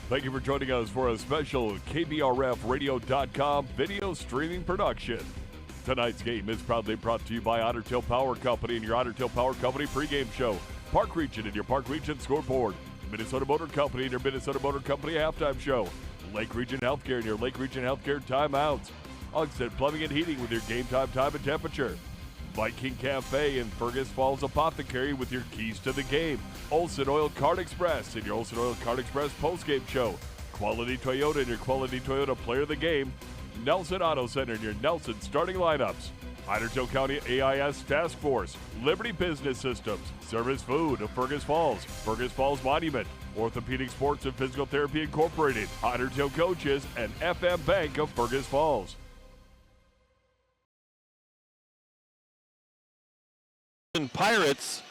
Thank you for joining us for a special KBRFradio.com video streaming production. Tonight's game is proudly brought to you by Otter Power Company and your Otter Power Company pregame show. Park Region and your Park Region scoreboard. Minnesota Motor Company and your Minnesota Motor Company halftime show. Lake Region Healthcare and your Lake Region Healthcare timeouts. Ugsted Plumbing and Heating with your game time and temperature. Viking Cafe and Fergus Falls Apothecary with your keys to the game. Olson Oil Card Express and your Olson Oil Card Express postgame show. Quality Toyota and your Quality Toyota player of the game. Nelson Auto Center and your Nelson starting lineups. Idaho County AIS Task Force. Liberty Business Systems. Service Food of Fergus Falls Monument. Orthopedic Sports and Physical Therapy Incorporated. Otter Tail Coaches and FM Bank of Fergus Falls. Pirates,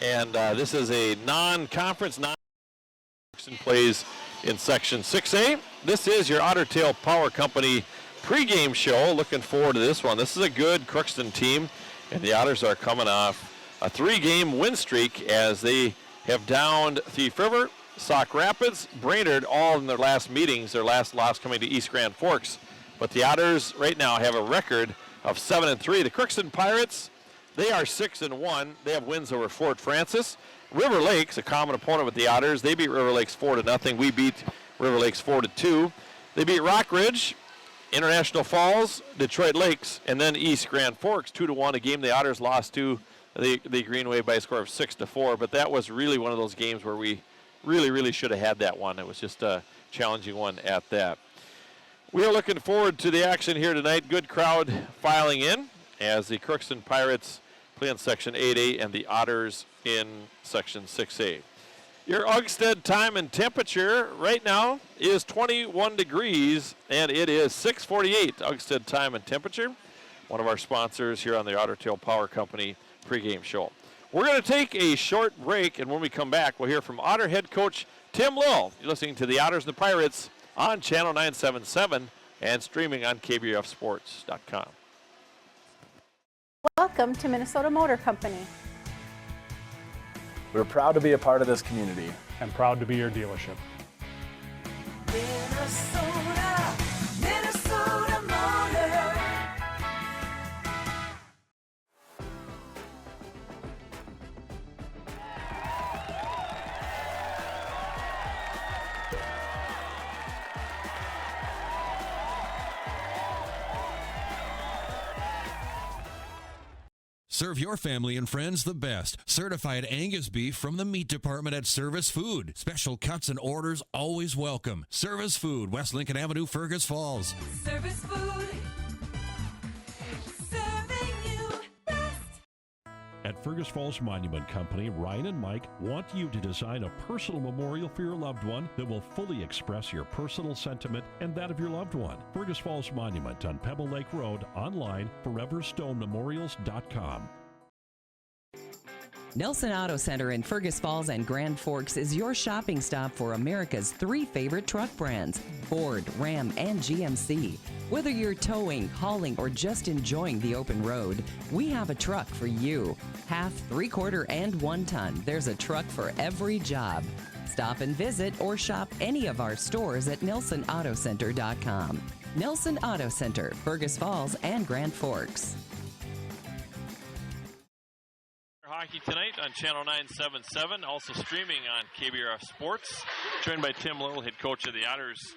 and this is a non-conference, Crookston plays in Section 6A. This is your Otter Tail Power Company pregame show. Looking forward to this one. This is a good Crookston team, and the Otters are coming off a 3-game win streak as they have downed Thief River, Sauk Rapids, Brainerd, all in their last meetings, their last loss coming to East Grand Forks. But the Otters right now have a record of 7-3. The Crookston Pirates, they are 6-1. They have wins over Fort Francis. River Lakes, a common opponent with the Otters, they beat River Lakes 4-0. We beat River Lakes 4-2. They beat Rock Ridge, International Falls, Detroit Lakes, and then East Grand Forks 2-1. A game the Otters lost to the Greenway by a score of 6-4. But that was really one of those games where we really should have had that one. It was just a challenging one at that. We are looking forward to the action here tonight. Good crowd filing in as the Crookston Pirates play in Section 8A and the Otters in Section 6A. Your Ugsted time and temperature right now is 21 degrees, and it is 6:48 Ugsted time and temperature. One of our sponsors here on the Otter Tail Power Company pregame show. We're going to take a short break, and when we come back, we'll hear from Otter head coach Tim Lill. You're listening to the Otters and the Pirates on Channel 977 and streaming on KBRFsports.com. Welcome to Minnesota Motor Company. We're proud to be a part of this community. And proud to be your dealership. Minnesota Motor. Serve your family and friends the best. Certified Angus beef from the meat department at Service Food. Special cuts and orders always welcome. Service Food, West Lincoln Avenue, Fergus Falls. Service Food. Serving you best. At Fergus Falls Monument Company, Ryan and Mike want you to design a personal memorial for your loved one that will fully express your personal sentiment and that of your loved one. Fergus Falls Monument on Pebble Lake Road, online, foreverstonememorials.com. Nelson Auto Center in Fergus Falls and Grand Forks is your shopping stop for America's 3 favorite truck brands, Ford, Ram, and GMC. Whether you're towing, hauling, or just enjoying the open road, we have a truck for you. Half, 3/4, and 1 ton, there's a truck for every job. Stop and visit or shop any of our stores at NelsonAutoCenter.com. Nelson Auto Center, Fergus Falls and Grand Forks. Hockey tonight on Channel 977, also streaming on KBRF Sports. Joined by Tim Lill, head coach of the Otters.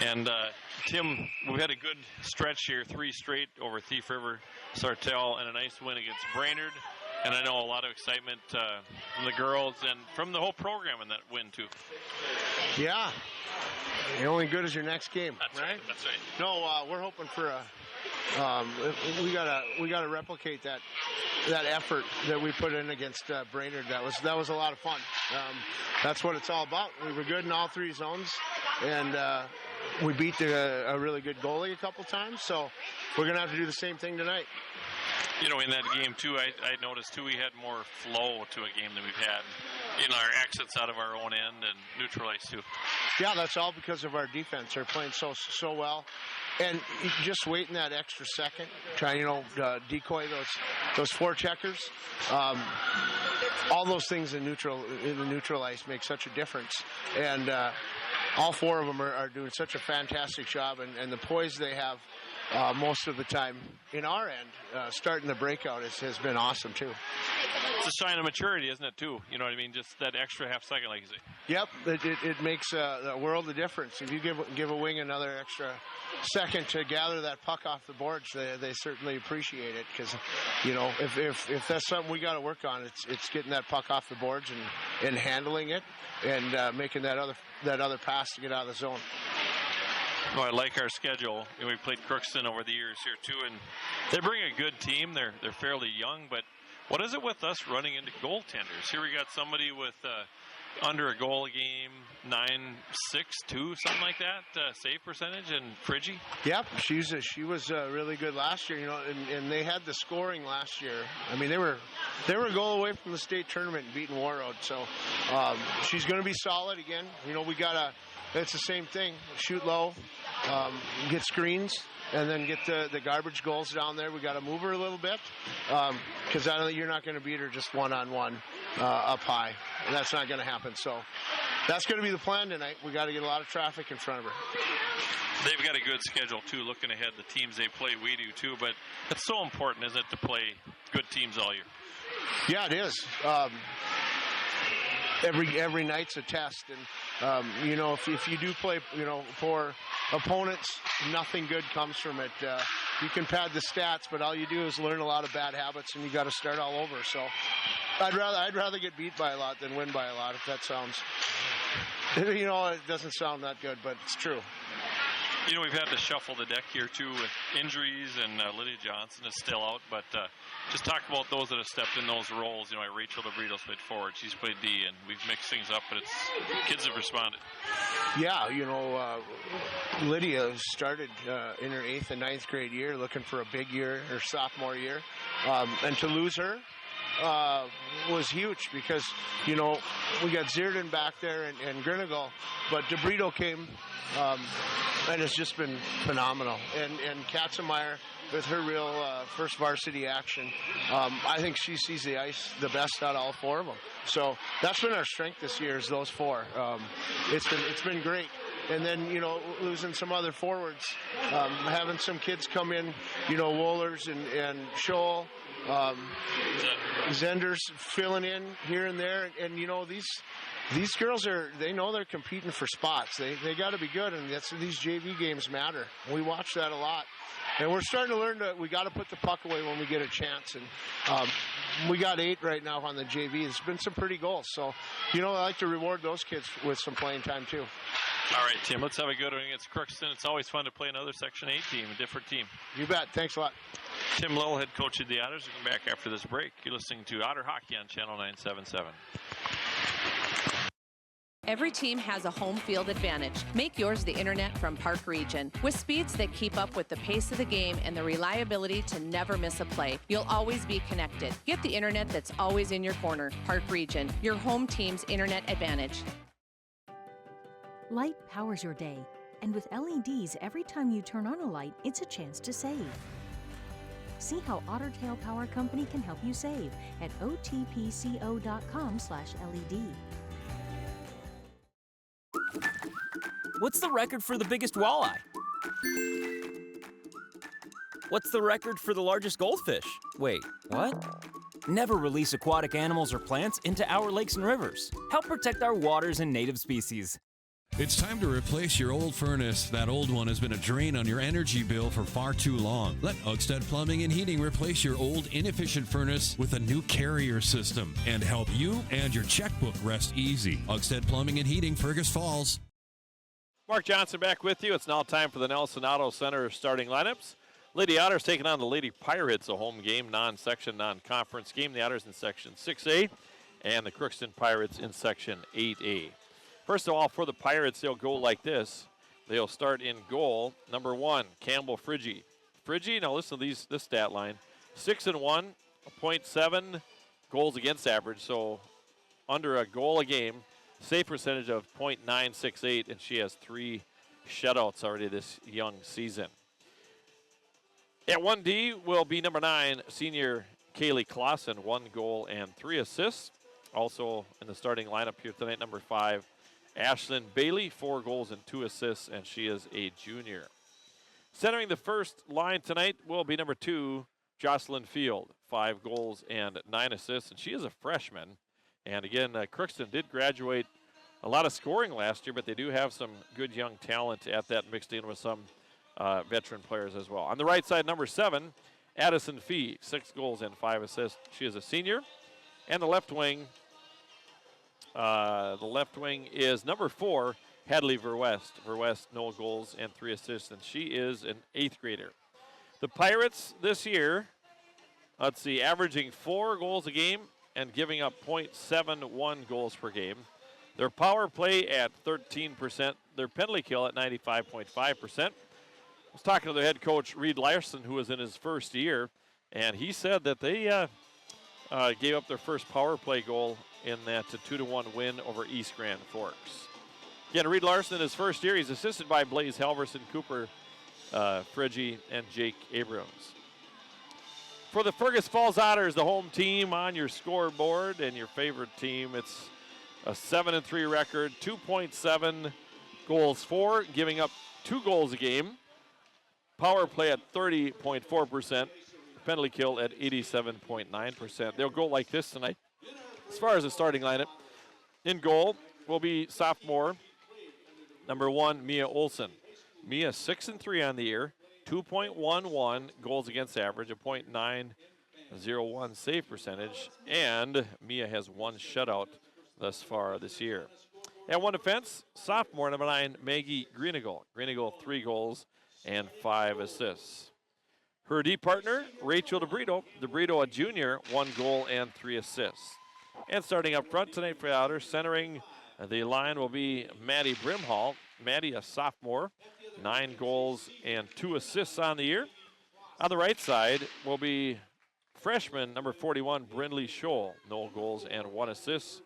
And Tim, we've had a good stretch here, 3 straight over Thief River, Sartell, and a nice win against Brainerd. And I know a lot of excitement from the girls and from the whole program in that win, too. Yeah. You're only good as your next game, right? That's right. No, we're hoping for a we gotta replicate that effort that we put in against Brainerd. That was a lot of fun. That's what it's all about. We were good in all 3 zones, and we beat a really good goalie a couple times. So we're gonna have to do the same thing tonight. You know, in that game, too, I noticed, too, we had more flow to a game than we've had in our exits out of our own end and neutral ice, too. Yeah, that's all because of our defense. They're playing so well. And just waiting that extra second, trying, decoy those forecheckers. All those things in the neutral ice make such a difference. And all four of them are doing such a fantastic job, and the poise they have most of the time in our end, starting the breakout has been awesome too. It's a sign of maturity, isn't it, too? You know what I mean? Just that extra half second, like you say. Yep, it makes a world of difference. If you give a wing another extra second to gather that puck off the boards, they certainly appreciate it, because, you know, if that's something we got to work on, it's getting that puck off the boards and handling it and making that other pass to get out of the zone. Well, I like our schedule. You know, we've played Crookston over the years here too, and they bring a good team. They're fairly young, but what is it with us running into goaltenders? Here we got somebody with under a goal a game, 9.62, something like that, save percentage, and Friggy. Yep, she was really good last year, you know, and they had the scoring last year. I mean, they were a goal away from the state tournament and beating Warroad, so she's going to be solid again. You know, it's the same thing. Shoot low, get screens, and then get the garbage goals down there. We got to move her a little bit, because you're not going to beat her just one-on-one up high. And that's not going to happen. So that's going to be the plan tonight. We got to get a lot of traffic in front of her. They've got a good schedule too. Looking ahead, the teams they play, we do too. But it's so important, isn't it, to play good teams all year? Yeah, it is. Every night's a test, and you know, if you do play, you know, for opponents, nothing good comes from it. You can pad the stats, but all you do is learn a lot of bad habits, and you got to start all over. So I'd rather get beat by a lot than win by a lot. If that sounds, you know, it doesn't sound that good, but it's true. You know, we've had to shuffle the deck here, too, with injuries, and Lydia Johnson is still out. But just talk about those that have stepped in those roles. You know, Rachel DeBrito's played forward. She's played D, and we've mixed things up, but kids have responded. Yeah, you know, Lydia started in her 8th and 9th grade year, looking for a big year, her sophomore year. And to lose her was huge, because, you know, we got Zierden back there and Grinigal, but DeBrito came, and it's just been phenomenal. And Katzenmeyer, with her real first varsity action, I think she sees the ice the best out of all four of them. So that's been our strength this year, is those four. It's been great. And then, you know, losing some other forwards, having some kids come in, you know, Wohlers and Scholl, Zenders filling in here and there, and you know, these girls they know they're competing for spots. They got to be good, and these JV games matter. We watch that a lot, and we're starting to learn that we got to put the puck away when we get a chance. And we got 8 right now on the JV. There's been some pretty goals, so you know, I like to reward those kids with some playing time too. All right, Tim, let's have a good one against Crookston. It's always fun to play another Section 8 team, a different team. You bet. Thanks a lot. Tim Lowe, head coach of the Otters. We'll come back after this break. You're listening to Otter Hockey on Channel 977. Every team has a home field advantage. Make yours the internet from Park Region. With speeds that keep up with the pace of the game and the reliability to never miss a play, you'll always be connected. Get the internet that's always in your corner. Park Region, your home team's internet advantage. Light powers your day, and with LEDs, every time you turn on a light, it's a chance to save. See how Otter Tail Power Company can help you save at otpco.com/LED. What's the record for the biggest walleye? What's the record for the largest goldfish? Wait, what? Never release aquatic animals or plants into our lakes and rivers. Help protect our waters and native species. It's time to replace your old furnace. That old one has been a drain on your energy bill for far too long. Let Ugstead Plumbing and Heating replace your old inefficient furnace with a new carrier system and help you and your checkbook rest easy. Ugstead Plumbing and Heating, Fergus Falls. Mark Johnson back with you. It's now time for the Nelson Auto Center starting lineups. Lady Otters taking on the Lady Pirates, a home game, non-section, non-conference game. The Otters in Section 6A and the Crookston Pirates in Section 8A. First of all, for the Pirates, they'll go like this. They'll start in goal. Number 1, Campbell Friggy. Friggy, now listen to this stat line. 6-1, a .7 goals against average, so under a goal a game. Save percentage of .968, and she has 3 shutouts already this young season. At 1D will be number 9, senior Kaylee Clausen, 1 goal and 3 assists. Also in the starting lineup here tonight, number 5, Ashlyn Bailey, 4 goals and 2 assists, and she is a junior. Centering the first line tonight will be number 2, Jocelyn Field, 5 goals and 9 assists, and she is a freshman. And again, Crookston did graduate a lot of scoring last year, but they do have some good young talent at that, mixed in with some veteran players as well. On the right side, number 7, Addison Fee, 6 goals and 5 assists. She is a senior. And the left wing is number 4, Hadley Verwest. Verwest, no goals and 3 assists, and she is an 8th grader. The Pirates this year, let's see, averaging 4 goals a game and giving up .71 goals per game. Their power play at 13%, their penalty kill at 95.5%. I was talking to their head coach, Reed Larson, who was in his first year, and he said that they gave up their first power play goal in that 2-1 win over East Grand Forks. Again, Reed Larson in his first year, he's assisted by Blaze Halverson, Cooper Friggy, and Jake Abrams. For the Fergus Falls Otters, the home team on your scoreboard and your favorite team, it's a 7-3 record, 2.7 goals for, giving up 2 goals a game. Power play at 30.4%, penalty kill at 87.9%. They'll go like this tonight. As far as the starting lineup, in goal will be sophomore number 1, Mia Olson. Mia 6-3 on the year, 2.11 goals against average, a .901 save percentage, and Mia has 1 shutout thus far this year. At 1 defense, sophomore number 9, Maggie Greeneagle. Greeneagle, 3 goals and 5 assists. Her D partner, Rachel DeBrito. DeBrito, a junior, 1 goal and 3 assists. And starting up front tonight for the Otters, centering the line will be Maddie Brimhall. Maddie, a sophomore, 9 goals and 2 assists on the year. On the right side will be freshman number 41, Brindley Scholl, no goals and 1 assist.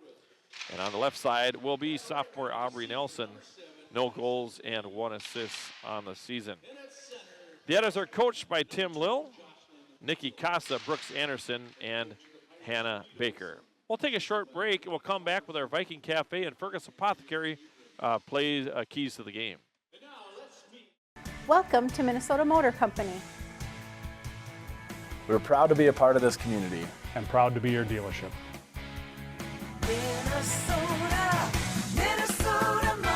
And on the left side will be sophomore Aubrey Nelson, no goals and 1 assist on the season. The Otters are coached by Tim Lill, Nikki Casa, Brooks Anderson, and Hannah Baker. We'll take a short break and we'll come back with our Viking Cafe and Fergus Apothecary plays keys to the game. Welcome to Minnesota Motor Company. We're proud to be a part of this community. And proud to be your dealership. Minnesota Motor.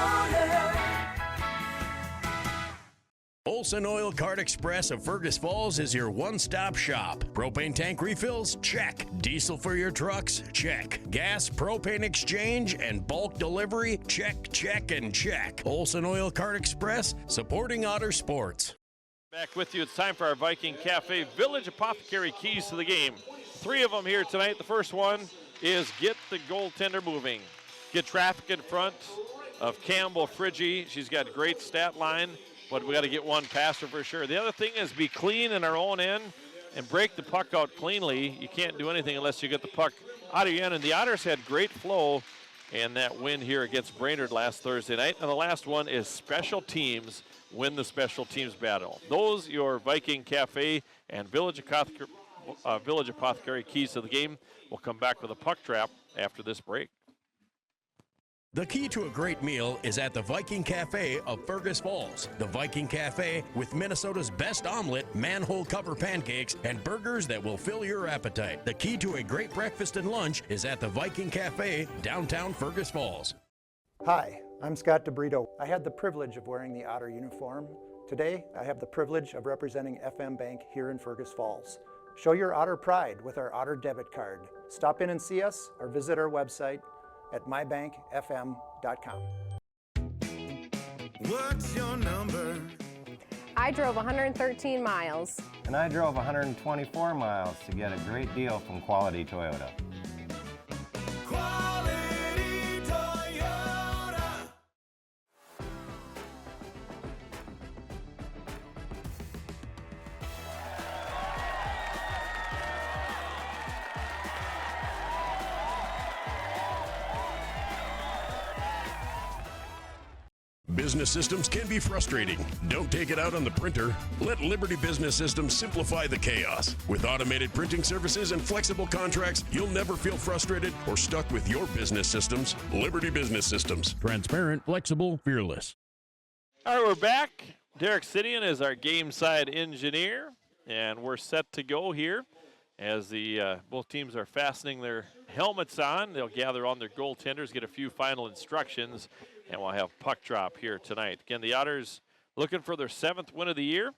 Olson Oil Cart Express of Fergus Falls is your one-stop shop. Propane tank refills? Check. Diesel for your trucks? Check. Gas, propane exchange, and bulk delivery? Check, check, and check. Olson Oil Cart Express, supporting Otter sports. Back with you. It's time for our Viking Cafe Village Apothecary keys to the game. 3 of them here tonight. The first one is get the goaltender moving. Get traffic in front of Campbell Friggy. She's got great stat line, but we got to get one past her for sure. The other thing is be clean in our own end and break the puck out cleanly. You can't do anything unless you get the puck out of your end. And the Otters had great flow in that win here against Brainerd last Thursday night. And the last one is special teams. Win the special teams battle. Those your Viking Cafe and Village Apothecary keys to the game. We'll come back with a puck trap after this break. The key to a great meal is at the Viking Cafe of Fergus Falls. The Viking Cafe with Minnesota's best omelet, manhole cover pancakes, and burgers that will fill your appetite. The key to a great breakfast and lunch is at the Viking Cafe, downtown Fergus Falls. Hi, I'm Scott DeBrito. I had the privilege of wearing the Otter uniform. Today, I have the privilege of representing FM Bank here in Fergus Falls. Show your Otter pride with our Otter debit card. Stop in and see us or visit our website at mybankfm.com. What's your number? I drove 113 miles. And I drove 124 miles to get a great deal from Quality Toyota. Quality Toyota. Business systems can be frustrating. Don't take it out on the printer. Let Liberty Business Systems simplify the chaos. With automated printing services and flexible contracts, you'll never feel frustrated or stuck with your business systems. Liberty Business Systems. Transparent, flexible, fearless. All right, we're back. Derek Sidian is our game side engineer, and we're set to go here as the both teams are fastening their helmets on. They'll gather on their goaltenders, get a few final instructions, and we'll have puck drop here tonight. Again, the Otters looking for their 7th win of the year.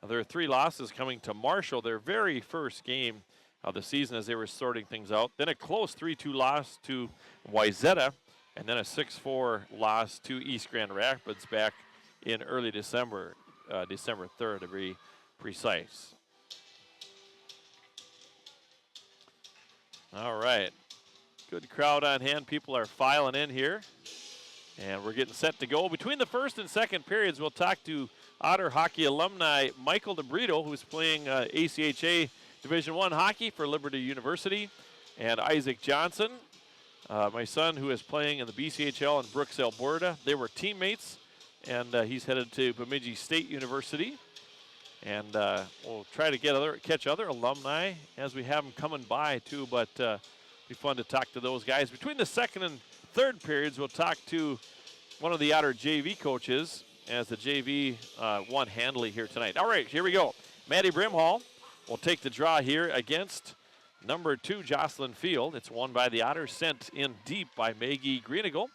Their 3 losses coming to Marshall, their very first game of the season as they were sorting things out. Then a close 3-2 loss to Wayzata, and then a 6-4 loss to East Grand Rapids back in early December, December 3rd to be precise. All right, good crowd on hand. People are filing in here, and we're getting set to go. Between the first and second periods, we'll talk to Otter hockey alumni Michael DeBrito, who's playing ACHA Division I hockey for Liberty University, and Isaac Johnson, my son, who is playing in the BCHL in Brooks, Alberta. They were teammates, and he's headed to Bemidji State University. And we'll try to catch other alumni as we have them coming by, too. But be fun to talk to those guys. Between the second and third periods, we'll talk to one of the Otter JV coaches as the JV won handily here tonight. All right, here we go. Maddie Brimhall will take the draw here against number 2, Jocelyn Field. It's won by the Otters, sent in deep by Maggie Greeneagle.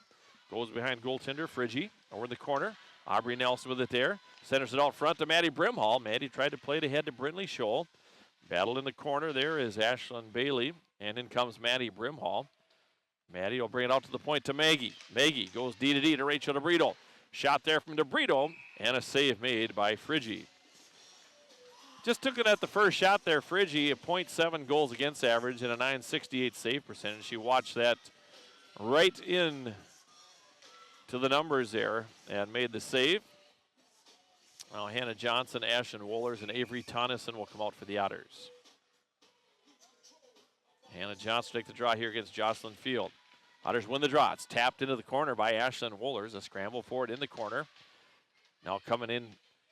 Goes behind goaltender Friggy over in the corner. Aubrey Nelson with it there. Centers it out front to Maddie Brimhall. Maddie tried to play it ahead to Brindley Scholl. Battle in the corner there is Ashlyn Bailey. And in comes Maddie Brimhall. Maddie will bring it out to the point to Maggie. Maggie goes D to Rachel DeBrito. Shot there from DeBrito, and a save made by Friggy. Just took it at the first shot there, Friggy, a .7 goals against average and a .968 save percentage. She watched that right in to the numbers there and made the save. Now Hannah Johnson, Ashton Wohlers, and Avery Tonneson will come out for the Otters. Hannah Johnson take the draw here against Jocelyn Field. Otters win the draw. It's tapped into the corner by Ashlyn Wohlers. A scramble for it in the corner. Now coming in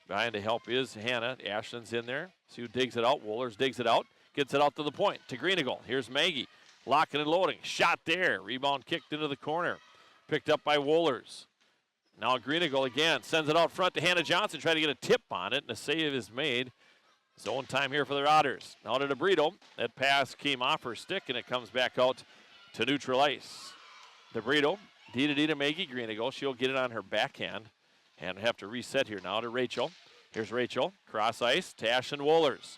behind to help is Hannah. Ashlyn's in there. See who digs it out. Wohlers digs it out. Gets it out to the point to Greeneagle. Here's Maggie. Locking and loading. Shot there. Rebound kicked into the corner. Picked up by Wohlers. Now Greeneagle again sends it out front to Hannah Johnson, trying to get a tip on it, and a save is made. Zone time here for the Otters. Now to DeBrito. That pass came off her stick, and it comes back out to neutral ice. DeBrito, D to Maggie Greeneagle. She'll get it on her backhand and have to reset here now to Rachel. Here's Rachel, cross ice to Ashton Wohlers.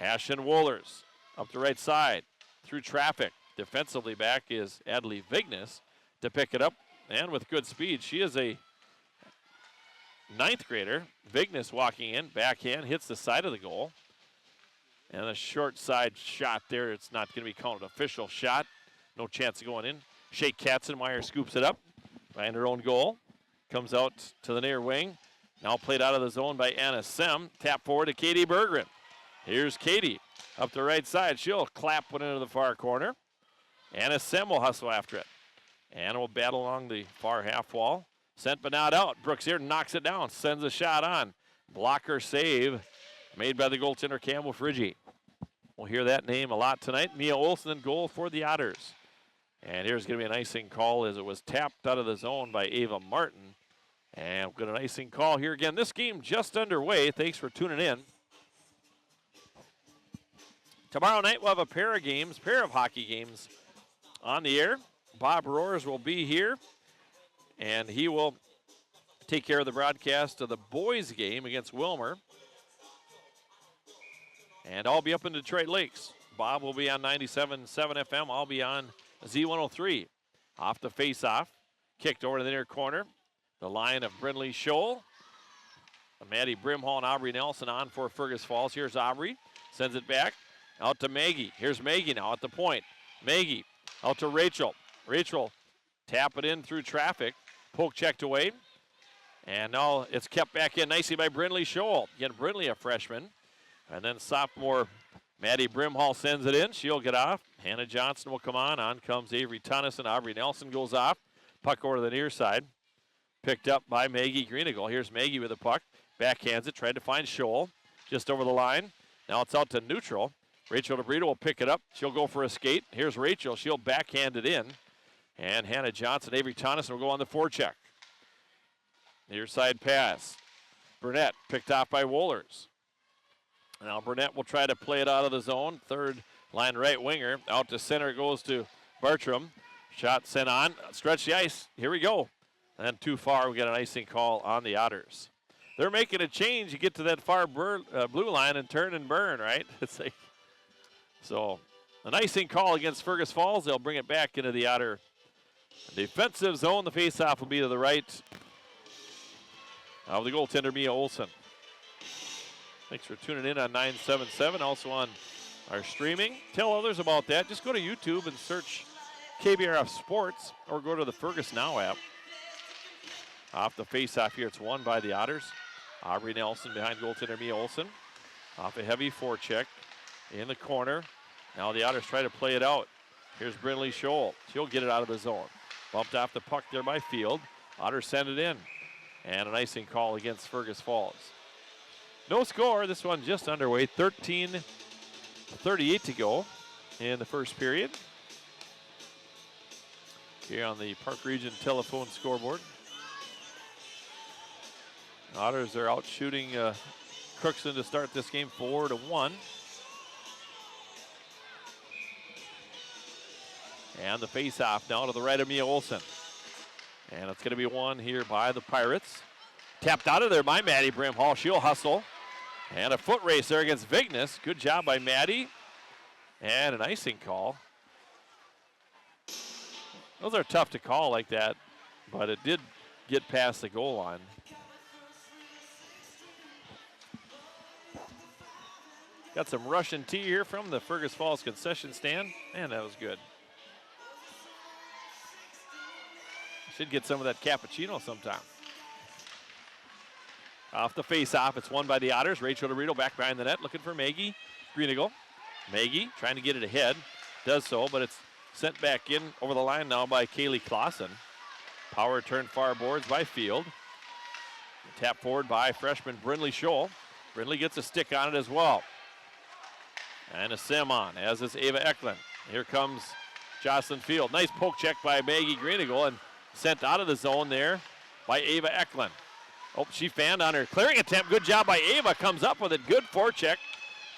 Ashton Wohlers up the right side through traffic. Defensively back is Adley Vignes to pick it up, and with good speed. She is a 9th grader. Vignes walking in, backhand, hits the side of the goal. And a short side shot there. It's not going to be called an official shot. No chance of going in. Shea Katzenmeyer scoops it up behind her own goal. Comes out to the near wing. Now played out of the zone by Anna Sem. Tap forward to Katie Berggren. Here's Katie up the right side. She'll clap one into the far corner. Anna Sem will hustle after it. Anna will battle along the far half wall. Sent but not out. Brooks here knocks it down. Sends a shot on. Blocker save made by the goaltender Campbell Friggy. We'll hear that name a lot tonight. Mia Olsen in goal for the Otters. And here's going to be an icing call as it was tapped out of the zone by Ava Martin. And we've got an icing call here again. This game just underway. Thanks for tuning in. Tomorrow night we'll have a pair of hockey games on the air. Bob Roars will be here, and he will take care of the broadcast of the boys game against Wilmer. And I'll be up in Detroit Lakes. Bob will be on 97.7 FM. I'll be on Z103. Off the face-off. Kicked over to the near corner. The line of Brindley Scholl. Maddie Brimhall and Aubrey Nelson on for Fergus Falls. Here's Aubrey. Sends it back out to Maggie. Here's Maggie now at the point. Maggie out to Rachel. Rachel tap it in through traffic. Poke checked away. And now it's kept back in nicely by Brindley Scholl. Again, Brindley a freshman. And then sophomore Maddie Brimhall sends it in. She'll get off. Hannah Johnson will come on. On comes Avery Tonneson. Aubrey Nelson goes off. Puck over to the near side. Picked up by Maggie Greeneagle. Here's Maggie with the puck. Backhands it, tried to find Scholl. Just over the line. Now it's out to neutral. Rachel DeBrito will pick it up. She'll go for a skate. Here's Rachel. She'll backhand it in. And Hannah Johnson, Avery Tonneson will go on the forecheck. Near side pass. Burnett picked off by Wohlers. Now Burnett will try to play it out of the zone. Third line right winger. Out to center goes to Bartram. Shot sent on. Stretch the ice. Here we go. And too far. We got an icing call on the Otters. They're making a change. You get to that far blue line and turn and burn, right? It's like, so an icing call against Fergus Falls. They'll bring it back into the Otter defensive zone. The faceoff will be to the right of the goaltender, Mia Olsen. Thanks for tuning in on 977, also on our streaming. Tell others about that. Just go to YouTube and search KBRF Sports or go to the Fergus Now app. Off the faceoff here, it's won by the Otters. Aubrey Nelson behind goaltender Mia Olsen. Off a heavy forecheck in the corner. Now the Otters try to play it out. Here's Brinley Scholl. She'll get it out of the zone. Bumped off the puck there by Field. Otters send it in. And an icing call against Fergus Falls. No score. This one just underway. 13:38 to go in the first period. Here on the Park Region telephone scoreboard. Otters are out shooting Crookston to start this game 4-1. And the face-off now to the right of Mia Olsen. And it's going to be won here by the Pirates. Tapped out of there by Maddie Brimhall. She'll hustle. And a foot race there against Vignes. Good job by Maddie. And an icing call. Those are tough to call like that, but it did get past the goal line. Got some Russian tea here from the Fergus Falls concession stand. Man, that was good. Should get some of that cappuccino sometime. Off the face-off, it's won by the Otters. Rachel DeRito back behind the net, looking for Maggie Greeneagle. Maggie trying to get it ahead. Does so, but it's sent back in over the line now by Kaylee Clausen. Power turn far boards by Field. Tap forward by freshman Brinley Scholl. Brinley gets a stick on it as well. And a sim on, as is Ava Eklund. Here comes Jocelyn Field. Nice poke check by Maggie Greeneagle and sent out of the zone there by Ava Eklund. Oh, she fanned on her clearing attempt. Good job by Ava. Comes up with it. Good forecheck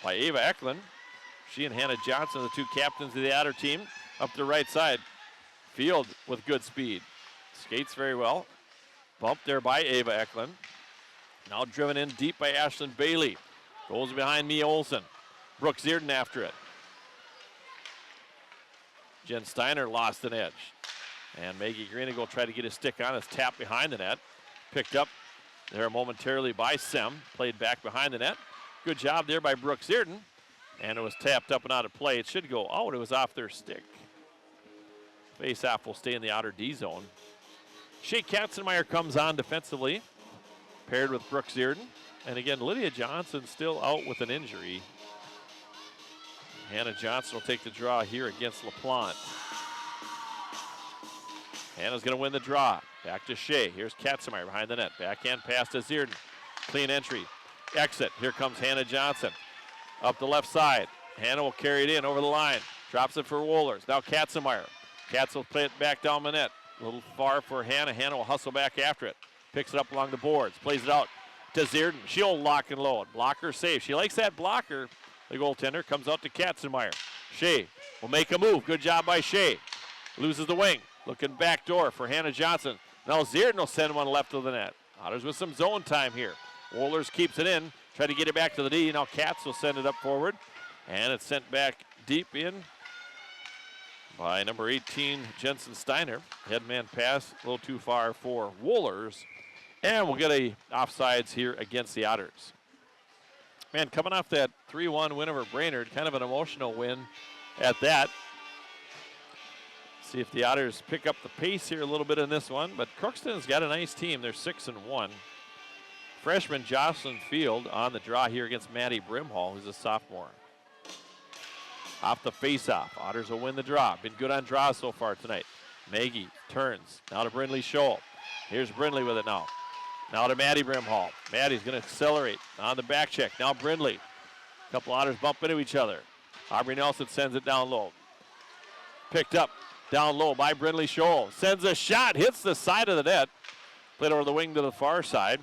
by Ava Eklund. She and Hannah Johnson, the two captains of the Otter team, up the right side. Field with good speed. Skates very well. Bumped there by Ava Eklund. Now driven in deep by Ashlyn Bailey. Goes behind Mia Olsen. Brooke Zierden after it. Jen Steiner lost an edge. And Maggie Greeneagle tried to get his stick on. It's tapped behind the net. Picked up there momentarily by Sem. Played back behind the net. Good job there by Brooke Zierden. And it was tapped up and out of play. It should go out. It was off their stick. Face-off will stay in the Otter D zone. Shea Katzenmeyer comes on defensively, paired with Brooke Zierden. And again, Lydia Johnson still out with an injury. Hannah Johnson will take the draw here against LaPlante. Hannah's going to win the draw. Back to Shea. Here's Katzenmeyer behind the net. Backhand pass to Zierden. Clean entry. Exit. Here comes Hannah Johnson. Up the left side. Hannah will carry it in over the line. Drops it for Wohlers. Now Katzenmeyer. Katz will play it back down the net. A little far for Hannah. Hannah will hustle back after it. Picks it up along the boards. Plays it out to Zierden. She'll lock and load. Blocker save. She likes that blocker. The goaltender comes out to Katzenmeyer. Shea will make a move. Good job by Shea. Loses the wing. Looking back door for Hannah Johnson. Now Zierden will send one left of the net. Otters with some zone time here. Wohlers keeps it in. Try to get it back to the D. Now Katz will send it up forward. And it's sent back deep in by number 18, Jensen Steiner. Headman pass a little too far for Wohlers. And we'll get a offsides here against the Otters. Man, coming off that 3-1 win over Brainerd, kind of an emotional win at that. See if the Otters pick up the pace here a little bit in this one, but Crookston's got a nice team. They're 6-1. Freshman Jocelyn Field on the draw here against Maddie Brimhall, who's a sophomore. Off the face-off, Otters will win the draw. Been good on draws so far tonight. Maggie turns, now to Brinley Scholl. Here's Brindley with it now. Now to Maddie Brimhall. Maddie's going to accelerate on the back check. Now Brindley. A couple Otters bump into each other. Aubrey Nelson sends it down low. Picked up down low by Brindley Scholl. Sends a shot, hits the side of the net. Played over the wing to the far side,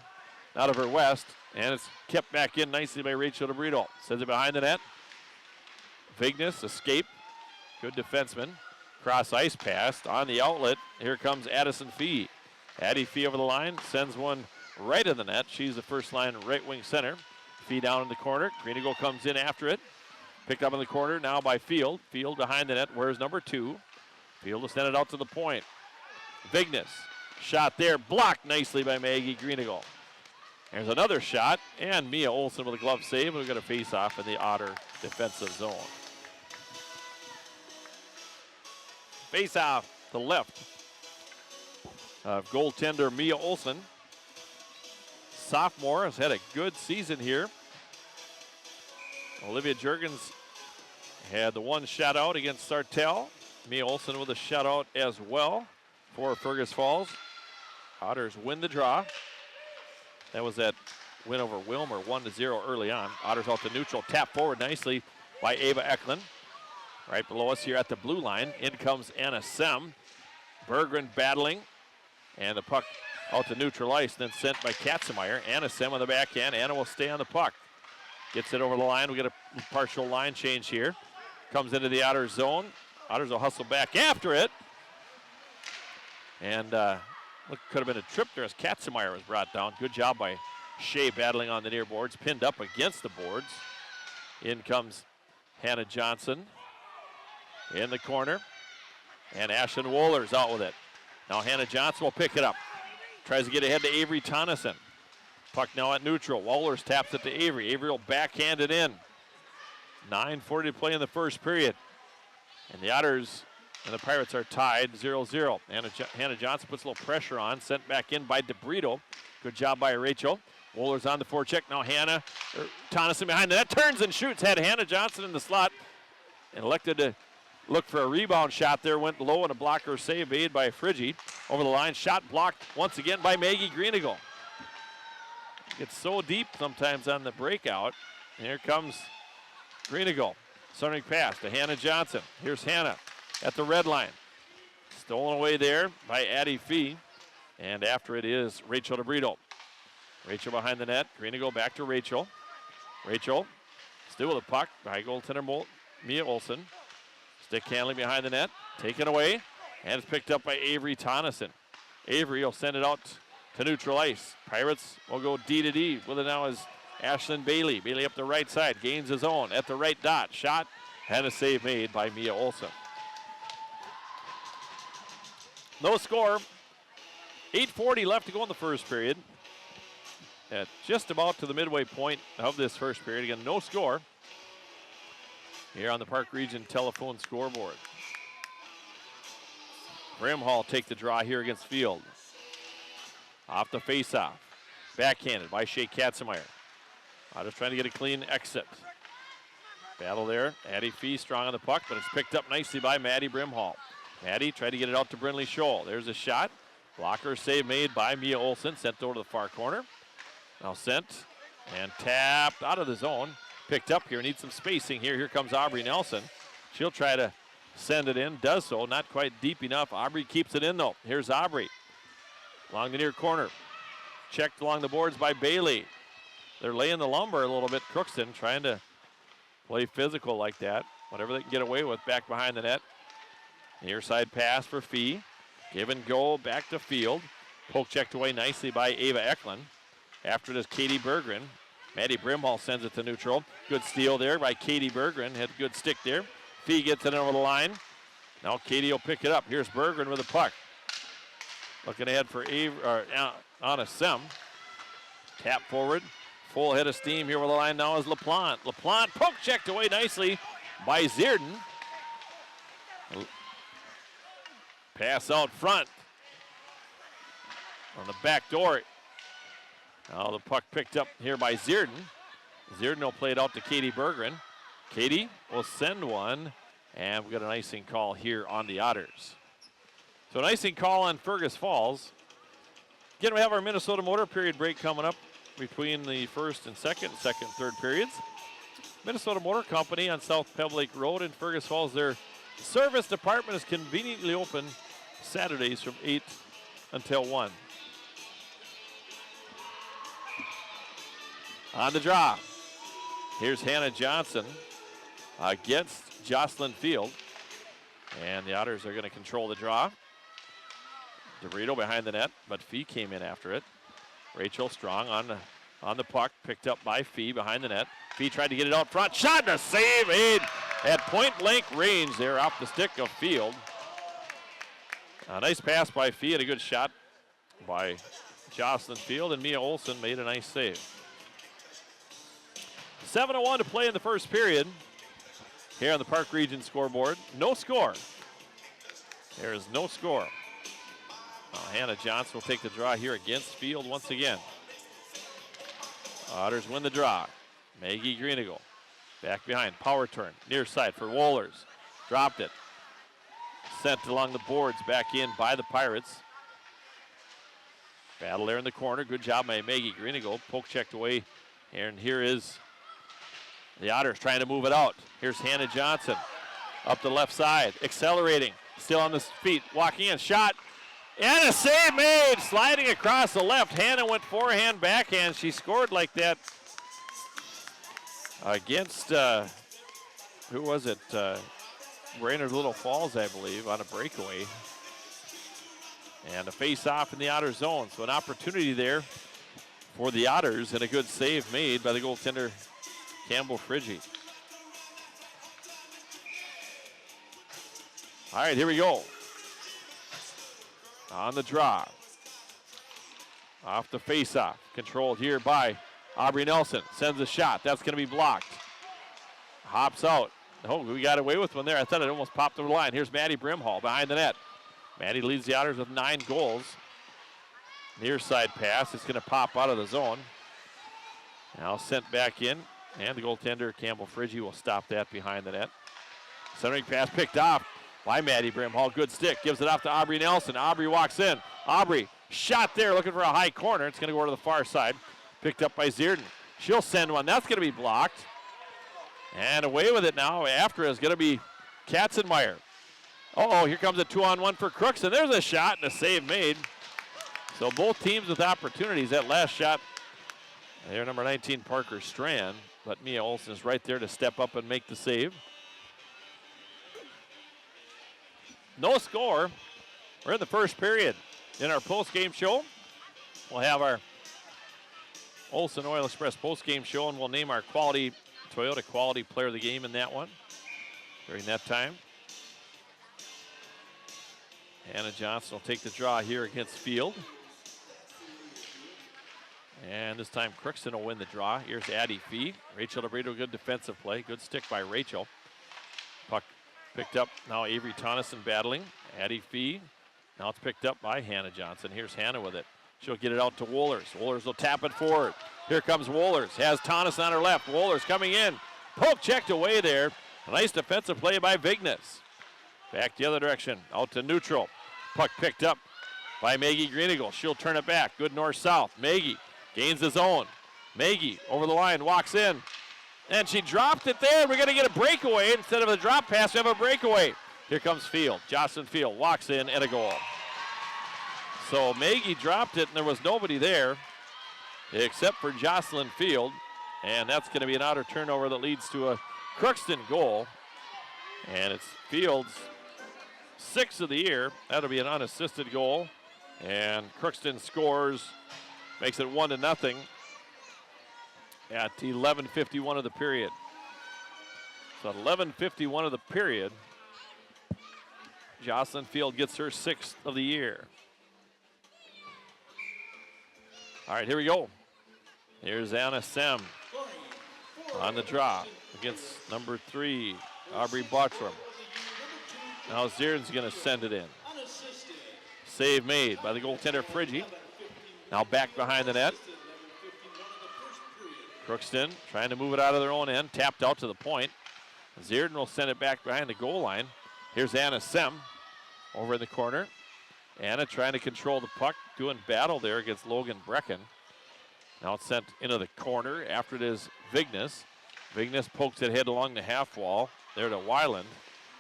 out of her west, and it's kept back in nicely by Rachel DeBrito. Sends it behind the net. Vignes, escape. Good defenseman. Cross ice pass on the outlet. Here comes Addison Fee. Addie Fee over the line, sends one right in the net. She's the first line right wing center. Fee down in the corner. Greenigo comes in after it. Picked up in the corner now by Field. Field behind the net. Where's number 2? Field will send it out to the point. Vignes. Shot there. Blocked nicely by Maggie Greenigo. There's another shot. And Mia Olson with a glove save. We've got a face off in the Otter defensive zone. Face off to left of goaltender Mia Olson. Sophomore has had a good season here. Olivia Juergens had the one shutout against Sartell. Mia Olson with a shutout as well for Fergus Falls. Otters win the draw. That was that win over Wilmer, 1-0 early on. Otters out to neutral, tap forward nicely by Ava Eklund. Right below us here at the blue line, in comes Anna Sem. Berggren battling, and the puck out to neutral ice, then sent by Katzenmeyer. Anna Sem on the backhand. Anna will stay on the puck. Gets it over the line. We get a partial line change here. Comes into the Otters zone. Otters will hustle back after it. And could have been a trip there as Katzenmeyer was brought down. Good job by Shea battling on the near boards. Pinned up against the boards. In comes Hannah Johnson in the corner. And Ashlyn Wohler's out with it. Now Hannah Johnson will pick it up. Tries to get ahead to Avery Tonneson. Puck now at neutral. Wohlers taps it to Avery. Avery will backhand it in. 9:40 to play in the first period. And the Otters and the Pirates are tied 0-0. Hannah Johnson puts a little pressure on. Sent back in by DeBrito. Good job by Rachel. Wohlers on the forecheck. Now Tonneson behind the net. Turns and shoots. Had Hannah Johnson in the slot. And elected to look for a rebound shot there. Went low and a blocker save made by Friggi. Over the line. Shot blocked once again by Maggie Greenigo. Gets so deep sometimes on the breakout. And here comes Greenigo. Centering pass to Hannah Johnson. Here's Hannah at the red line. Stolen away there by Addie Fee. And after it is Rachel DeBrito. Rachel behind the net. Greenigo back to Rachel. Rachel still with a puck by goaltender Mia Olson. Stick handling behind the net. Taken away. And it's picked up by Avery Tonneson. Avery will send it out to neutral ice. Pirates will go D to D. With it now is Ashlyn Bailey. Bailey up the right side. Gains his own at the right dot. Shot and a save made by Mia Olson. No score. 8:40 left to go in the first period. At just about to the midway point of this first period. Again, no score here on the Park Region telephone scoreboard. Brimhall take the draw here against Field. Off the faceoff. Backhanded by Shea Katzenmeyer. Just trying to get a clean exit. Battle there. Addie Fee strong on the puck, but it's picked up nicely by Maddie Brimhall. Maddie tried to get it out to Brindley Scholl. There's a shot. Blocker save made by Mia Olson. Sent over to the far corner. Now sent and tapped out of the zone. Picked up here. Needs some spacing here. Here comes Aubrey Nelson. She'll try to send it in. Does so. Not quite deep enough. Aubrey keeps it in though. Here's Aubrey. Along the near corner. Checked along the boards by Bailey. They're laying the lumber a little bit. Crookston trying to play physical like that. Whatever they can get away with back behind the net. Near side pass for Fee. Give and go back to Field. Poke checked away nicely by Ava Eklund. After it is Katie Berggren. Maddie Brimhall sends it to neutral. Good steal there by Katie Berggren. Had a good stick there. Fee gets it over the line. Now Katie will pick it up. Here's Berggren with the puck. Looking ahead for Anna Sem. Tap forward. Full head of steam here with the line now is LaPlante. LaPlante poke checked away nicely by Zierden. Pass out front. On the back door. Now the puck picked up here by Zierden. Zierden will play it out to Katie Berggren. Katie will send one. And we've got an icing call here on the Otters. So an icing call on Fergus Falls. Again, we have our Minnesota Motor period break coming up between the first and second, third periods. Minnesota Motor Company on South Peb Lake Road in Fergus Falls. Their service department is conveniently open Saturdays from 8 until 1. On the draw, here's Hannah Johnson against Jocelyn Field. And the Otters are going to control the draw. DeVito behind the net, but Fee came in after it. Rachel Strong on the puck, picked up by Fee behind the net. Fee tried to get it out front, shot and a save made at point blank range there off the stick of Field. A nice pass by Fee and a good shot by Jocelyn Field, and Mia Olson made a nice save. 7:01 to play in the first period here on the Park Region scoreboard. No score. There is no score. Hannah Johnson will take the draw here against Field once again. Otters win the draw. Maggie Greenigal back behind. Power turn. Near side for Wohlers. Dropped it. Sent along the boards back in by the Pirates. Battle there in the corner. Good job by Maggie Greenigal. Poke checked away. And here is the Otters trying to move it out. Here's Hannah Johnson up the left side. Accelerating. Still on the feet. Walking in. Shot. And a save made, sliding across the left. Hannah went forehand, backhand. She scored like that against, who was it? Brainerd Little Falls, I believe, on a breakaway. And a face-off in the Otter zone. So an opportunity there for the Otters and a good save made by the goaltender, Campbell Friggy. All right, here we go. On the draw. Off the face-off. Controlled here by Aubrey Nelson. Sends a shot. That's going to be blocked. Hops out. Oh, we got away with one there. I thought it almost popped over the line. Here's Maddie Brimhall behind the net. Maddie leads the Otters with 9 goals. Near side pass. It's going to pop out of the zone. Now sent back in. And the goaltender, Campbell Friggy, will stop that behind the net. Centering pass picked off by Maddie Brimhall. Good stick. Gives it off to Aubrey Nelson. Aubrey walks in. Aubrey shot there looking for a high corner. It's going to go to the far side. Picked up by Zierden. She'll send one. That's going to be blocked. And away with it now. After is going to be Katzenmeyer. Uh-oh, here comes a 2-on-1 for Crookston. There's a shot and a save made. So both teams with opportunities. That last shot there, number 19, Parker Strand. But Mia Olson is right there to step up and make the save. No score. We're in the first period. In our post-game show, we'll have our Olson Oil Express post-game show, and we'll name our Toyota Quality Player of the Game in that one during that time. Hannah Johnson will take the draw here against Field. And this time Crookston will win the draw. Here's Addie Fee. Rachel DeBrito, good defensive play. Good stick by Rachel. Puck picked up. Now Avery Tonneson battling. Addie Fee. Now it's picked up by Hannah Johnson. Here's Hannah with it. She'll get it out to Wohlers. Wohlers will tap it forward. Here comes Wohlers. Has Tonneson on her left. Wohlers coming in. Poke checked away there. A nice defensive play by Vignes. Back the other direction. Out to neutral. Puck picked up by Maggie Greenigal. She'll turn it back. Good north-south. Maggie gains the zone. Maggie over the line. Walks in. And she dropped it there. We're going to get a breakaway. Instead of a drop pass, we have a breakaway. Here comes Field. Jocelyn Field walks in and a goal. So Maggie dropped it and there was nobody there except for Jocelyn Field. And that's going to be an Otter turnover that leads to a Crookston goal. And it's Field's 6th of the year. That'll be an unassisted goal. And Crookston scores, makes it 1-0 at 11:51 of the period. So 11:51 of the period. Jocelyn Field gets her 6th of the year. All right, here we go. Here's Anna Sem on the draw against number 3, Aubrey Bottram. Now Zierden's going to send it in. Save made by the goaltender Friggy. Now back behind the net. Crookston trying to move it out of their own end. Tapped out to the point. Zierden will send it back behind the goal line. Here's Anna Sem over in the corner. Anna trying to control the puck. doing battle there against Logan Brecken. Now it's sent into the corner. After it is Vignes. Vignes pokes it head along the half wall. There to Weiland.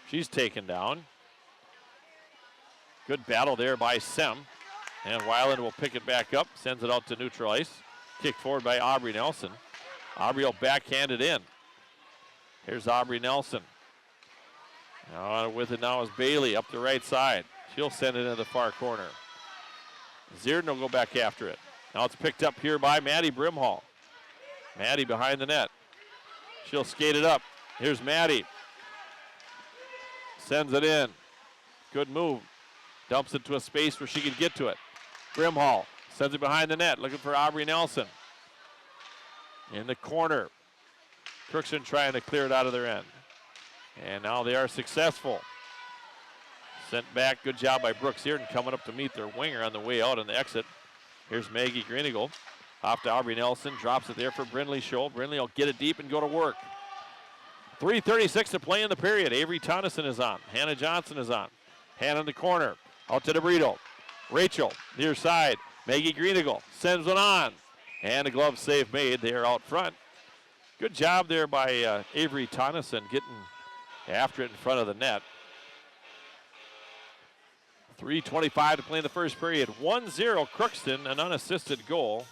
She's taken down. Good battle there by Sem. And Weiland will pick it back up. Sends it out to neutral ice. Kicked forward by Aubrey Nelson. Aubrey will backhand it in. Here's Aubrey Nelson. Now with it now is Bailey up the right side. She'll send it into the far corner. Zierden will go back after it. Now it's picked up here by Maddie Brimhall. Maddie behind the net. She'll skate it up. Here's Maddie. Sends it in. Good move. Dumps it to a space where she can get to it. Brimhall sends it behind the net, looking for Aubrey Nelson. In the corner. Crookston trying to clear it out of their end. And now they are successful. Sent back, good job by Brooks Zierden coming up to meet their winger on the way out on the exit. Here's Maggie Greenigal. Off to Aubrey Nelson, drops it there for Brindley Scholl. Brindley will get it deep and go to work. 3:36 to play in the period. Avery Tonneson is on. Hannah Johnson is on. Hannah in the corner. Out to DeBrito. Rachel, near side. Maggie Greenigal sends one on. And a glove save made there out front. Good job there by Avery Tonneson getting after it in front of the net. 3:25 to play in the first period. 1-0 Crookston, an unassisted goal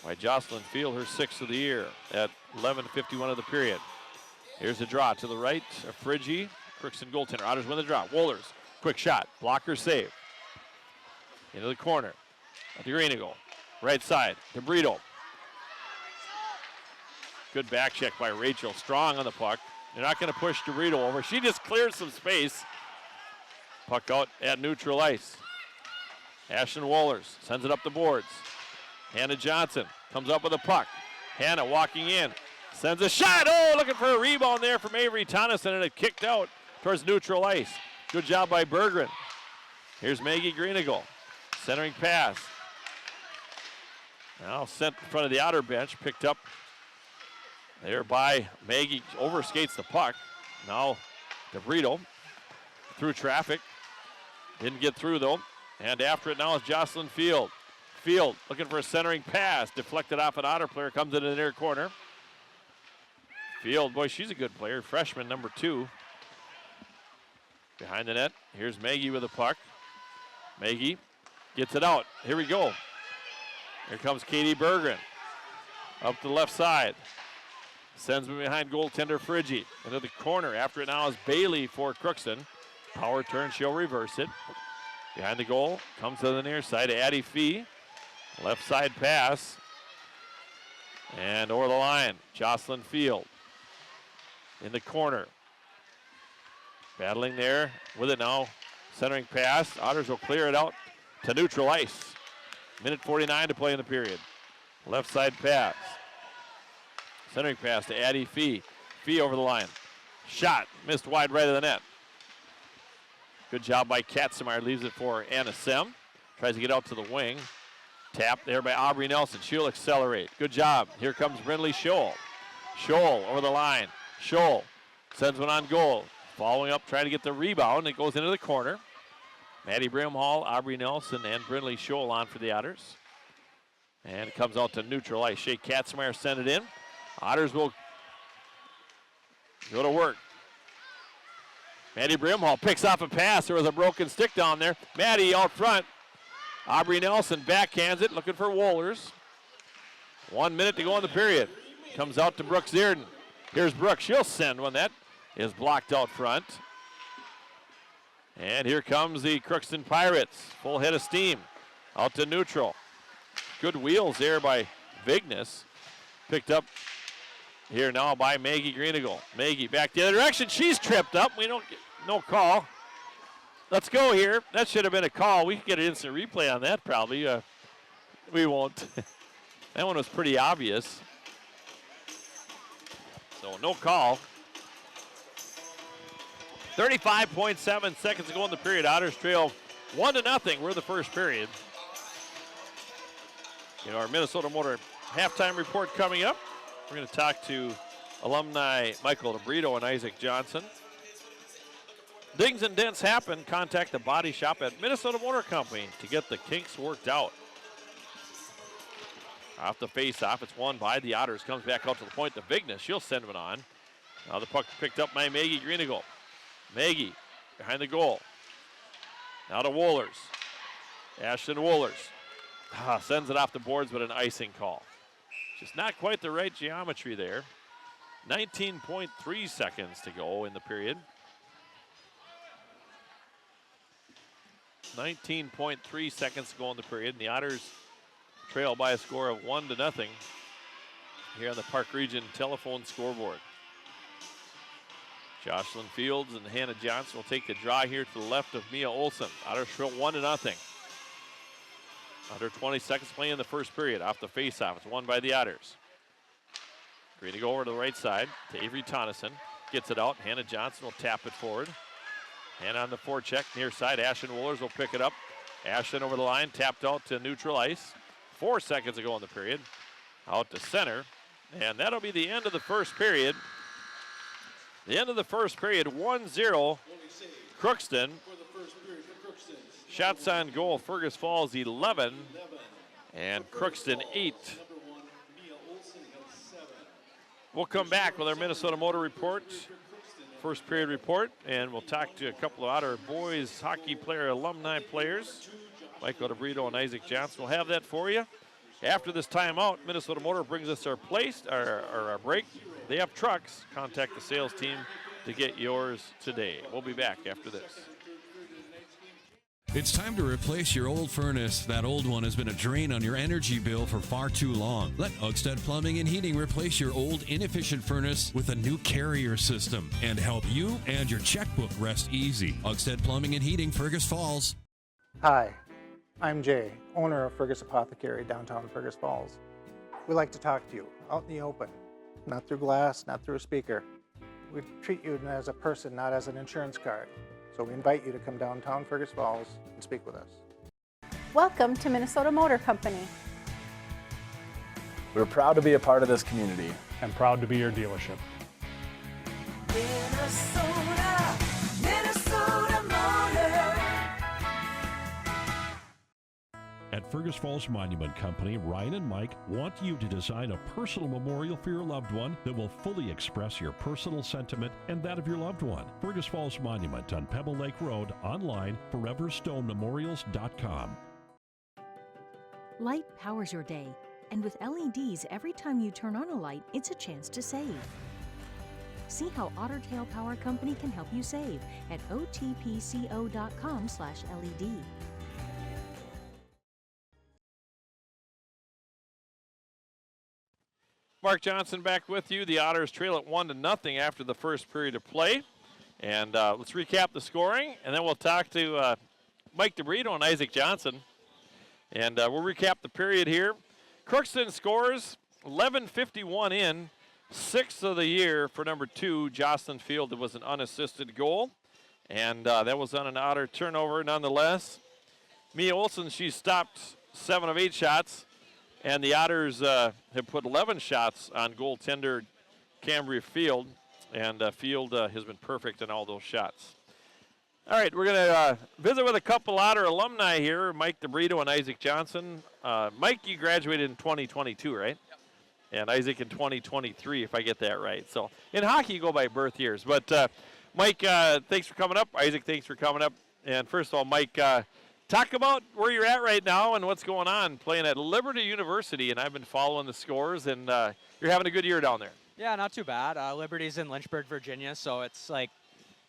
by Jocelyn Field, her 6th of the year at 11:51 of the period. Here's a draw to the right, a Friggy, Crookston goaltender. Otters win the draw. Wohlers, quick shot, blocker save. Into the corner, at the Greenigal. Right side, DeBrito. Good back check by Rachel, strong on the puck. They're not going to push DeBrito over. She just clears some space. Puck out at neutral ice. Ashton Wohlers sends it up the boards. Hannah Johnson comes up with a puck. Hannah walking in. Sends a shot. Oh, looking for a rebound there from Avery Tonneson, and it kicked out towards neutral ice. Good job by Berggren. Here's Maggie Greenigal. Centering pass. Now sent in front of the Otter bench. Picked up there by Maggie. Overskates the puck. Now DeBrito through traffic. Didn't get through though. And after it now is Jocelyn Field. Field looking for a centering pass. Deflected off an Otter player. Comes into the near corner. Field, boy, she's a good player. Freshman number 2. Behind the net. Here's Maggie with the puck. Maggie gets it out. Here we go. Here comes Katie Berggren. Up the left side. Sends me behind goaltender Friggy. Into the corner. After it now is Bailey for Crookston. Power turn, she'll reverse it. Behind the goal. Comes to the near side. Addie Fee. Left side pass. And over the line. Jocelyn Field. In the corner. Battling there with it now. Centering pass. Otters will clear it out to neutral ice. Minute 49 to play in the period. Left side pass. Centering pass to Addie Fee. Fee over the line. Shot. Missed wide right of the net. Good job by Katzenmeyer. Leaves it for Anna Sem. Tries to get out to the wing. Tap there by Aubrey Nelson. She'll accelerate. Good job. Here comes Brindley Scholl. Scholl over the line. Scholl sends one on goal. Following up, trying to get the rebound. It goes into the corner. Maddie Brimhall, Aubrey Nelson, and Brindley Scholl on for the Otters. And it comes out to neutral ice. Shea Katzenmeyer sent it in. Otters will go to work. Maddie Brimhall picks off a pass. There was a broken stick down there. Maddie out front. Aubrey Nelson backhands it, looking for Wohlers. 1 minute to go in the period. Comes out to Brooks Zierden. Here's Brooks. She'll send one. That is blocked out front. And here comes the Crookston Pirates. Full head of steam. Out to neutral. Good wheels there by Vignes. Picked up here now by Maggie Greenigal. Maggie back the other direction. She's tripped up. We don't get no call. Let's go here. That should have been a call. We could get an instant replay on that probably. We won't. That one was pretty obvious. So no call. 35.7 seconds to go in the period. Otters trail 1-0. We're in the first period. You know, our Minnesota Motor halftime report coming up. We're going to talk to alumni Michael DeBrito and Isaac Johnson. Dings and dents happen. Contact the body shop at Minnesota Motor Company to get the kinks worked out. Off the face-off, it's won by the Otters. Comes back out to the point to Vignes. She'll send it on. Now the puck picked up by Maggie Greenigal. Maggie behind the goal. Now to Wohlers. Ashton Wohlers sends it off the boards with an icing call. Just not quite the right geometry there. 19.3 seconds to go in the period. 19.3 seconds to go in the period, and the Otters trail by a score of 1-0 here on the Park Region telephone scoreboard. Jocelyn Fields and Hannah Johnson will take the draw here to the left of Mia Olsen. Otters trail 1-0. Under 20 seconds playing in the first period. Off the face-off, it's won by the Otters. Green to go over to the right side to Avery Tonneson. Gets it out. Hannah Johnson will tap it forward. And on the forecheck, near side, Ashton Wohlers will pick it up. Ashton over the line, tapped out to neutral ice. 4 seconds to go in the period. Out to center. And that'll be the end of the first period. The end of the first period, 1-0, Crookston. Shots on goal, Fergus Falls 11, and Crookston 8. We'll come back with our Minnesota Motor report, first period report, and we'll talk to a couple of Otter boys hockey player alumni players, Michael DeBrito and Isaac Johnson. We'll have that for you. After this timeout, Minnesota Motor brings us our break. They have trucks. Contact the sales team to get yours today. We'll be back after this. It's time to replace your old furnace. That old one has been a drain on your energy bill for far too long. Let Otters Plumbing and Heating replace your old inefficient furnace with a new carrier system and help you and your checkbook rest easy. Otters Plumbing and Heating, Fergus Falls. Hi, I'm Jay, owner of Fergus Apothecary, downtown Fergus Falls. We like to talk to you out in the open, not through glass, not through a speaker. We treat you as a person, not as an insurance card. So we invite you to come downtown Fergus Falls and speak with us. Welcome to Minnesota Motor Company. We're proud to be a part of this community. And proud to be your dealership. Minnesota Motor. At Fergus Falls Monument Company, Ryan and Mike want you to design a personal memorial for your loved one that will fully express your personal sentiment and that of your loved one. Fergus Falls Monument on Pebble Lake Road, online, foreverstonememorials.com. Light powers your day, and with LEDs, every time you turn on a light, it's a chance to save. See how Otter Tail Power Company can help you save at otpco.com/LED. Mark Johnson back with you. The Otters trail at 1-0 after the first period of play. And let's recap the scoring, and then we'll talk to Mike DeBrito and Isaac Johnson. And we'll recap the period here. Crookston scores 11:51 in, 6th of the year for number 2, Jocelyn Field. It was an unassisted goal, and that was on an Otter turnover nonetheless. Mia Olsen, she stopped 7 of 8 shots. And the Otters have put 11 shots on goaltender Cambria Field, and Field has been perfect in all those shots. All right, we're going to visit with a couple Otter alumni here, Mike DeBrito and Isaac Johnson. Mike, you graduated in 2022, right? Yep. And Isaac in 2023, if I get that right. So in hockey, you go by birth years. But Mike, thanks for coming up. Isaac, thanks for coming up. And first of all, Mike, talk about where you're at right now and what's going on playing at Liberty University, and I've been following the scores, and you're having a good year down there. Yeah, not too bad. Liberty's in Lynchburg, Virginia, so it's like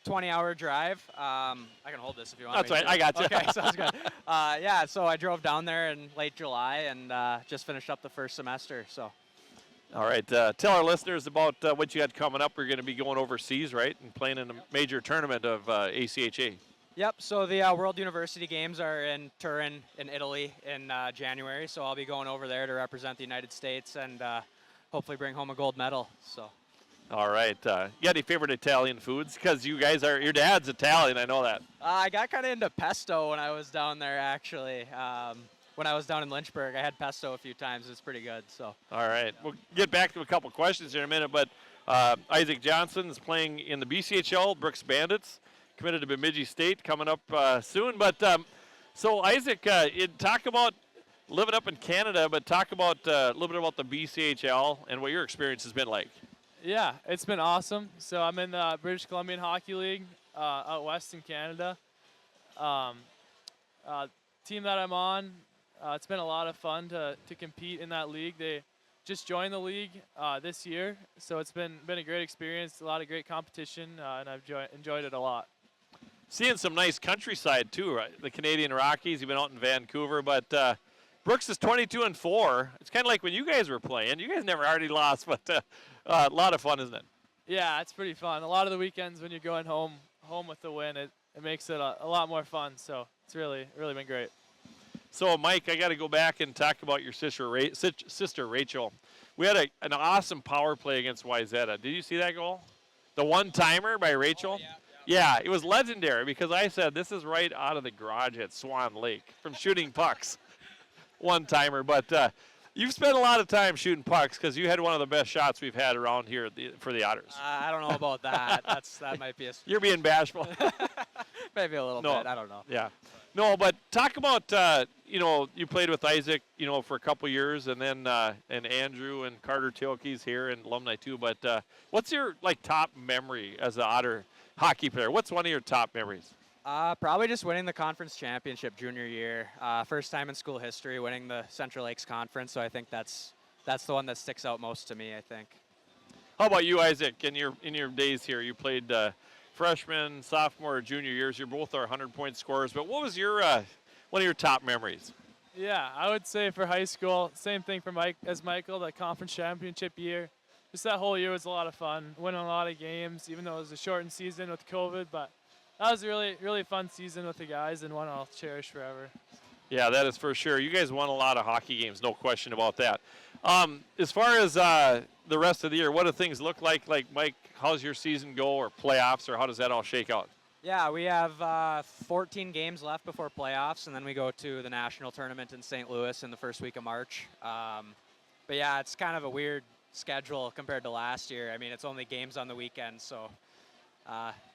20-hour drive. I can hold this if you want. That's right. I got you. Okay, sounds good. Yeah, so I drove down there in late July and just finished up the first semester. So. All right. Tell our listeners about what you had coming up. You're going to be going overseas, right, and playing in a major tournament of ACHA. Yep, so the World University Games are in Turin in Italy in January, so I'll be going over there to represent the United States and hopefully bring home a gold medal. So. All right. You got any favorite Italian foods? Because you guys are, your dad's Italian, I know that. I got kind of into pesto when I was down there, actually. When I was down in Lynchburg, I had pesto a few times. It's pretty good. So. All right. We'll get back to a couple questions here in a minute, but Isaac Johnson is playing in the BCHL, Brooks Bandits. committed to Bemidji State coming up soon. But so Isaac, talk about living up in Canada, but talk about a little bit about the BCHL and what your experience has been like. Yeah, it's been awesome. So I'm in the British Columbian Hockey League out west in Canada. Team that I'm on, it's been a lot of fun to compete in that league. They just joined the league this year, so it's been a great experience, a lot of great competition, and I've enjoyed it a lot. Seeing some nice countryside too, right? The Canadian Rockies. You've been out in Vancouver, but Brooks is 22-4. It's kind of like when you guys were playing. You guys never already lost, but a lot of fun, isn't it? Yeah, it's pretty fun. A lot of the weekends when you're going home with the win, it makes it a lot more fun. So it's really been great. So, Mike, I got to go back and talk about your sister Rachel. We had an awesome power play against Wayzata. Did you see that goal? The one-timer by Rachel? Oh, yeah, it was legendary because I said this is right out of the garage at Swan Lake from shooting pucks. One-timer. But you've spent a lot of time shooting pucks because you had one of the best shots we've had around here for the Otters. I don't know about that. That might be a... You're being bashful. Maybe a little bit. I don't know. Yeah. No, but talk about, you played with Isaac, for a couple years, and then and Andrew and Carter Tilke's here and alumni too. But what's your, top memory as an Otter hockey player? What's one of your top memories? Probably just winning the conference championship junior year. First time in school history winning the Central Lakes Conference, so I think that's the one that sticks out most to me, I think. How about you, Isaac, in your days here? You played freshman, sophomore, junior years. You're both our 100-point scorers, but what was your one of your top memories? Yeah, I would say for high school, same thing for Michael, the conference championship year. Just that whole year was a lot of fun, winning a lot of games, even though it was a shortened season with COVID, but that was a really fun season with the guys and one I'll cherish forever. Yeah, that is for sure. You guys won a lot of hockey games, no question about that. As far as the rest of the year, what do things look like? Like, Mike, how's your season go, or playoffs, or how does that all shake out? Yeah, we have 14 games left before playoffs, and then we go to the national tournament in St. Louis in the first week of March. But yeah, it's kind of a weird schedule compared to last year. I mean, it's only games on the weekend, so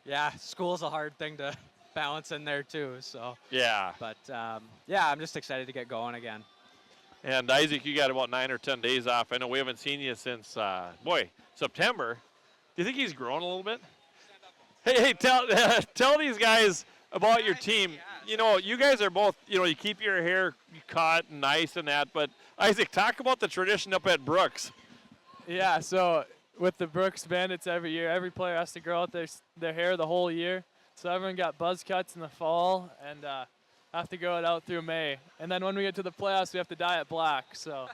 yeah, school's a hard thing to balance in there too. So yeah, but yeah, I'm just excited to get going again. And Isaac, you got about 9 or 10 days off. I know we haven't seen you since September. Do you think he's grown a little bit? Hey, tell these guys about your team. You guys are both, you keep your hair cut and nice and that, but Isaac, talk about the tradition up at Brooks. Yeah, so with the Brooks Bandits every year, every player has to grow out their hair the whole year. So everyone got buzz cuts in the fall and have to grow it out through May. And then when we get to the playoffs, we have to dye it black. So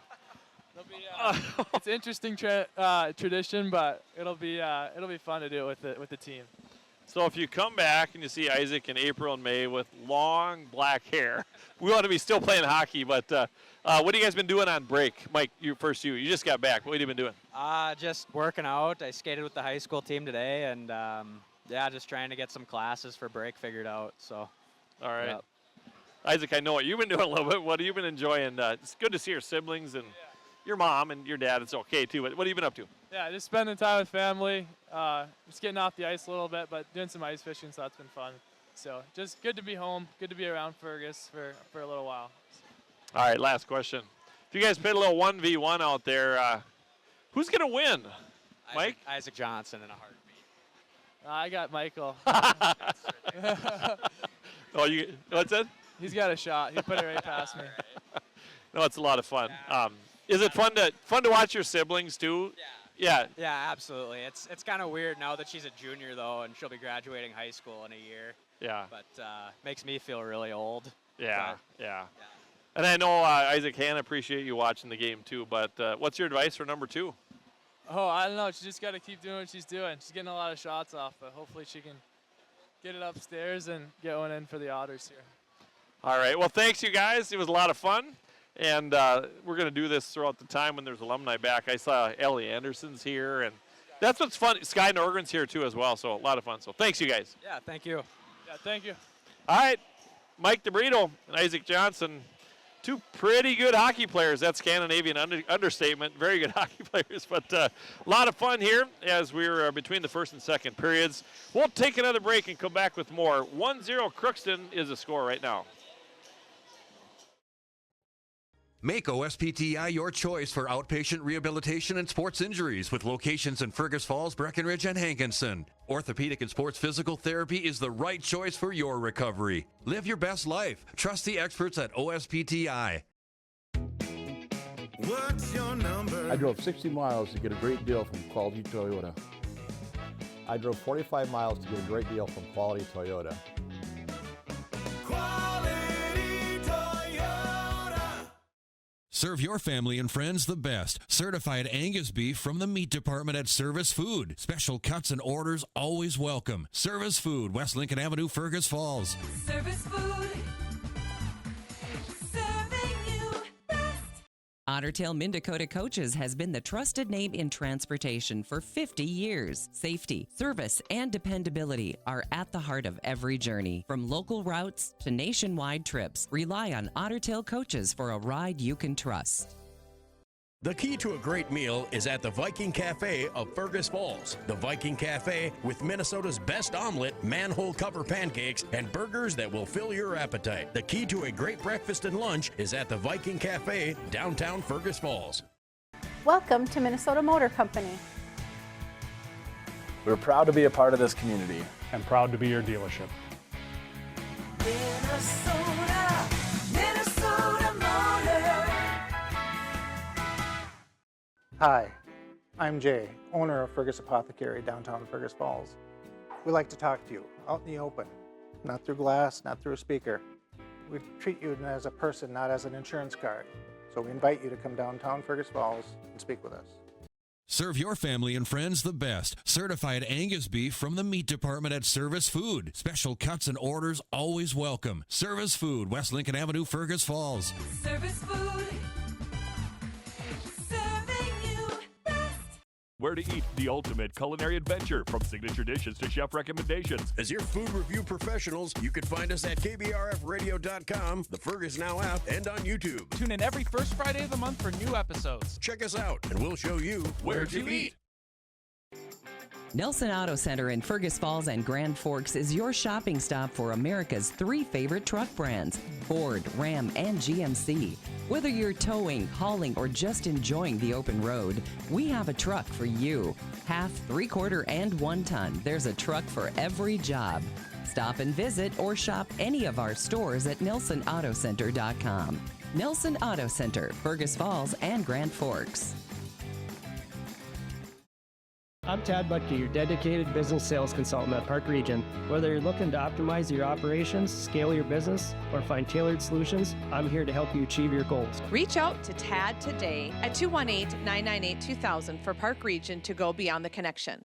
it's an interesting tradition, but it'll be fun to do it with the team. So if you come back and you see Isaac in April and May with long black hair, we want to be still playing hockey. But what have you guys been doing on break? Mike, you just got back. What have you been doing? Just working out. I skated with the high school team today, and yeah, just trying to get some classes for break figured out. So, all right. Yep. Isaac, I know what you've been doing a little bit. What have you been enjoying? It's good to see your siblings and your mom and your dad. It's okay too. But what have you been up to? Yeah, just spending time with family. Just getting off the ice a little bit, but doing some ice fishing, so that's been fun. So just good to be home. Good to be around Fergus for a little while. All right, last question. If you guys played a little 1v1 out there, who's going to win? Mike? Isaac Johnson in a heartbeat. I got Michael. What's that? He's got a shot. He put it right past me. No, it's a lot of fun. Is it fun to watch your siblings too? Yeah. Yeah, absolutely. It's kind of weird now that she's a junior though, and she'll be graduating high school in a year. Yeah. But makes me feel really old. Yeah. And I know Isaac Han appreciate you watching the game too. But what's your advice for number 2? Oh, I don't know. She just got to keep doing what she's doing. She's getting a lot of shots off, but hopefully she can get it upstairs and get one in for the Otters here. All right. Well, thanks, you guys. It was a lot of fun. And we're going to do this throughout the time when there's alumni back. I saw Ellie Anderson's here, and that's what's fun. Sky Norgren's here, too, as well, so a lot of fun. So thanks, you guys. Yeah, thank you. Yeah, thank you. All right. Mike DeBrito and Isaac Johnson two pretty good hockey players. That's Scandinavian understatement. Very good hockey players, but a lot of fun here as we're between the first and second periods. We'll take another break and come back with more. 1-0 Crookston is the score right now. Make OSPTI your choice for outpatient rehabilitation and sports injuries with locations in Fergus Falls, Breckenridge, and Hankinson. Orthopedic and sports physical therapy is the right choice for your recovery. Live your best life. Trust the experts at OSPTI. What's your number? I drove 60 miles to get a great deal from Quality Toyota. I drove 45 miles to get a great deal from Quality Toyota. Serve your family and friends the best. Certified Angus beef from the meat department at Service Food. Special cuts and orders always welcome. Service Food, West Lincoln Avenue, Fergus Falls. Service Food. Serving you best. Ottertail Minn-Dakota Coaches has been the trusted name in transportation for 50 years. Safety, service, and dependability are at the heart of every journey. From local routes to nationwide trips, rely on Ottertail Coaches for a ride you can trust. The key to a great meal is at the Viking Cafe of Fergus Falls. The Viking Cafe with Minnesota's best omelet, manhole cover pancakes, and burgers that will fill your appetite. The key to a great breakfast and lunch is at the Viking Cafe, downtown Fergus Falls. Welcome to Minnesota Motor Company. We're proud to be a part of this community. And proud to be your dealership. Minnesota, Minnesota Motor. Hi, I'm Jay, owner of Fergus Apothecary, downtown Fergus Falls. We like to talk to you out in the open, not through glass, not through a speaker. We treat you as a person, not as an insurance card. So we invite you to come downtown Fergus Falls and speak with us. Serve your family and friends the best. Certified Angus beef from the meat department at Service Food. Special cuts and orders always welcome. Service Food, West Lincoln Avenue, Fergus Falls. Service Food. Serving you best. Where to eat, the ultimate culinary adventure, from signature dishes to chef recommendations. As your food review professionals, you can find us at KBRFradio.com, the Fergus Now app, and on YouTube. Tune in every first Friday of the month for new episodes. Check us out, and we'll show you where to eat. Nelson Auto Center in Fergus Falls and Grand Forks is your shopping stop for America's 3 favorite truck brands, Ford, Ram, and GMC. Whether you're towing, hauling, or just enjoying the open road, we have a truck for you. Half, 3/4, and 1 ton, there's a truck for every job. Stop and visit or shop any of our stores at NelsonAutoCenter.com. Nelson Auto Center, Fergus Falls and Grand Forks. I'm Tad Butke, your dedicated business sales consultant at Park Region. Whether you're looking to optimize your operations, scale your business, or find tailored solutions, I'm here to help you achieve your goals. Reach out to Tad today at 218-998-2000 for Park Region to go beyond the connection.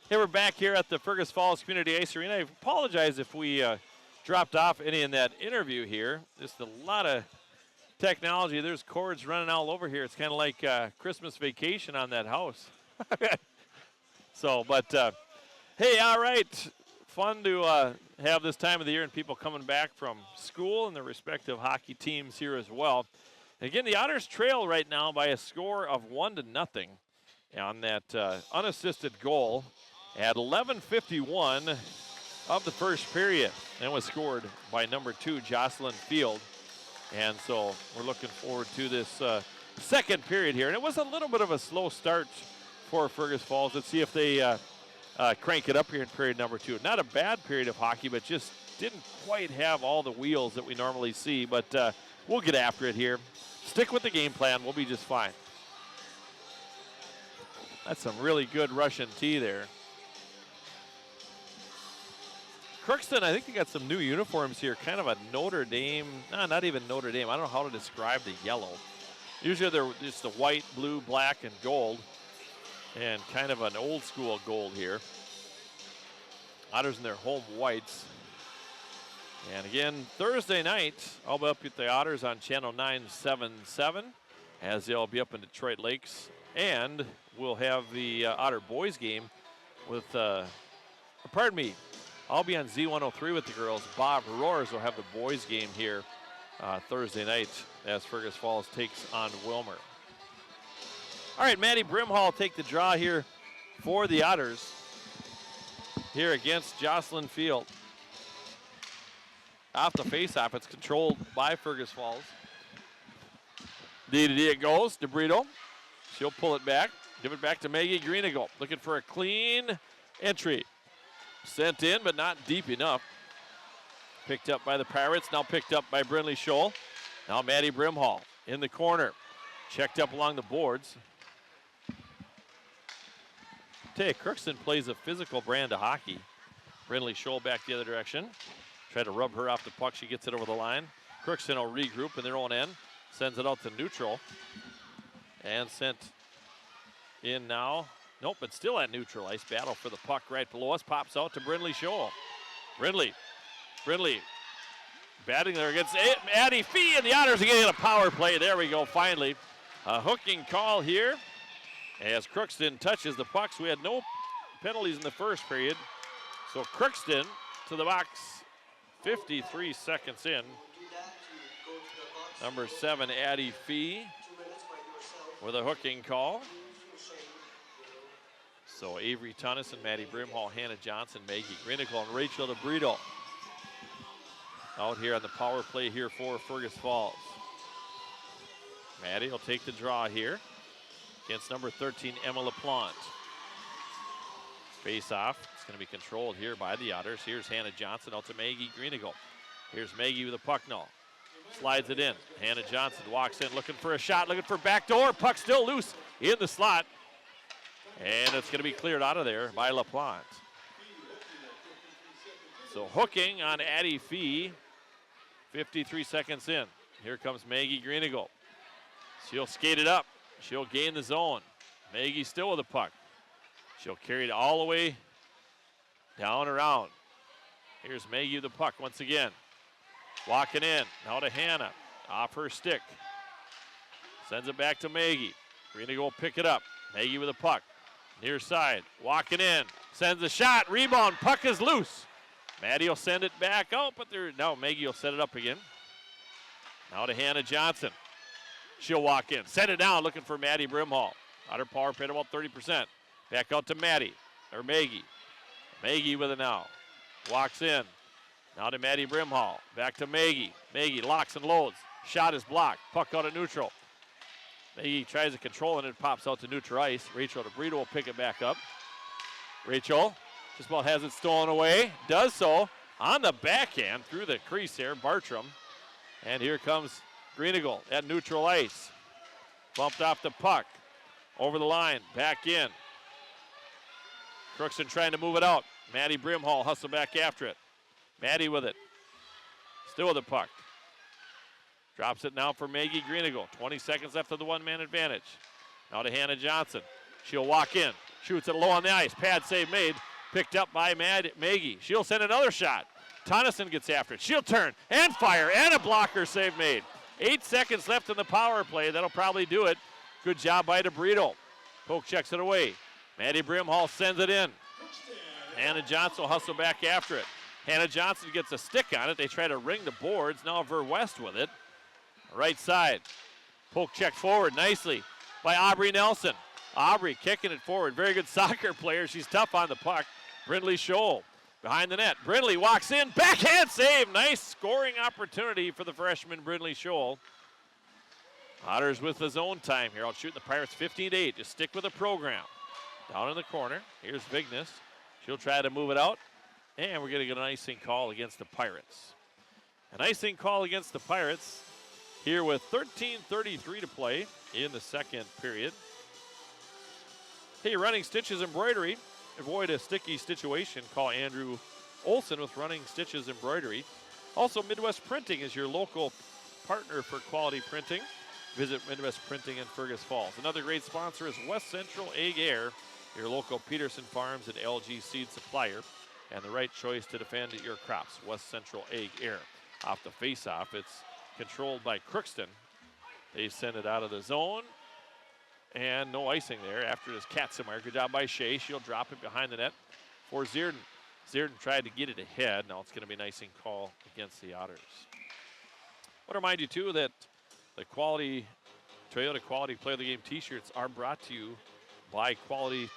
Hey, we're back here at the Fergus Falls Community Ice Arena. I apologize if we dropped off any in that interview here. Just a lot of technology. There's cords running all over here. It's kind of like Christmas vacation on that house. So, but hey, all right. Fun to have this time of the year and people coming back from school and their respective hockey teams here as well. Again, the Otters trail right now by a score of 1-0 on that unassisted goal at 11:51 of the first period. And was scored by number 2, Jocelyn Field. And so we're looking forward to this second period here. And it was a little bit of a slow start for Fergus Falls. Let's see if they crank it up here in period number 2. Not a bad period of hockey, but just didn't quite have all the wheels that we normally see. But we'll get after it here. Stick with the game plan. We'll be just fine. That's some really good Russian tea there. Crookston, I think they got some new uniforms here, kind of a Notre Dame, not even Notre Dame. I don't know how to describe the yellow. Usually they're just the white, blue, black, and gold, and kind of an old school gold here. Otters in their home whites. And again, Thursday night, I'll be up with the Otters on Channel 977, as they'll be up in Detroit Lakes. And we'll have the Otter boys game with, pardon me, I'll be on Z103 with the girls. Bob Roars will have the boys game here Thursday night as Fergus Falls takes on Wilmer. All right, Maddie Brimhall take the draw here for the Otters here against Jocelyn Field. Off the faceoff, it's controlled by Fergus Falls. D-to-D it goes, DeBrito. She'll pull it back, give it back to Maggie Greenigal. Looking for a clean entry. Sent in, but not deep enough. Picked up by the Pirates, now picked up by Brindley Scholl. Now Maddie Brimhall in the corner. Checked up along the boards. Tell you, Crookston plays a physical brand of hockey. Brindley Scholl back the other direction. Try to rub her off the puck. She gets it over the line. Crookston will regroup in their own end. Sends it out to neutral. And sent in now. Nope, it's still at neutral. Ice battle for the puck right below us. Pops out to Brindley Scholl. Brindley batting there against Addie Fee, and the Otters are getting a power play. There we go, finally. A hooking call here as Crookston touches the pucks. We had no penalties in the first period. So Crookston to the box, 53 seconds in. Number 7, Addie Fee with a hooking call. So Avery Tunnison, Maddie Brimhall, Hannah Johnson, Maggie Greenigal, and Rachel DeBrito out here on the power play here for Fergus Falls. Maddie will take the draw here against number 13, Emma LaPlante. Face off, it's going to be controlled here by the Otters. Here's Hannah Johnson out to Maggie Greenigal. Here's Maggie with a puck now. Slides it in. Hannah Johnson walks in looking for a shot, looking for backdoor. Puck still loose in the slot. And it's going to be cleared out of there by LaPlante. So hooking on Addie Fee, 53 seconds in. Here comes Maggie Greenigal. She'll skate it up. She'll gain the zone. Maggie still with the puck. She'll carry it all the way down around. Here's Maggie with the puck once again. Walking in, now to Hannah. Off her stick. Sends it back to Maggie. Greenigal will pick it up. Maggie with the puck. Near side, walking in, sends a shot, rebound, puck is loose. Maddie will send it back out, but now Maggie will set it up again. Now to Hannah Johnson. She'll walk in, set it down, looking for Maddie Brimhall. Otter power play at about 30%. Back out to Maggie. Maggie with it now. Walks in. Now to Maddie Brimhall. Back to Maggie. Maggie locks and loads. Shot is blocked. Puck out of neutral. Maggie tries to control and it pops out to neutral ice. Rachel DeBrito will pick it back up. Rachel just about has it stolen away. Does so on the backhand through the crease here. Bartram. And here comes Greenigal at neutral ice. Bumped off the puck. Over the line. Back in. Crookston trying to move it out. Maddie Brimhall hustle back after it. Maddie with it. Still with the puck. Drops it now for Maggie Greenigal. 20 seconds left of the one-man advantage. Now to Hannah Johnson. She'll walk in. Shoots it low on the ice. Pad save made. Picked up by Maggie. She'll send another shot. Tonneson gets after it. She'll turn and fire. And a blocker save made. 8 seconds left in the power play. That'll probably do it. Good job by DeBrito. Poke checks it away. Maddie Brimhall sends it in. Hannah Johnson will hustle back after it. Hannah Johnson gets a stick on it. They try to ring the boards. Now Ver West with it. Right side. Poke check forward nicely by Aubrey Nelson. Aubrey kicking it forward. Very good soccer player. She's tough on the puck. Brindley Scholl behind the net. Brindley walks in. Backhand save. Nice scoring opportunity for the freshman Brindley Scholl. Otters with his own time here. Out shooting the Pirates 15-8. Just stick with the program. Down in the corner. Here's Vignes. She'll try to move it out. And we're going to get an icing call against the Pirates. An icing call against the Pirates here with 13:33 to play in the second period. Hey, Running Stitches Embroidery. Avoid a sticky situation. Call Andrew Olson with Running Stitches Embroidery. Also, Midwest Printing is your local partner for quality printing. Visit Midwest Printing in Fergus Falls. Another great sponsor is West Central Egg Air, your local Peterson Farms and LG seed supplier, and the right choice to defend your crops. West Central Egg Air. Off the face-off, it's controlled by Crookston. They send it out of the zone. And no icing there after this Katzenmeyer. Good job by Shea. She'll drop it behind the net for Zierden. Zierden tried to get it ahead. Now it's going to be an icing call against the Otters. I want to remind you, too, that the Toyota Quality Player of the Game t-shirts are brought to you by Quality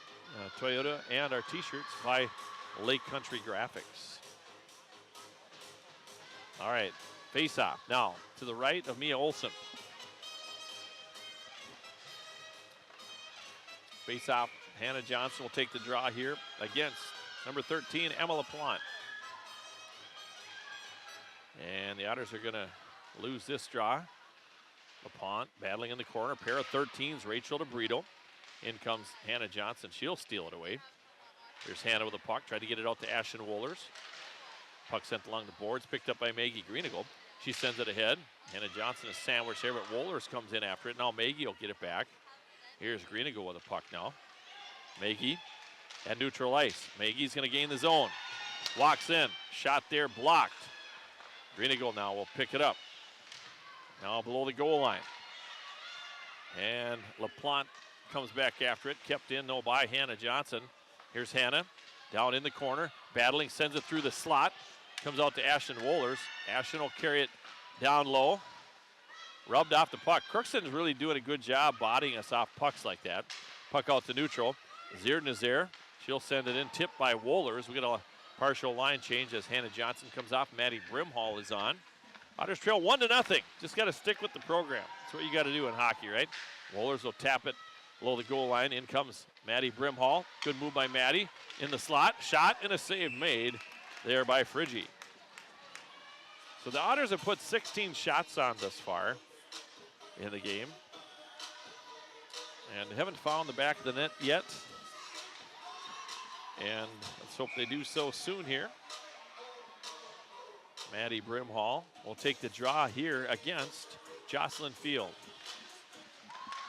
Toyota and our t-shirts by Lake Country Graphics. All right, face-off now to the right of Mia Olson. Face-off, Hannah Johnson will take the draw here against number 13, Emma LaPlante. And the Otters are going to lose this draw. LaPlante battling in the corner, pair of 13s, Rachel DeBrito. In comes Hannah Johnson. She'll steal it away. Here's Hannah with the puck, tried to get it out to Ashton Wohlers. Puck sent along the boards, picked up by Maggie Greeneagle. She sends it ahead. Hannah Johnson is sandwiched there, but Wohlers comes in after it. Now Maggie will get it back. Here's Greeneagle with the puck now. Maggie at neutral ice. Maggie's going to gain the zone. Walks in. Shot there, blocked. Greeneagle now will pick it up. Now below the goal line. And LaPlante comes back after it. Kept in, though, by Hannah Johnson. Here's Hannah down in the corner. Battling, sends it through the slot. Comes out to Ashton Wohlers. Ashton will carry it down low. Rubbed off the puck. Crookston's really doing a good job bodying us off pucks like that. Puck out to neutral. Zierden is there. She'll send it in. Tipped by Wohlers. We get a partial line change as Hannah Johnson comes off. Maddie Brimhall is on. Otters trail 1-0. Just got to stick with the program. That's what you got to do in hockey, right? Wohlers will tap it below the goal line. In comes Maddie Brimhall. Good move by Maddie. In the slot. Shot and a save made there by Friggy. So the Otters have put 16 shots on thus far in the game. And haven't found the back of the net yet. And let's hope they do so soon here. Maddie Brimhall will take the draw here against Jocelyn Field.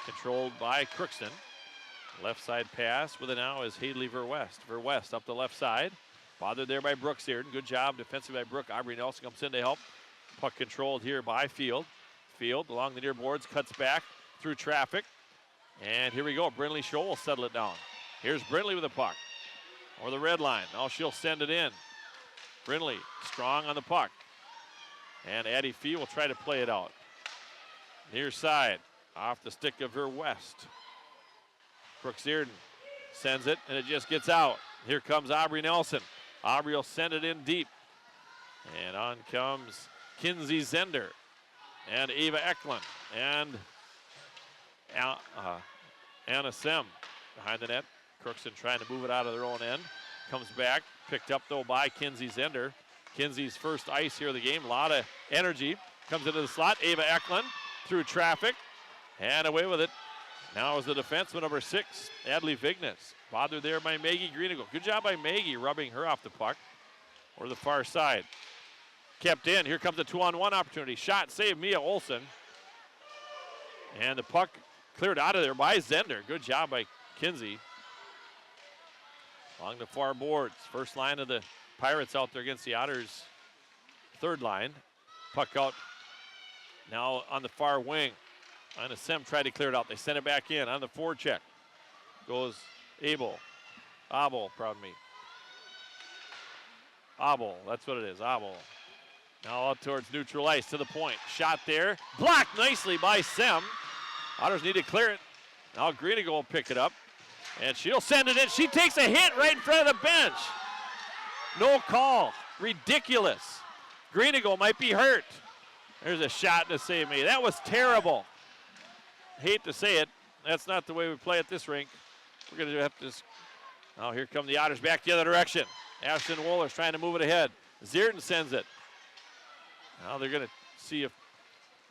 Controlled by Crookston. Left side pass with it now is Haley Verwest. Verwest up the left side. Bothered there by Brooke Zierden. Good job defensive by Brooke. Aubrey Nelson comes in to help. Puck controlled here by Field. Field along the near boards, cuts back through traffic. And here we go. Brindley Scholl will settle it down. Here's Brindley with the puck. Over the red line. Now she'll send it in. Brindley strong on the puck. And Addie Fee will try to play it out. Near side. Off the stick of Verwest. Brooke Zierden sends it, and it just gets out. Here comes Aubrey Nelson. Aubrey will send it in deep. And on comes Kinsey Zender and Ava Eklund and Anna Sem behind the net. Crookston trying to move it out of their own end. Comes back, picked up though by Kinsey Zender. Kinsey's first ice here of the game. A lot of energy. Comes into the slot. Ava Eklund through traffic and away with it. Now is the defenseman number 6, Adley Vignes. Bothered there by Maggie Greeneagle. Good job by Maggie rubbing her off the puck. Or the far side. Kept in. Here comes a 2-on-1 opportunity. Shot, save, Mia Olson. And the puck cleared out of there by Zender. Good job by Kinsey. Along the far boards. First line of the Pirates out there against the Otters. Third line. Puck out now on the far wing. Anna Sem tried to clear it out. They sent it back in on the forecheck. Goes Abel, pardon me. Abel, that's what it is, Abel. Now out towards neutral ice to the point. Shot there, blocked nicely by Sem. Otters need to clear it. Now Greeneagle will pick it up, and she'll send it in. She takes a hit right in front of the bench. No call, ridiculous. Greeneagle might be hurt. There's a shot and a save made. That was terrible. Hate to say it, that's not the way we play at this rink. We're going to have to just, now here come the Otters back the other direction. Ashton Wohlers trying to move it ahead. Zierden sends it. Now they're going to see if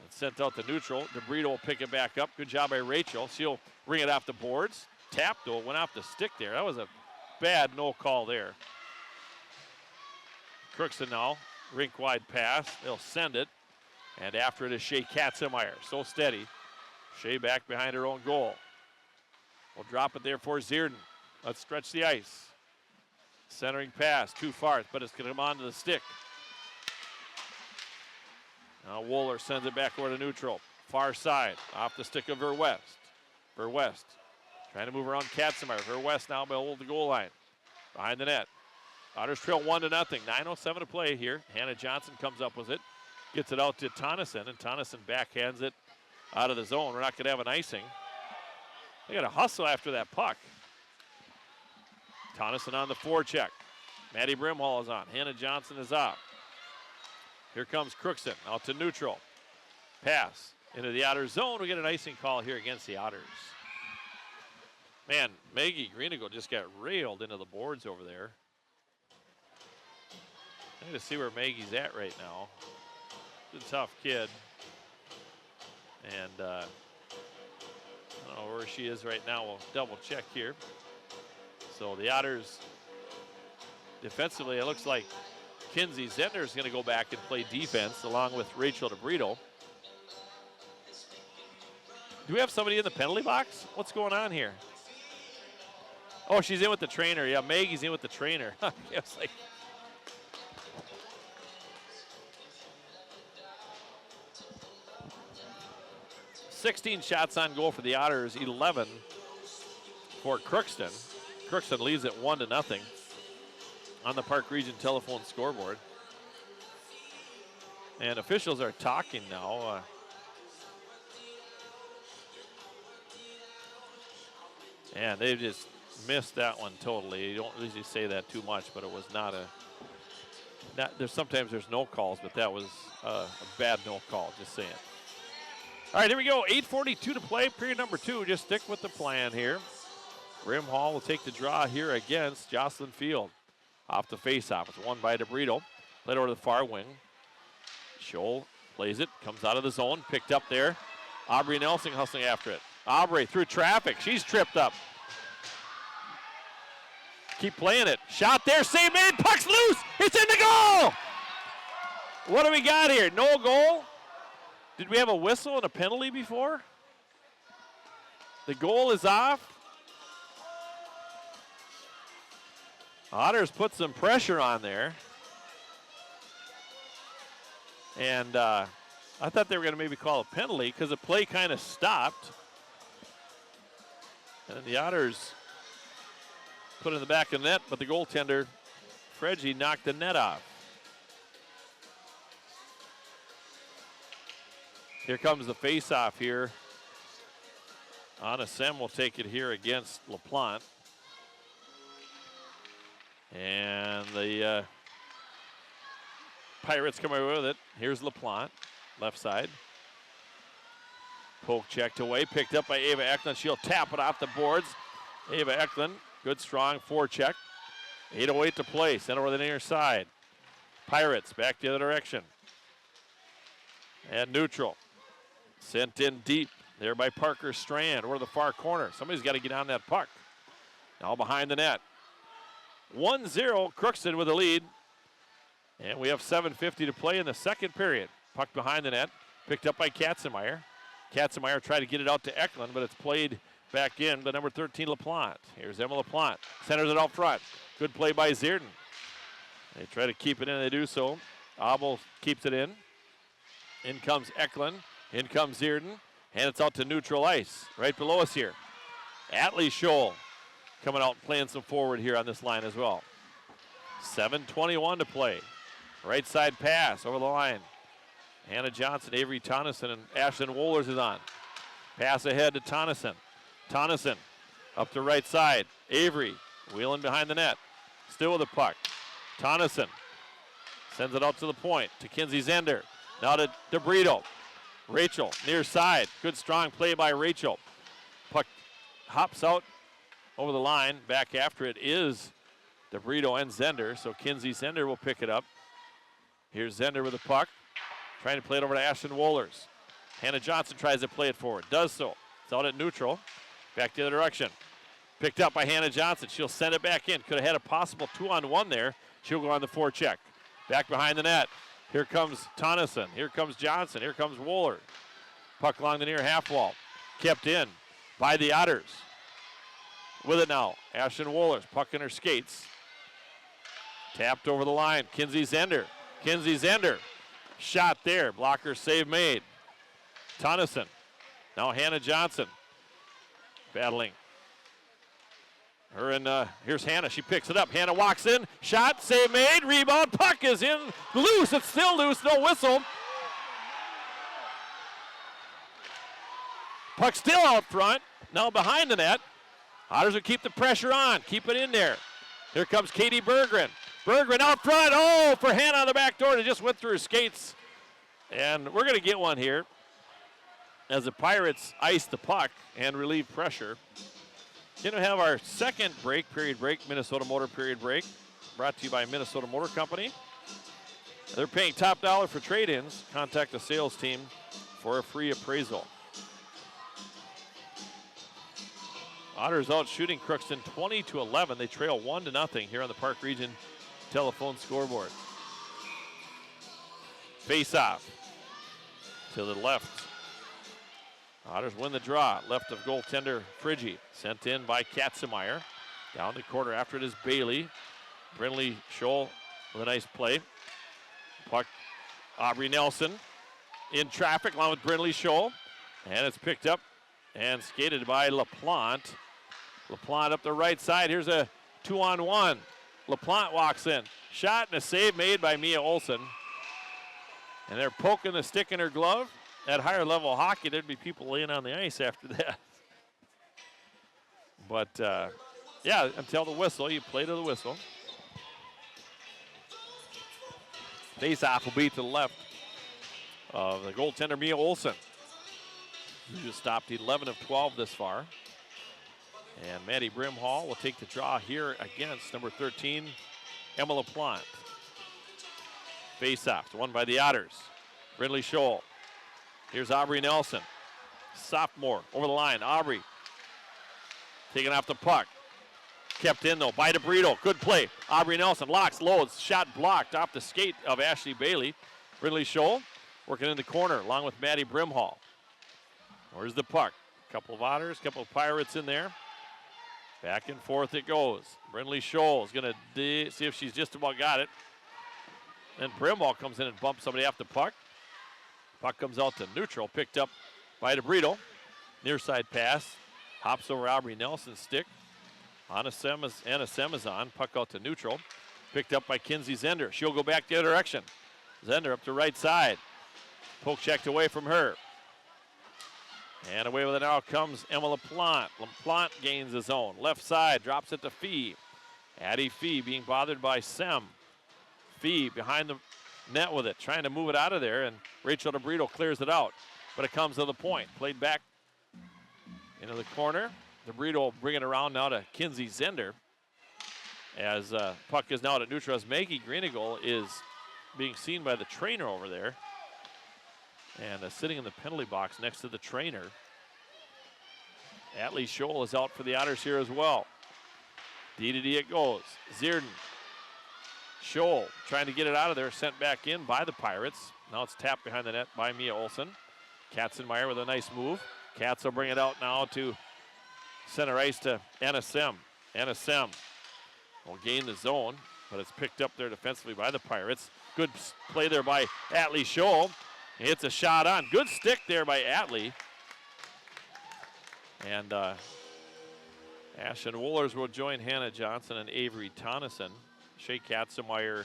it's sent out to neutral. DeBrito will pick it back up. Good job by Rachel. She'll ring it off the boards. Tap though, went off the stick there. That was a bad no call there. Crookston now, rink wide pass. They'll send it. And after it is Shea Katzenmeyer. So steady. Shea back behind her own goal. We'll drop it there for Zierden. Let's stretch the ice. Centering pass, too far, but it's going to come onto the stick. Now Wohlers sends it back over to neutral. Far side, off the stick of Verwest. for West. Trying to move around Katzenmeyer. For West now below the goal line. Behind the net. Otters trail 1-0. 9:07 to play here. Hannah Johnson comes up with it. Gets it out to Tonneson, and Tonneson backhands it out of the zone. We're not going to have an icing. They got to hustle after that puck. Tonneson on the forecheck. Maddie Brimhall is on. Hannah Johnson is out. Here comes Crookston out to neutral. Pass into the Otter zone. We get an icing call here against the Otters. Man, Maggie Greenigo just got railed into the boards over there. I need to see where Maggie's at right now. She's a tough kid. And I don't know where she is right now. We'll double check here. So the Otters, defensively, it looks like Kinsey Zentner is going to go back and play defense along with Rachel DeBrito. Do we have somebody in the penalty box? What's going on here? Oh, she's in with the trainer. Yeah, Maggie's in with the trainer. It's like, "16 shots on goal for the Otters, 11 for Crookston." Crookston leads it 1-0 on the Park Region telephone scoreboard. And officials are talking now. And they just missed that one totally. You don't usually say that too much, but it was not a. Sometimes there's no calls, but that was a bad no call. Just saying. All right, here we go. 8:42 to play. Period number 2. Just stick with the plan here. Brimhall will take the draw here against Jocelyn Field. Off the faceoff. It's won by DeBrito. Played over to the far wing. Scholl plays it. Comes out of the zone. Picked up there. Aubrey Nelson hustling after it. Aubrey through traffic. She's tripped up. Keep playing it. Shot there. Save made. Puck's loose. It's in the goal. What do we got here? No goal? Did we have a whistle and a penalty before? The goal is off. Otters put some pressure on there. And I thought they were going to maybe call a penalty because the play kind of stopped. And the Otters put it in the back of the net, but the goaltender, Freggie, knocked the net off. Here comes the face-off here. Anna Sem will take it here against LaPlante. And the Pirates come away with it. Here's LaPlante, left side. Poke checked away, picked up by Ava Eklund. She'll tap it off the boards. Ava Eklund, good strong forecheck. 8:08 to play, sent over the near side. Pirates back the other direction. And neutral. Sent in deep there by Parker Strand over the far corner. Somebody's got to get on that puck. Now behind the net. 1-0, Crookston with a lead. And we have 7:50 to play in the second period. Puck behind the net, picked up by Katzenmeyer. Katzenmeyer tried to get it out to Eklund, but it's played back in by number 13, LaPlante. Here's Emma LaPlante, centers it out front. Good play by Zierden. They try to keep it in, they do so. Abel keeps it in. In comes Eklund, in comes Zierden, and it's out to neutral ice, right below us here. Atlee Scholl coming out and playing some forward here on this line as well. 7:21 to play. Right side pass over the line. Hannah Johnson, Avery Tonneson, and Ashlyn Wohlers is on. Pass ahead to Tonneson. Tonneson up the right side. Avery wheeling behind the net. Still with the puck. Tonneson sends it out to the point to Kinsey Zender. Now to DeBrito. Rachel near side. Good strong play by Rachel. Puck hops out over the line. Back after it is DeBrito and Zender. So Kinsey Zender will pick it up. Here's Zender with the puck. Trying to play it over to Ashton Wohlers. Hannah Johnson tries to play it forward. Does so. It's out at neutral. Back the other direction. Picked up by Hannah Johnson. She'll send it back in. Could have had a possible 2-on-1 there. She'll go on the forecheck. Back behind the net. Here comes Tonneson. Here comes Johnson. Here comes Wohler. Puck along the near half wall. Kept in by the Otters. With it now. Ashton Wohlers. Puck in her skates. Tapped over the line. Kinsey Zender. Kinsey Zender. Shot there. Blocker save made. Tonneson. Now Hannah Johnson. battling. Here's Hannah. She picks it up. Hannah walks in. Shot. Save made. Rebound. Puck is in. Loose. It's still loose. No whistle. Puck still out front. Now behind the net. Otters will keep the pressure on. Keep it in there. Here comes Katie Berggren. Berggren out front. Oh, for Hannah on the back door. It just went through her skates. And we're going to get one here as the Pirates ice the puck and relieve pressure. Going to have our second period break, Minnesota Motor period break, brought to you by Minnesota Motor Company. They're paying top dollar for trade-ins. Contact the sales team for a free appraisal. Otters out shooting Crookston 20-11. They trail 1-0 here on the Park Region telephone scoreboard. Face off to the left. Otters win the draw. Left of goaltender Friggy. Sent in by Katzenmeyer. Down the corner after it is Bailey. Brindley Scholl with a nice play. Puck, Aubrey Nelson in traffic along with Brindley Scholl. And it's picked up and skated by LaPlante. LaPlante up the right side. Here's a 2-on-1. LaPlante walks in. Shot and a save made by Mia Olsen. And they're poking the stick in her glove. At higher level hockey, there'd be people laying on the ice after that. But, yeah, until the whistle, you play to the whistle. Face-off will be to the left of the goaltender, Mia Olsen, who just stopped 11 of 12 this far. And Maddie Brimhall will take the draw here against number 13, Emma LaPlante. Face-off, won by the Otters. Brindley Scholl. Here's Aubrey Nelson, sophomore, over the line. Aubrey taking off the puck. Kept in, though, by DeBrito. Good play. Aubrey Nelson locks, loads, shot blocked off the skate of Ashley Bailey. Brindley Scholl working in the corner along with Maddie Brimhall. Where's the puck? Couple of Otters, couple of Pirates in there. Back and forth it goes. Brindley Scholl is going to see if she's just about got it. Then Brimhall comes in and bumps somebody off the puck. Puck comes out to neutral, picked up by DeBrito. Near side pass, hops over Aubrey Nelson's stick. Anna Semazon, puck out to neutral. Picked up by Kinsey Zender. She'll go back the other direction. Zender up to right side. Poke checked away from her. And away with it now comes Emma LaPlante. LaPlante gains his own. Left side, drops it to Fee. Addie Fee being bothered by Sem. Fee behind the net with it, trying to move it out of there, and Rachel DeBrito clears it out. But it comes to the point. Played back into the corner. DeBrito will bring it around now to Kinsey Zender. As puck is now at neutral, as Maggie Greeneagle is being seen by the trainer over there. And sitting in the penalty box next to the trainer. Atlee Scholl is out for the Otters here as well. D-to-D it goes. Zierden. Scholl trying to get it out of there, sent back in by the Pirates. Now it's tapped behind the net by Mia Olsen. Katzenmeyer with a nice move. Katz will bring it out now to center ice to Anna Sem. Anna Sem will gain the zone, but it's picked up there defensively by the Pirates. Good play there by Atlee Scholl. Hits a shot on. Good stick there by Atlee. And Ashen Woolers will join Hannah Johnson and Avery Tonneson. Shea Katzenmeyer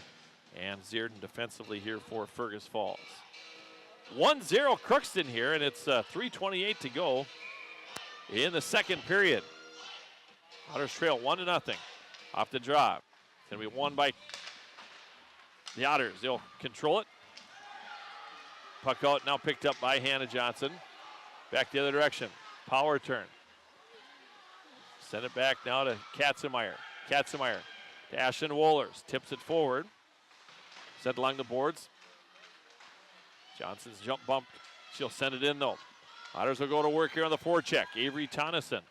and Zierden defensively here for Fergus Falls. 1-0 Crookston here, and it's 3:28 to go in the second period. Otters trail 1-0 off the draw. It's going to be won by the Otters. They'll control it. Puck out, now picked up by Hannah Johnson. Back the other direction. Power turn. Send it back now to Katzenmeyer. Katzenmeyer to Ashen Woolers. Tips it forward. Sent along the boards. Johnson's jump bumped. She'll send it in though. Otters will go to work here on the forecheck. Avery Tonneson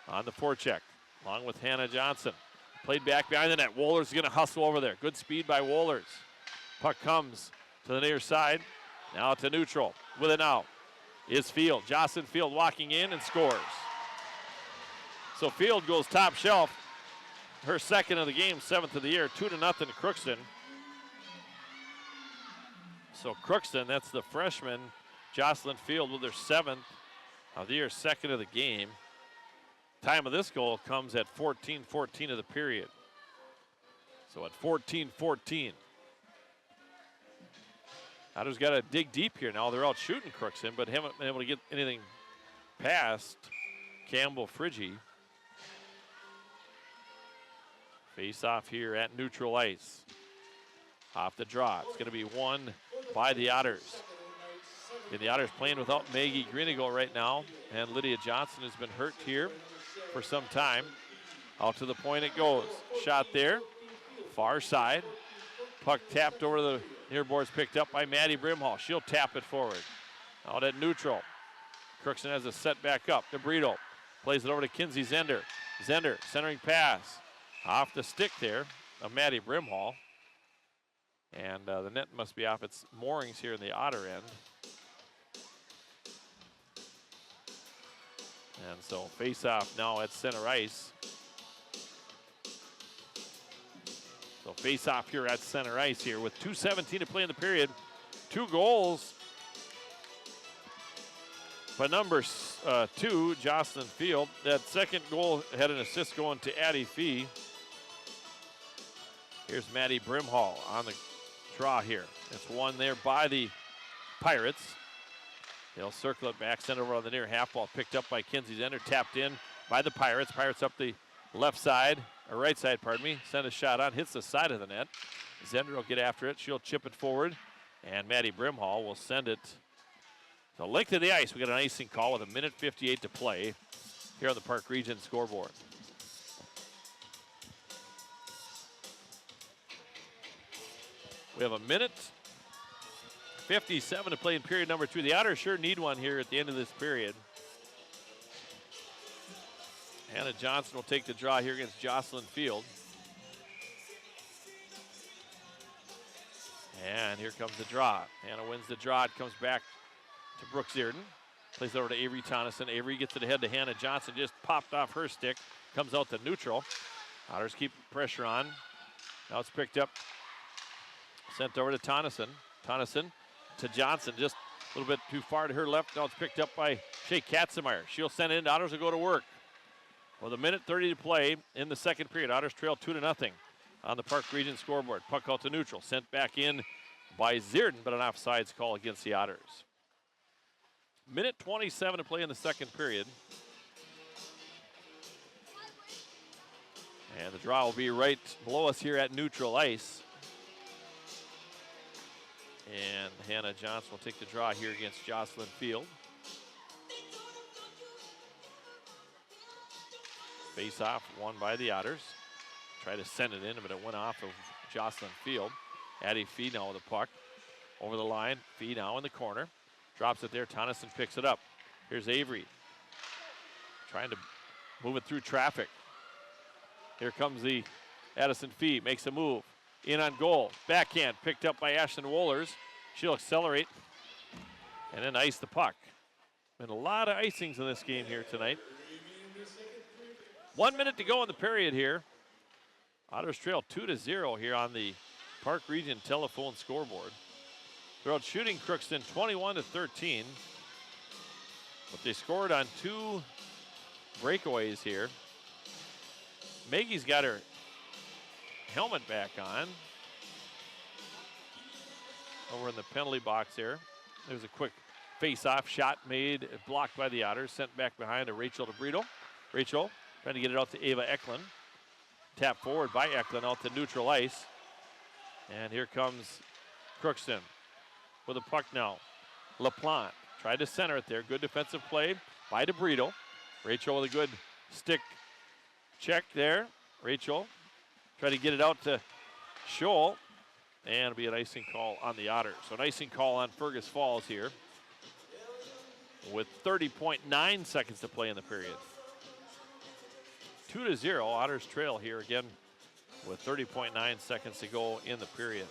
on the forecheck, along with Hannah Johnson. Played back behind the net. Woolers is going to hustle over there. Good speed by Woolers. Puck comes to the near side. Now to neutral. With it now is Field. Jocelyn Field walking in and scores. So Field goes top shelf. Her second of the game, 7th of the year. 2-0 to Crookston. So Crookston, that's the freshman, Jocelyn Field, with their 7th of the year, 2nd of the game. Time of this goal comes at 14:14 of the period. So at 14:14. Otters got to dig deep here now. They're out shooting Crookston, but haven't been able to get anything past Campbell Friggy. Face off here at neutral ice. Off the draw. It's going to be won by the Otters. And the Otters playing without Maggie Greenigal right now. And Lydia Johnson has been hurt here for some time. Out to the point it goes. Shot there. Far side. Puck tapped over the near boards, picked up by Maddie Brimhall. She'll tap it forward. Out at neutral. Crookston has a set back up. DeBrito plays it over to Kinsey Zender. Zender, centering pass. Off the stick there of Maddie Brimhall. And the net must be off its moorings here in the Otter end. And so face off now at center ice. So face off here at center ice here with 2:17 to play in the period. 2 goals. But number 2, Jocelyn Field. That second goal had an assist going to Addie Fee. Here's Maddie Brimhall on the draw here. It's won there by the Pirates. They'll circle it back, send it over on the near half ball, picked up by Kinsey Zender, tapped in by the Pirates. Pirates up the left side, or right side, pardon me. Send a shot on, hits the side of the net. Zender will get after it. She'll chip it forward, and Maddie Brimhall will send it the length of the ice. We got an icing call with 1:58 to play here on the Park Region scoreboard. We have 1:57 to play in period number 2. The Otters sure need one here at the end of this period. Hannah Johnson will take the draw here against Jocelyn Field. And here comes the draw. Hannah wins the draw. It comes back to Brooke Zierden. Plays it over to Avery Tonneson. Avery gets it ahead to Hannah Johnson. Just popped off her stick. Comes out to neutral. Otters keep pressure on. Now it's picked up. Sent over to Tonneson. Tonneson to Johnson. Just a little bit too far to her left. Now it's picked up by Shea Katzenmeyer. She'll send it in. Otters will go to work. With 1:30 to play in the second period. Otters trail 2-0 on the Park Region scoreboard. Puck out to neutral. Sent back in by Zierden, but an offsides call against the Otters. 1:27 to play in the second period. And the draw will be right below us here at neutral ice. And Hannah Johnson will take the draw here against Jocelyn Field. Face off won by the Otters. Try to send it in, but it went off of Jocelyn Field. Addie Fee now with the puck. Over the line, Fee now in the corner. Drops it there, Tonneson picks it up. Here's Avery. Trying to move it through traffic. Here comes the Addison Fee, makes a move. In on goal, backhand, picked up by Ashlyn Wohlers. She'll accelerate and then ice the puck. Been a lot of icings in this game here tonight. 1 minute to go in the period here. Otters trail 2-0 here on the Park Region telephone scoreboard. They're out shooting Crookston 21-13. But they scored on 2 breakaways here. Maggie's got her helmet back on. Over in the penalty box here. There's a quick face-off shot made, blocked by the Otters, sent back behind to Rachel DeBrito. Rachel trying to get it out to Ava Eklund. Tap forward by Eklund out to neutral ice. And here comes Crookston with a puck now. LaPlante tried to center it there. Good defensive play by DeBrito. Rachel with a good stick check there. Rachel tried to get it out to Scholl. And it'll be an icing call on the Otters. So an icing call on Fergus Falls here with 30.9 seconds to play in the period. 2-0, Otters trail here again with 30.9 seconds to go in the period.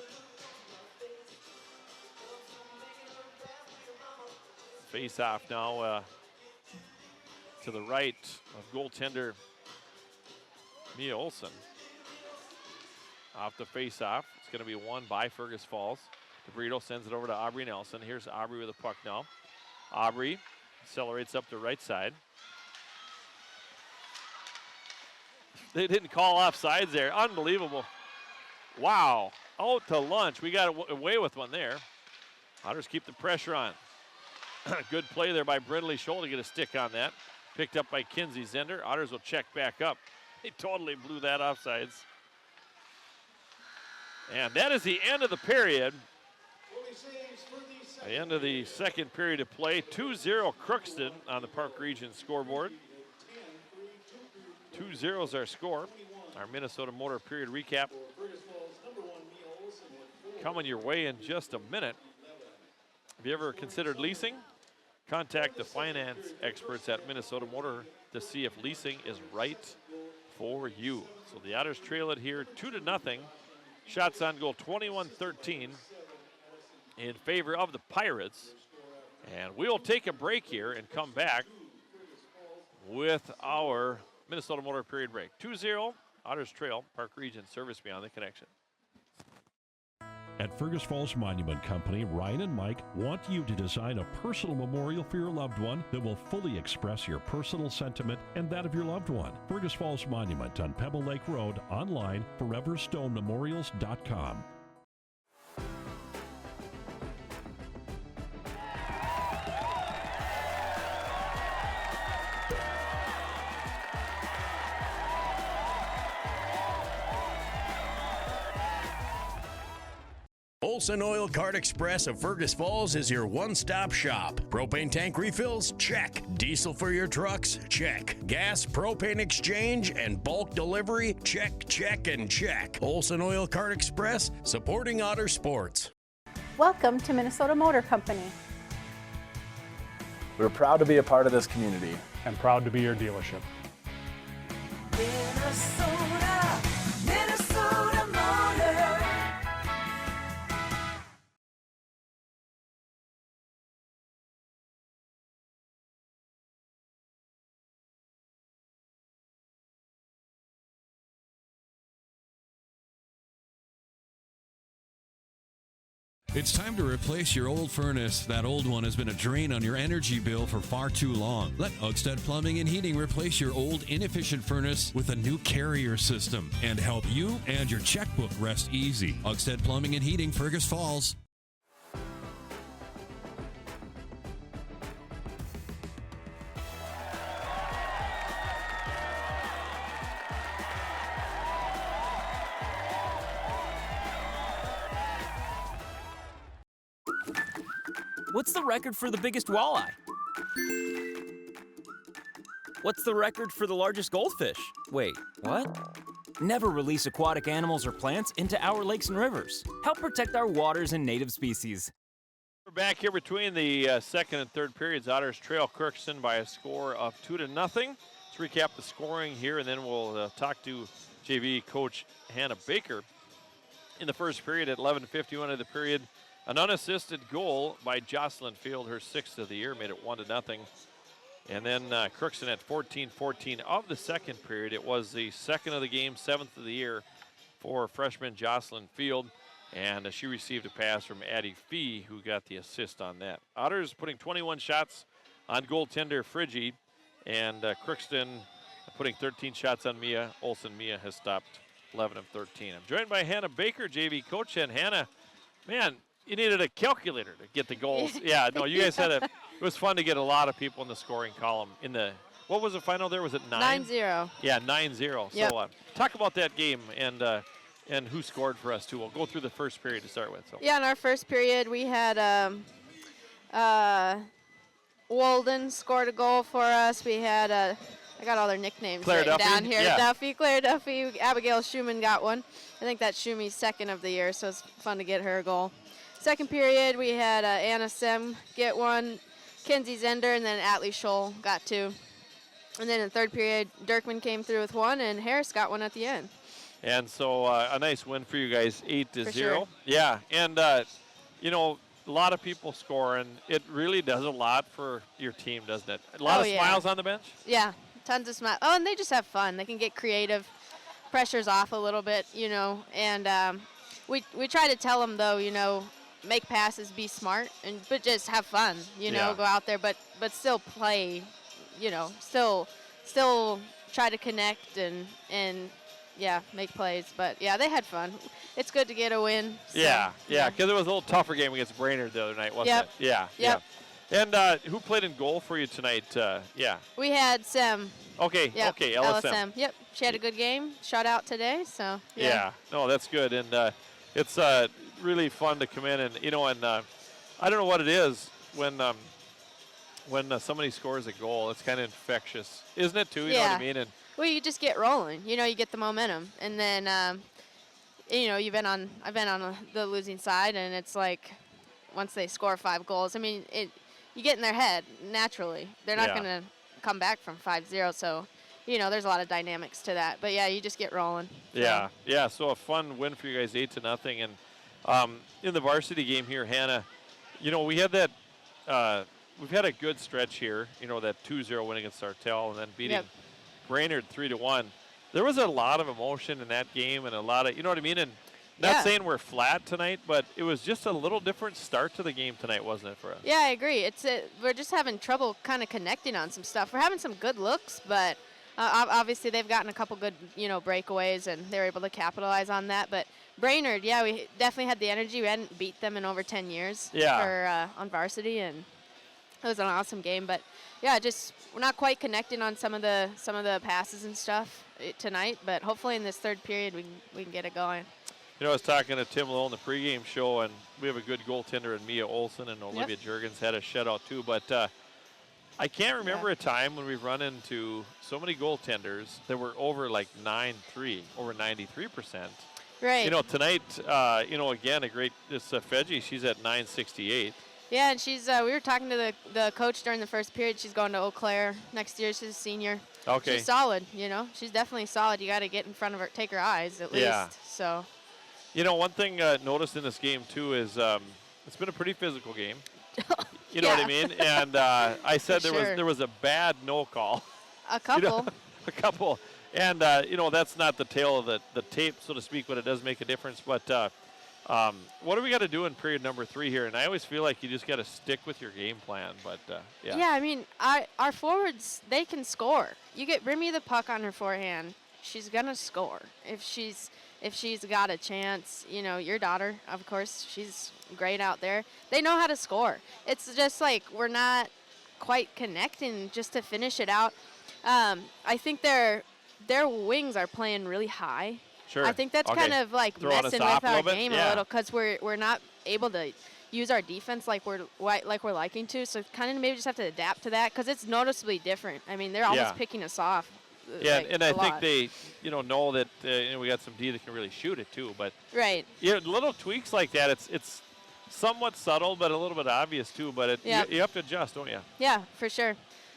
Face off now to the right of goaltender Mia Olson. Off the face off. It's going to be won by Fergus Falls. DeBrito sends it over to Aubrey Nelson. Here's Aubrey with a puck now. Aubrey accelerates up the right side. they didn't call offsides there. Unbelievable. Wow. Out to lunch. We got away with one there. Otters keep the pressure on. Good play there by Brindley Scholl to get a stick on that. Picked up by Kinsey Zender. Otters will check back up. They totally blew that offsides. And that is the end of the period. The end of the second period of play. 2-0 Crookston on the Park Region scoreboard. 2-0 is our score. Our Minnesota Motor period recap coming your way in just a minute. Have you ever considered leasing? Contact the finance experts at Minnesota Motor to see if leasing is right for you. So the Otters trail it here 2-0. Shots on goal 21-13 in favor of the Pirates. And we'll take a break here and come back with our Minnesota Motor period break. 2-0, Otters trail, Park Region service beyond the connection. At Fergus Falls Monument Company, Ryan and Mike want you to design a personal memorial for your loved one that will fully express your personal sentiment and that of your loved one. Fergus Falls Monument on Pebble Lake Road, online, foreverstonememorials.com. Olson Oil Cart Express of Fergus Falls is your one-stop shop. Propane tank refills? Check. Diesel for your trucks? Check. Gas, propane exchange, and bulk delivery? Check, check, and check. Olson Oil Cart Express, supporting Otter sports. Welcome to Minnesota Motor Company. We're proud to be a part of this community. And proud to be your dealership. Minnesota, Minnesota Motor. It's time to replace your old furnace. That old one has been a drain on your energy bill for far too long. Let Otters Plumbing and Heating replace your old inefficient furnace with a new carrier system and help you and your checkbook rest easy. Otters Plumbing and Heating, Fergus Falls. What's the record for the biggest walleye? What's the record for the largest goldfish? Wait, what? Never release aquatic animals or plants into our lakes and rivers. Help protect our waters and native species. We're back here between the second and third periods. Otters trail Crookston by a score of 2-0. Let's recap the scoring here, and then we'll talk to JV coach Hannah Baker. In the first period, at 11:51 of the period, an unassisted goal by Jocelyn Field, her 6th of the year, made it 1-0. And then Crookston at 14-14 of the second period. It was the second of the game, 7th of the year for freshman Jocelyn Field. And she received a pass from Addie Fee, who got the assist on that. Otters putting 21 shots on goaltender Friggy. And Crookston putting 13 shots on Mia Olsen. Mia has stopped 11 of 13. I'm joined by Hannah Baker, JV coach. And Hannah, man, you needed a calculator to get the goals. Yeah, no, you guys had it was fun to get a lot of people in the scoring column. In the, what was the final there? Was it 9? 9-0. Yeah, 9-0. Yep. So talk about that game and who scored for us too. We'll go through the first period to start with. So. Yeah, in our first period, we had Walden scored a goal for us. We had, I got all their nicknames Claire written Duffy? down here. Yeah. Duffy, Claire Duffy, Abigail Schumann got one. I think that's Schumann's 2nd of the year, so it's fun to get her a goal. Second period, we had Anna Sem get one, Kinsey Zender, and then Atlee Scholl got 2. And then in the third period, Dirkman came through with 1, and Harris got 1 at the end. And so a nice win for you guys, 8-0. For sure. Yeah, and you know, a lot of people score, and it really does a lot for your team, doesn't it? A lot of smiles on the bench? Yeah, tons of smiles. Oh, and they just have fun. They can get creative. Pressure's off a little bit, you know, and we try to tell them, though, you know, make passes, be smart, but just have fun, you know, go out there, but still play, you know, still try to connect and yeah, make plays. But yeah, they had fun. It's good to get a win. So, yeah, because it was a little tougher game against Brainerd the other night, wasn't Yep. it? Yeah. Yep. And who played in goal for you tonight? Yeah. We had Sem. Okay. Yep, Okay. LSM. Yep. She had a good game. Shot out today. So Yeah. No, that's good, and it's really fun to come in and I don't know what it is when somebody scores a goal. It's kind of infectious, isn't it? Too. You know what I mean? And well, you just get rolling. You get the momentum, and then I've been on the losing side, and it's like once they score 5 goals, I mean, you get in their head naturally. They're not going to come back from 5-0, so there's a lot of dynamics to that. But yeah, you just get rolling. Yeah. So a fun win for you guys, 8-0, and in the varsity game here, Hannah, we had that. We've had a good stretch here. That 2-0 win against Sartell, and then beating Brainerd 3-1. There was a lot of emotion in that game, and a lot of, you know what I mean? And not saying we're flat tonight, but it was just a little different start to the game tonight, wasn't it, for us? Yeah, I agree. We're just having trouble kind of connecting on some stuff. We're having some good looks, but obviously they've gotten a couple good, breakaways, and they were able to capitalize on that. But Brainerd, yeah, we definitely had the energy. We hadn't beat them in over 10 years on varsity, and it was an awesome game. But yeah, we're not quite connecting on some of the passes and stuff tonight. But hopefully in this third period we can get it going. I was talking to Tim Lowe in the pregame show, and we have a good goaltender in Mia Olsen, and Olivia Jurgens had a shutout too. But I can't remember a time when we've run into so many goaltenders that were over like 9-3, over 93%. Right. Tonight, again, this Fedgie, she's at 968. Yeah, and she's. We were talking to the coach during the first period. She's going to Eau Claire next year. She's a senior. Okay. She's solid. She's definitely solid. You got to get in front of her, take her eyes at least. So. One thing noticed in this game too is it's been a pretty physical game. You know what I mean? And I said there was a bad no call. A couple. A couple. And that's not the tail of the tape, so to speak, but it does make a difference. But what do we got to do in period number 3 here? And I always feel like you just got to stick with your game plan. But yeah, I mean, our forwards, they can score. Bring me the puck on her forehand, she's gonna score. If she's got a chance, your daughter, of course, she's great out there. They know how to score. It's just like we're not quite connecting just to finish it out. I think their wings are playing really high. Sure. I think that's kind of like messing with our game a little, because we're not able to use our defense like we're liking to. So kind of maybe just have to adapt to that, because it's noticeably different. I mean, they're almost picking us off. Yeah, and I think they, know that we got some D that can really shoot it too. But little tweaks like that, it's somewhat subtle, but a little bit obvious too. But you have to adjust, don't you? Yeah, for sure.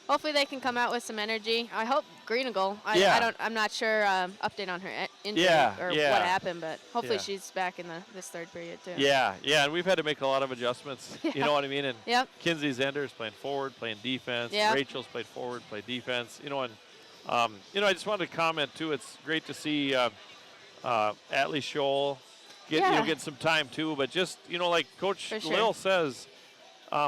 Hopefully they can come out with some energy. I hope Greenagle. I'm not sure update on her injury or what happened, but hopefully she's back in this third period too. Yeah, and we've had to make a lot of adjustments. You know what I mean? And Kinsey Zender's playing forward, playing defense. Rachel's played forward, played defense. I just wanted to comment too. It's great to see Atlee Scholl get some time too. But just like Coach Lil says,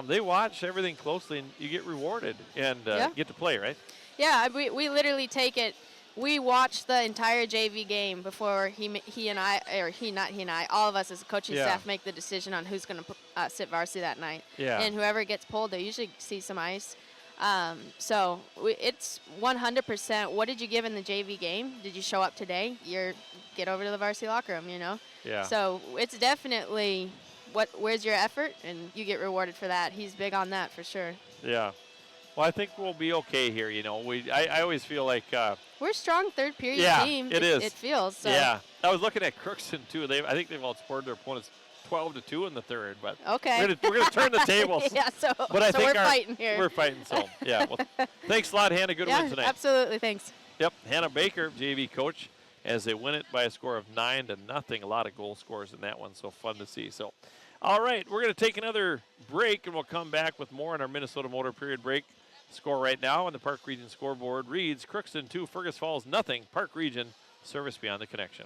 they watch everything closely, and you get rewarded and get to play, right? Yeah, we literally take it. We watch the entire JV game before he and I, all of us as a coaching staff make the decision on who's going to sit varsity that night. Yeah. And whoever gets pulled, they usually see some ice. So it's 100%. What did you give in the JV game? Did you show up today? Get over to the varsity locker room, Yeah. So it's definitely where's your effort, and you get rewarded for that. He's big on that for sure. Yeah. Well, I think we'll be okay here. I always feel like we're a strong third period team. It is. It feels. So. Yeah. I was looking at Crookston too. I think they've outscored their opponents 12-2 in the third, but we're gonna turn the tables. But I think we're fighting here. We're fighting. So yeah. Well, thanks a lot, Hannah. Good win tonight. Absolutely. Thanks. Yep. Hannah Baker, JV coach, as they win it by a score of 9-0. A lot of goal scores in that one. So fun to see. So, all right, we're gonna take another break, and we'll come back with more on our Minnesota Motor period break. Score right now on the Park Region scoreboard reads Crookston 2, Fergus Falls 0. Park Region, service beyond the connection.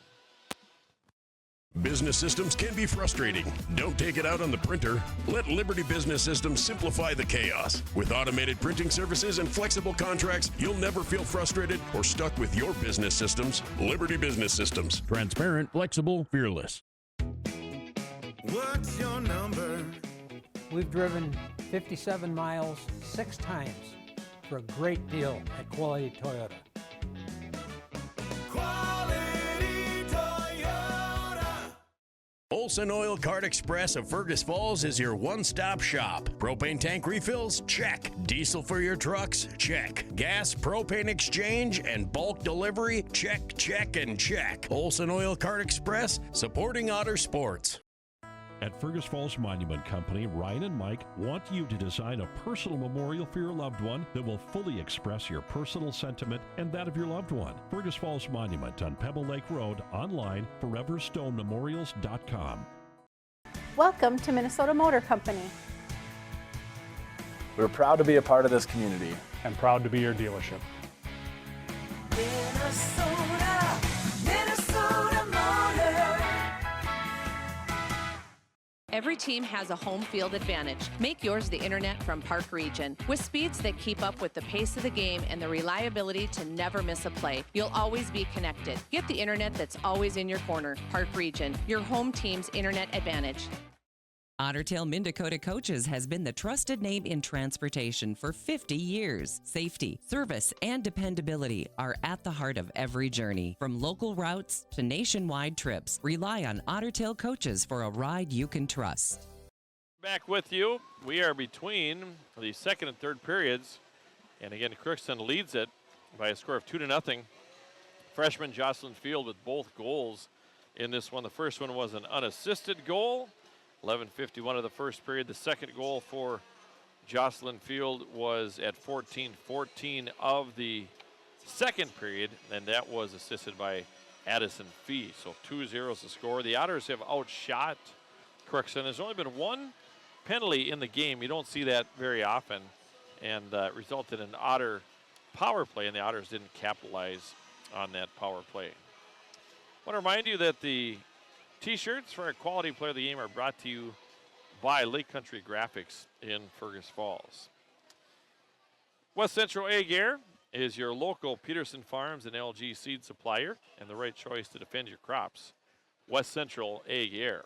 Business systems can be frustrating. Don't take it out on the printer. Let Liberty Business Systems simplify the chaos. With automated printing services and flexible contracts, you'll never feel frustrated or stuck with your business systems. Liberty Business Systems. Transparent, flexible, fearless. What's your number? We've driven 57 miles 6 times for a great deal at Quality Toyota. Olson Oil Card Express of Fergus Falls is your one-stop shop. Propane tank refills? Check. Diesel for your trucks? Check. Gas, propane exchange, and bulk delivery? Check, check, and check. Olson Oil Card Express, supporting Otter sports. At Fergus Falls Monument Company, Ryan and Mike want you to design a personal memorial for your loved one that will fully express your personal sentiment and that of your loved one. Fergus Falls Monument on Pebble Lake Road, online, foreverstonememorials.com. Welcome to Minnesota Motor Company. We're proud to be a part of this community. And proud to be your dealership. Minnesota, Minnesota Motor. Every team has a home field advantage. Make yours the internet from Park Region. With speeds that keep up with the pace of the game and the reliability to never miss a play, you'll always be connected. Get the internet that's always in your corner. Park Region, your home team's internet advantage. Otter Tail Minn-Dakota Coaches has been the trusted name in transportation for 50 years. Safety, service, and dependability are at the heart of every journey. From local routes to nationwide trips, rely on Otter Tail Coaches for a ride you can trust. Back with you. We are between the second and third periods. And again, Crookston leads it by a score of 2-0. Freshman Jocelyn Field with both goals in this one. The first one was an unassisted goal. 11:51 of the first period. The second goal for Jocelyn Field was at 14:14 of the second period, and that was assisted by Addison Fee. So 2-0 is the score. The Otters have outshot Crookston. There's only been one penalty in the game. You don't see that very often, and resulted in Otter power play, and the Otters didn't capitalize on that power play. I want to remind you that the T-shirts for our Quality Player of the Game are brought to you by Lake Country Graphics in Fergus Falls. West Central Ag Air is your local Peterson Farms and LG seed supplier and the right choice to defend your crops. West Central Ag Air.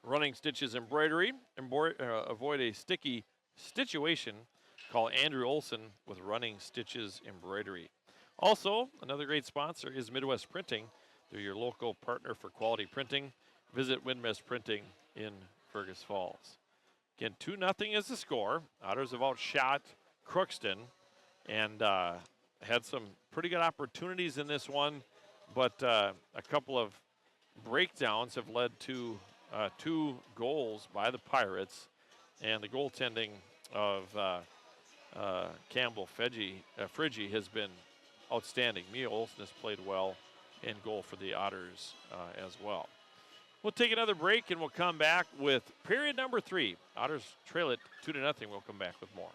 Running Stitches Embroidery. Avoid a sticky situation. Call Andrew Olson with Running Stitches Embroidery. Also, another great sponsor is Midwest Printing. They're your local partner for quality printing. Visit Midwest Printing in Fergus Falls. Again, 2-0 is the score. Otters have outshot Crookston and had some pretty good opportunities in this one, but a couple of breakdowns have led to 2 goals by the Pirates, and the goaltending of Campbell Friggy has been outstanding. Mia Olsen has played well in goal for the Otters as well. We'll take another break and we'll come back with period number 3. Otters trail it 2-0. We'll come back with more.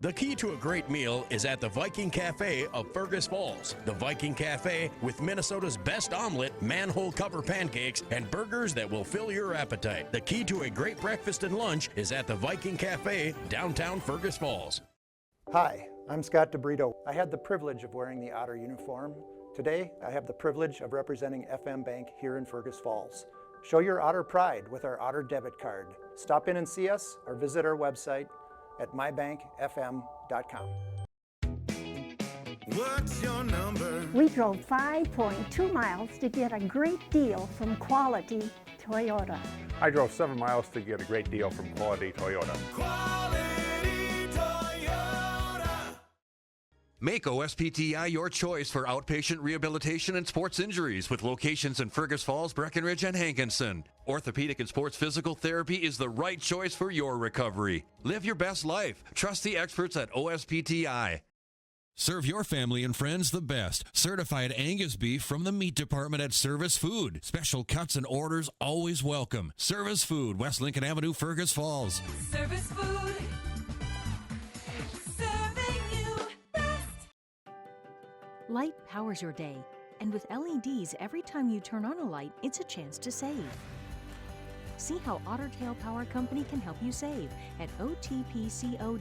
The key to a great meal is at the Viking Cafe of Fergus Falls. The Viking Cafe with Minnesota's best omelet, manhole cover pancakes, and burgers that will fill your appetite. The key to a great breakfast and lunch is at the Viking Cafe, downtown Fergus Falls. Hi, I'm Scott DeBrito. I had the privilege of wearing the Otter uniform. Today, I have the privilege of representing FM Bank here in Fergus Falls. Show your Otter pride with our Otter debit card. Stop in and see us or visit our website at mybankfm.com. What's your number? We drove 5.2 miles to get a great deal from Quality Toyota. I drove 7 miles to get a great deal from Quality Toyota. Make OSPTI your choice for outpatient rehabilitation and sports injuries with locations in Fergus Falls, Breckenridge, and Hankinson. Orthopedic and sports physical therapy is the right choice for your recovery. Live your best life. Trust the experts at OSPTI. Serve your family and friends the best. Certified Angus beef from the meat department at Service Food. Special cuts and orders always welcome. Service Food, West Lincoln Avenue, Fergus Falls. Service Food. Light powers your day. And with LEDs, every time you turn on a light, it's a chance to save. See how Otter Tail Power Company can help you save at otpco.com/LED.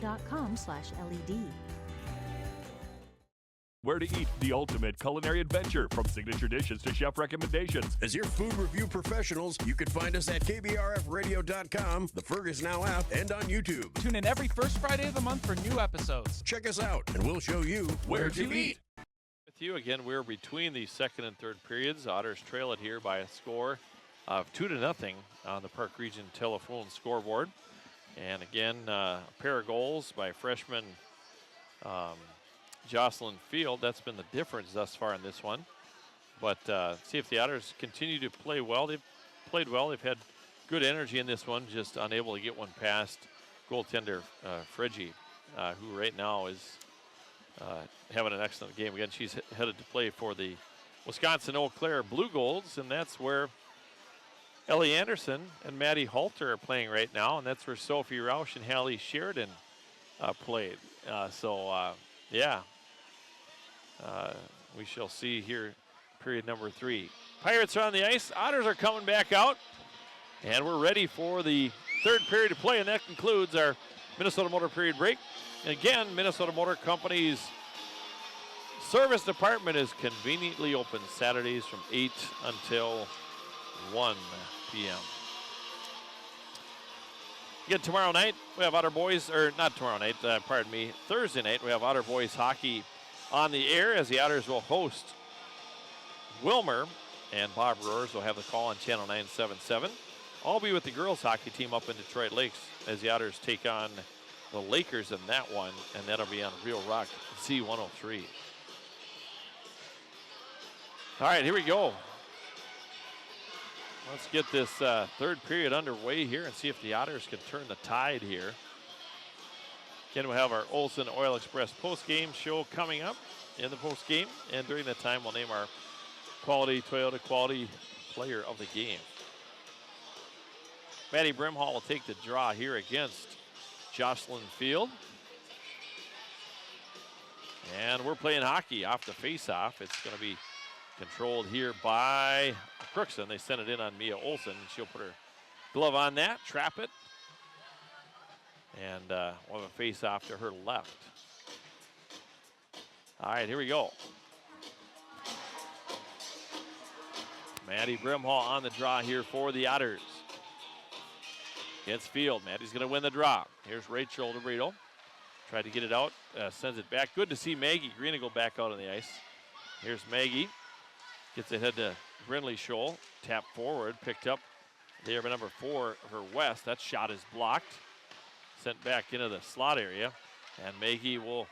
Where to eat, the ultimate culinary adventure, from signature dishes to chef recommendations. As your food review professionals, you can find us at KBRFradio.com, the Fergus Now app, and on YouTube. Tune in every first Friday of the month for new episodes. Check us out, and we'll show you where to eat. With you again, we're between the second and third periods. Otters trail it here by a score of 2-0 on the Park Region telephone scoreboard. And again, a pair of goals by freshman Jocelyn Field. That's been the difference thus far in this one. But see if the Otters continue to play well. They've played well. They've had good energy in this one, just unable to get one past goaltender Friggy, who right now is having an excellent game. Again, she's headed to play for the Wisconsin Eau Claire Blue Golds, and that's where Ellie Anderson and Maddie Halter are playing right now, and that's where Sophie Rausch and Hallie Sheridan played. Yeah. We shall see here, period number 3. Pirates are on the ice. Otters are coming back out, and we're ready for the third period to play, and that concludes our Minnesota Motor period break. And again, Minnesota Motor Company's service department is conveniently open Saturdays from 8 until 1 p.m. Again, tomorrow night, we have Otter Boys, or not tomorrow night, Thursday night, we have Otter Boys hockey on the air as the Otters will host Wilmer, and Bob Roars will have the call on Channel 977. I'll be with the girls hockey team up in Detroit Lakes as the Otters take on the Lakers in that one, and that'll be on Real Rock Z103. All right, here we go. Let's get this third period underway here and see if the Otters can turn the tide here. Again, we'll have our Olson Oil Express post-game show coming up in the post-game, and during that time, we'll name our Toyota Quality Player of the Game. Maddie Brimhall will take the draw here against Jocelyn Field. And we're playing hockey off the face-off. It's going to be controlled here by Crookston. They sent it in on Mia Olson, and she'll put her glove on that, trap it, and we'll have a face-off to her left. All right, here we go. Maddie Brimhall on the draw here for the Otters. Against Field. Maddie's going to win the draw. Here's Rachel DeBrito. Tried to get it out, sends it back. Good to see Maggie Green go back out on the ice. Here's Maggie. Gets ahead to Brindley Scholl. Tap forward, picked up there by number 4 for West. That shot is blocked. Sent back into the slot area. And Maggie will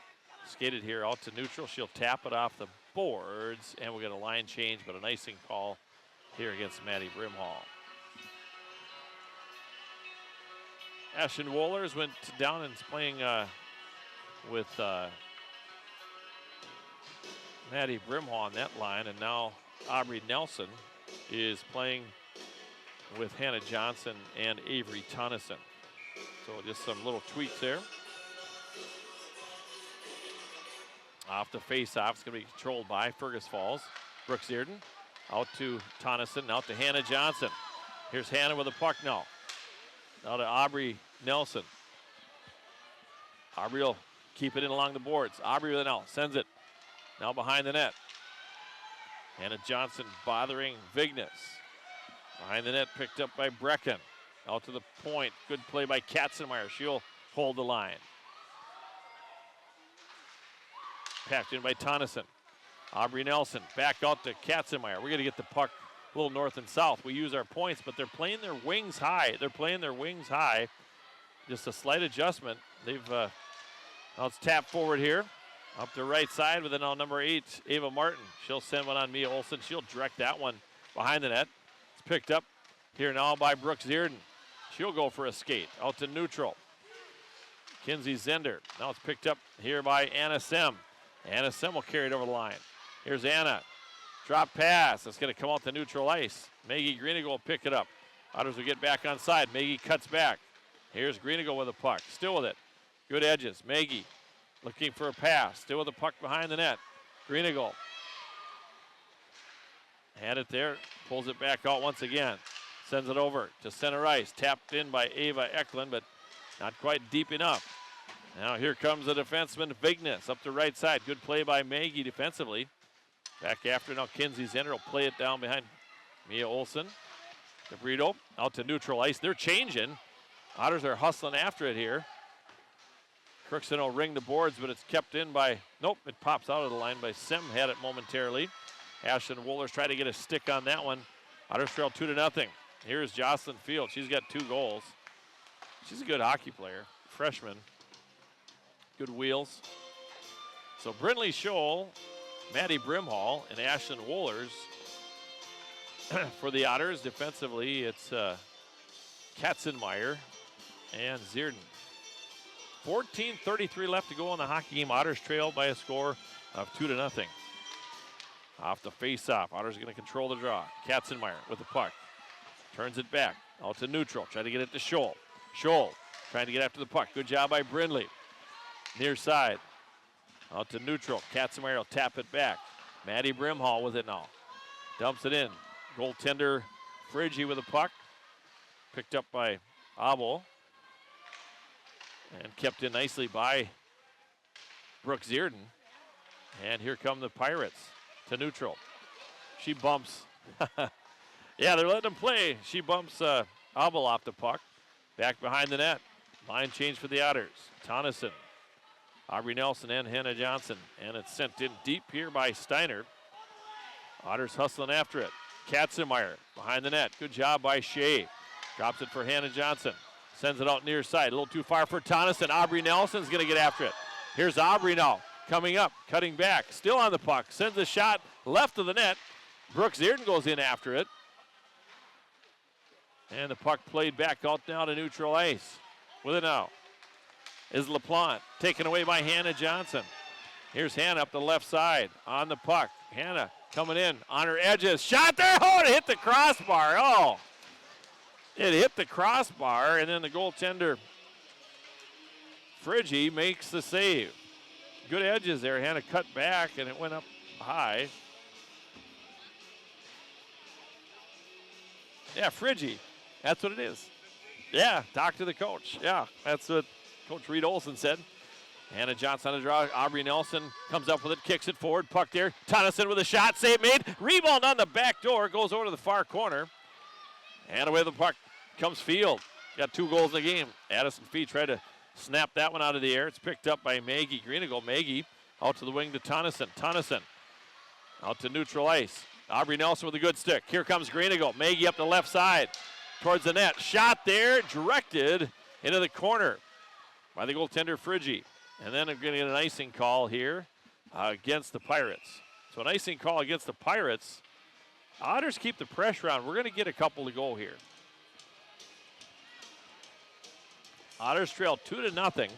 skate it here out to neutral. She'll tap it off the boards. And we'll get a line change, but an icing call here against Maddie Brimhall. Ashton Wohlers went down and is playing with Maddie Brimhall on that line, and now Aubrey Nelson is playing with Hannah Johnson and Avery Tonneson. So just some little tweaks there. Off the face-off, it's going to be controlled by Fergus Falls. Brooks Dearden out to Tonneson, out to Hannah Johnson. Here's Hannah with a puck now. Now to Aubrey Nelson. Aubrey will keep it in along the boards. Aubrey with it now, sends it. Now behind the net. Hannah Johnson bothering Vignes. Behind the net, picked up by Brecken. Out to the point. Good play by Katzenmeyer. She'll hold the line. Packed in by Tonneson. Aubrey Nelson back out to Katzenmeyer. We're going to get the puck a little north and south. We use our points, but they're playing their wings high. Just a slight adjustment. They've now it's tapped forward here. Up the right side with it now number 8, Ava Martin. She'll send one on Mia Olson. She'll direct that one behind the net. It's picked up here now by Brooks Dearden. She'll go for a skate out to neutral. Kinsey Zender. Now it's picked up here by Anna Sem. Anna Sem will carry it over the line. Here's Anna. Drop pass. It's going to come out the neutral ice. Maggie Greenigo will pick it up. Otters will get back on side. Maggie cuts back. Here's Greenigo with a puck. Still with it. Good edges. Maggie looking for a pass. Still with the puck behind the net. Greenigo Had it there, pulls it back out once again. Sends it over to center ice. Tapped in by Ava Eklund, but not quite deep enough. Now here comes the defenseman, Vignes, up the right side. Good play by Maggie defensively. Back after now, Kinsey Zender will play it down behind Mia Olsen. DeBrito out to neutral ice. They're changing. Otters are hustling after it here. Crookston will ring the boards, but it's kept in by, nope, it pops out of the line by Sim. Had it momentarily. Ashton Wohlers tried to get a stick on that one. Otters trail 2-0. Here's Jocelyn Field. She's got 2 goals. She's a good hockey player, freshman. Good wheels. So Brindley Scholl, Maddie Brimhall, and Ashton Wohlers. For the Otters, defensively, it's Katzenmeyer and Zierden. 14:33 left to go in the hockey game. Otters trail by a score of 2-0. Off the face-off, Otters are going to control the draw. Katzenmeyer with the puck. Turns it back, out to neutral. Try to get it to Scholl. Scholl trying to get after the puck. Good job by Brindley. Near side, out to neutral. Katzenmeyer will tap it back. Maddie Brimhall with it now. Dumps it in. Goaltender Friggy with the puck. Picked up by Abel. And kept in nicely by Brooke Zierden. And here come the Pirates to neutral. She bumps. Yeah, they're letting them play. She bumps Abel off the puck. Back behind the net. Line change for the Otters. Tonneson, Aubrey Nelson, and Hannah Johnson. And it's sent in deep here by Steiner. Otters hustling after it. Katzenmeyer behind the net. Good job by Shea. Drops it for Hannah Johnson. Sends it out near side. A little too far for Tonneson. Aubrey Nelson's going to get after it. Here's Aubrey now. Coming up, cutting back. Still on the puck. Sends a shot left of the net. Brooke Zierden goes in after it. And the puck played back out now to neutral ice. With it now is LaPlante. Taken away by Hannah Johnson. Here's Hannah up the left side on the puck. Hannah coming in on her edges. Shot there. Oh, it hit the crossbar. Oh. It hit the crossbar, and then the goaltender, Friggy, makes the save. Good edges there. Hannah cut back, and it went up high. Yeah, Friggy. That's what it is. Yeah, talk to the coach. Yeah, that's what Coach Reed Olson said. Hannah Johnson on the draw. Aubrey Nelson comes up with it, kicks it forward. Puck there. Tonneson with a shot. Save made. Rebound on the back door. Goes over to the far corner. And away the puck comes Field. Got 2 goals in the game. Addison Fee tried to snap that one out of the air. It's picked up by Maggie Greenigal. Maggie out to the wing to Tonneson. Tonneson out to neutral ice. Aubrey Nelson with a good stick. Here comes Greenigal. Maggie up the left side towards the net. Shot there, directed into the corner by the goaltender Friggy. And then I'm going to get an icing call here against the Pirates. So an icing call against the Pirates. Otters keep the pressure on. We're going to get a couple to go here. Otters trail 2-0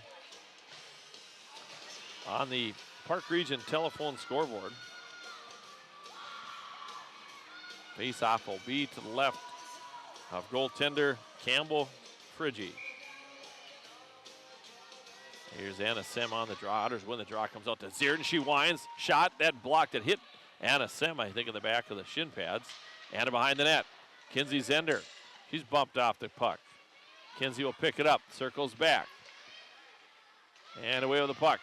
on the Park Region telephone scoreboard. Face-off will be to the left of goaltender Campbell Friggy. Here's Anna Sem on the draw. Otters win the draw. Comes out to Zierden. She winds. Shot. That blocked it. Hit Anna Sem, I think, in the back of the shin pads. Anna behind the net. Kinsey Zender. She's bumped off the puck. Kinsey will pick it up. Circles back. And away with the puck.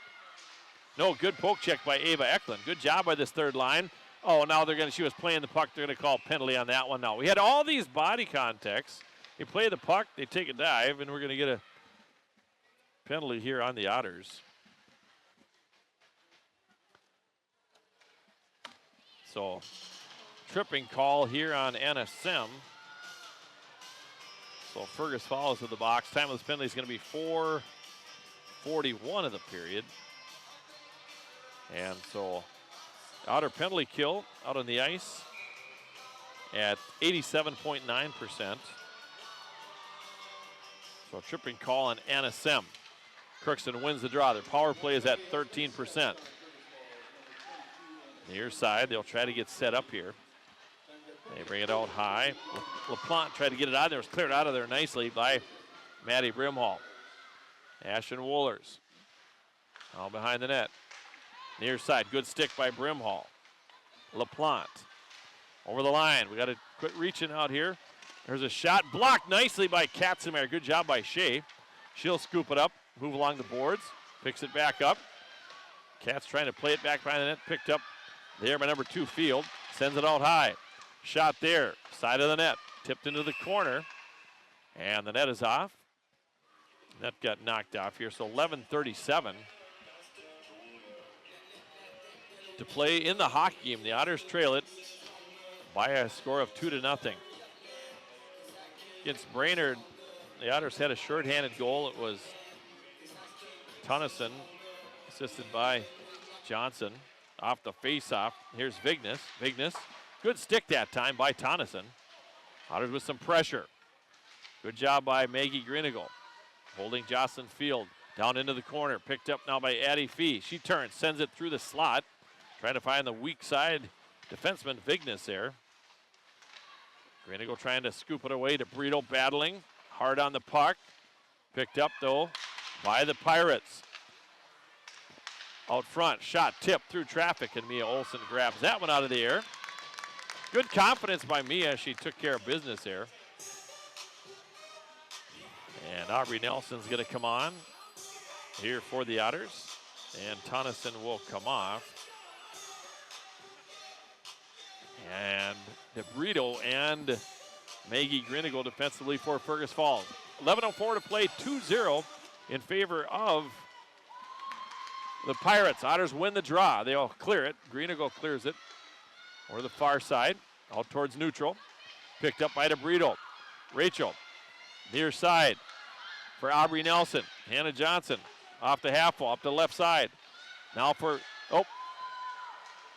No, good poke check by Ava Eklund. Good job by this third line. Oh, now she was playing the puck. They're going to call penalty on that one now. We had all these body contacts. They play the puck. They take a dive, and we're going to get a penalty here on the Otters. So, tripping call here on Anna Sem. So Fergus follows to the box. Time of this penalty is going to be 4:41 of the period. And so Otter penalty kill out on the ice at 87.9%. So tripping call on Anna Sem. Crookston wins the draw. Their power play is at 13%. Near side, they'll try to get set up here. They bring it out high. LaPlante tried to get it out there. It was cleared out of there nicely by Maddie Brimhall. Ashton Wohlers. All behind the net. Near side, good stick by Brimhall. LaPlante Over the line. We got to quit reaching out here. There's a shot blocked nicely by Katzenmeyer. Good job by Shea. She'll scoop it up, move along the boards, picks it back up. Katz trying to play it back behind the net. Picked up there by number 2, Field. Sends it out high. Shot there, side of the net. Tipped into the corner. And the net is off. Net got knocked off here, so 11:37 to play in the hockey game. The Otters trail it by a score of 2-0. Against Brainerd, the Otters had a shorthanded goal. It was Tunison, assisted by Johnson. Off the face-off, here's Vignes. Good stick that time by Tonneson. Otters with some pressure. Good job by Maggie Grinigal. Holding Jocelyn Field down into the corner. Picked up now by Addie Fee. She turns, sends it through the slot. Trying to find the weak side defenseman Vignes there. Grinigal trying to scoop it away to Brito, battling. Hard on the puck. Picked up though by the Pirates. Out front, shot tipped through traffic, and Mia Olsen grabs that one out of the air. Good confidence by Mia. She took care of business there. And Aubrey Nelson's going to come on here for the Otters. And Tonneson will come off. And DeBrito and Maggie Grinigal defensively for Fergus Falls. 11:04 to play, 2-0 in favor of the Pirates. Otters win the draw. They'll clear it. Grinigal clears it. Or the far side, out towards neutral. Picked up by DeBrito. Rachel, near side for Aubrey Nelson. Hannah Johnson off the half wall, up the left side. Now for,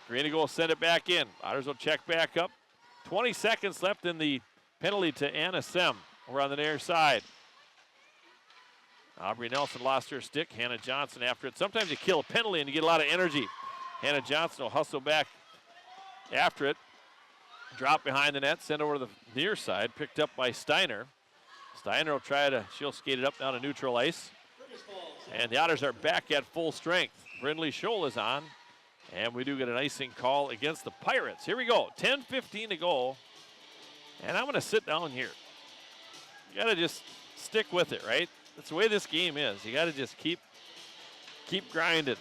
Grinigal will send it back in. Otters will check back up. 20 seconds left in the penalty to Anna Sem. We're on the near side. Aubrey Nelson lost her stick. Hannah Johnson after it. Sometimes you kill a penalty and you get a lot of energy. Hannah Johnson will hustle back after it. Drop behind the net, send over to the near side. Picked up by Steiner. Steiner will she'll skate it up down to neutral ice. And the Otters are back at full strength. Brindley Scholl is on. And we do get an icing call against the Pirates. Here we go, 10:15 to go. And I'm gonna sit down here. You gotta just stick with it, right? That's the way this game is. You gotta just keep grinding.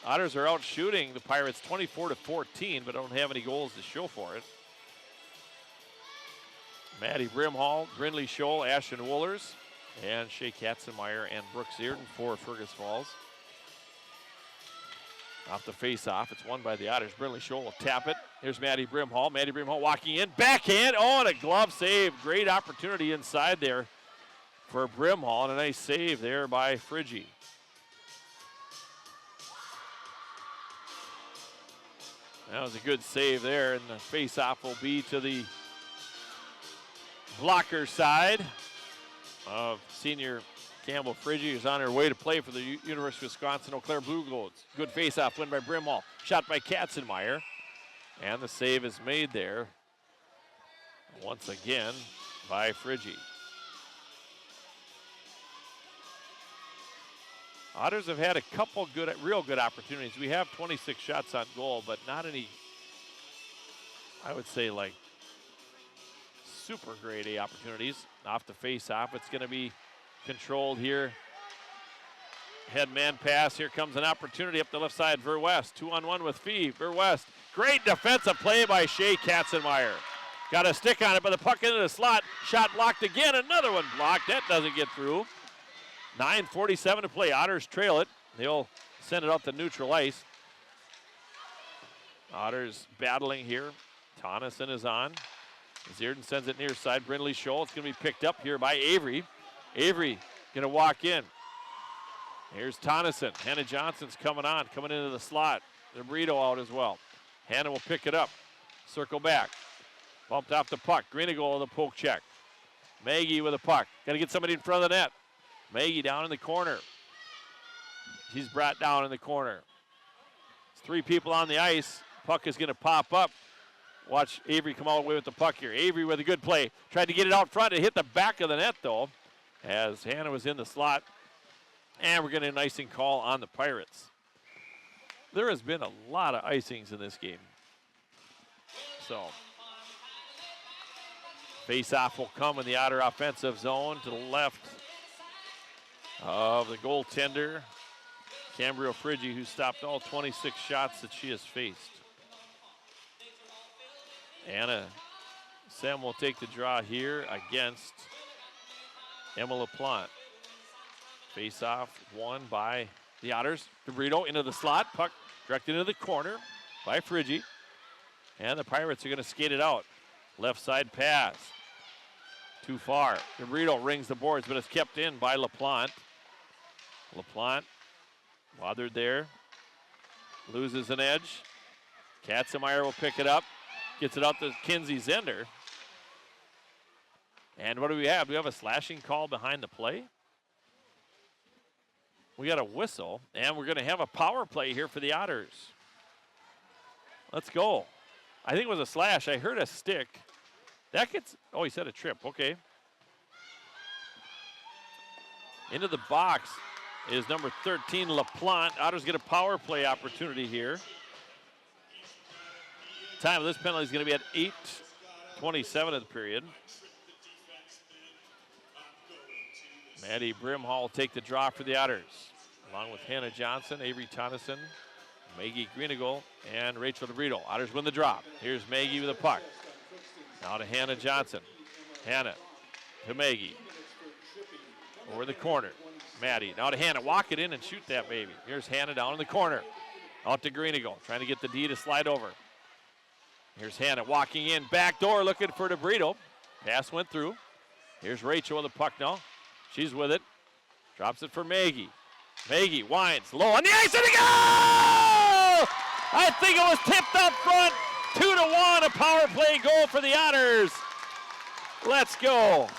Otters are out shooting the Pirates 24-14, but don't have any goals to show for it. Maddie Brimhall, Brindley Scholl, Ashton Woolers, and Shea Katzenmeyer and Brooks Earden for Fergus Falls. Off the face-off, it's won by the Otters. Brindley Scholl will tap it. Here's Maddie Brimhall. Maddie Brimhall walking in. Backhand. Oh, and a glove save. Great opportunity inside there for Brimhall. And a nice save there by Frigge. That was a good save there. And the face-off will be to the blocker side of senior Campbell Frigge, who's on her way to play for the University of Wisconsin Eau Claire Blue Goats. Good face-off win by Brimhall. Shot by Katzenmeyer. And the save is made there once again by Frigge. Otters have had a couple real good opportunities. We have 26 shots on goal, but not any, I would say, like super grade A opportunities. Off the face-off, it's going to be controlled here. Head man pass. Here comes an opportunity up the left side. Verwest 2-on-1 with Fee. Verwest. Great defensive play by Shea Katzenmeyer. Got a stick on it, but the puck into the slot. Shot blocked again. Another one blocked. That doesn't get through. 9:47 to play. Otters trail it. They'll send it up to neutral ice. Otters battling here. Tonneson is on. Zierden sends it near side. Brindley Scholl. It's going to be picked up here by Avery. Avery going to walk in. Here's Tonneson. Hannah Johnson's coming into the slot. DeBrito out as well. Hannah will pick it up. Circle back. Bumped off the puck. Grinigal with a poke check. Maggie with a puck. Got to get somebody in front of the net. Maggie down in the corner. She's brought down in the corner. It's 3 people on the ice. Puck is going to pop up. Watch Avery come all the way with the puck here. Avery with a good play. Tried to get it out front. It hit the back of the net, though, as Hannah was in the slot. And we're getting an icing call on the Pirates. There has been a lot of icings in this game. So Face-off will come in the Otter offensive zone to the left of the goaltender, Cambria Friggi, who stopped all 26 shots that she has faced. Anna Sem will take the draw here against Emma LaPlante. Face-off won by the Otters. DeBrito into the slot. Puck directed into the corner by Friggi. And the Pirates are going to skate it out. Left side pass. Too far. DeBrito rings the boards, but it's kept in by LaPlante. LaPlante bothered there. Loses an edge. Katzenmeyer will pick it up. Gets it out to Kinsey Zender. And what do we have? We have a slashing call behind the play. We got a whistle, and we're going to have a power play here for the Otters. Let's go. I think it was a slash. I heard a stick. That gets, oh, he said a trip. Okay. Into the box is number 13, LaPlante. Otters get a power play opportunity here. Time of this penalty is going to be at 8:27 of the period. Maddie Brimhall will take the draw for the Otters, along with Hannah Johnson, Avery Tonneson, Maggie Greeneagle, and Rachel DeBrito. Otters win the draw. Here's Maggie with a puck. Now to Hannah Johnson. Hannah to Maggie. Over the corner. Maddie. Now to Hannah. Walk it in and shoot that baby. Here's Hannah down in the corner. Out to Greeneagle. Trying to get the D to slide over. Here's Hannah walking in. Back door looking for DeBrito. Pass went through. Here's Rachel with the puck now. She's with it. Drops it for Maggie. Maggie winds low on the ice and a goal! I think it was tipped up front. 2-1, a power play goal for the Otters. Let's go.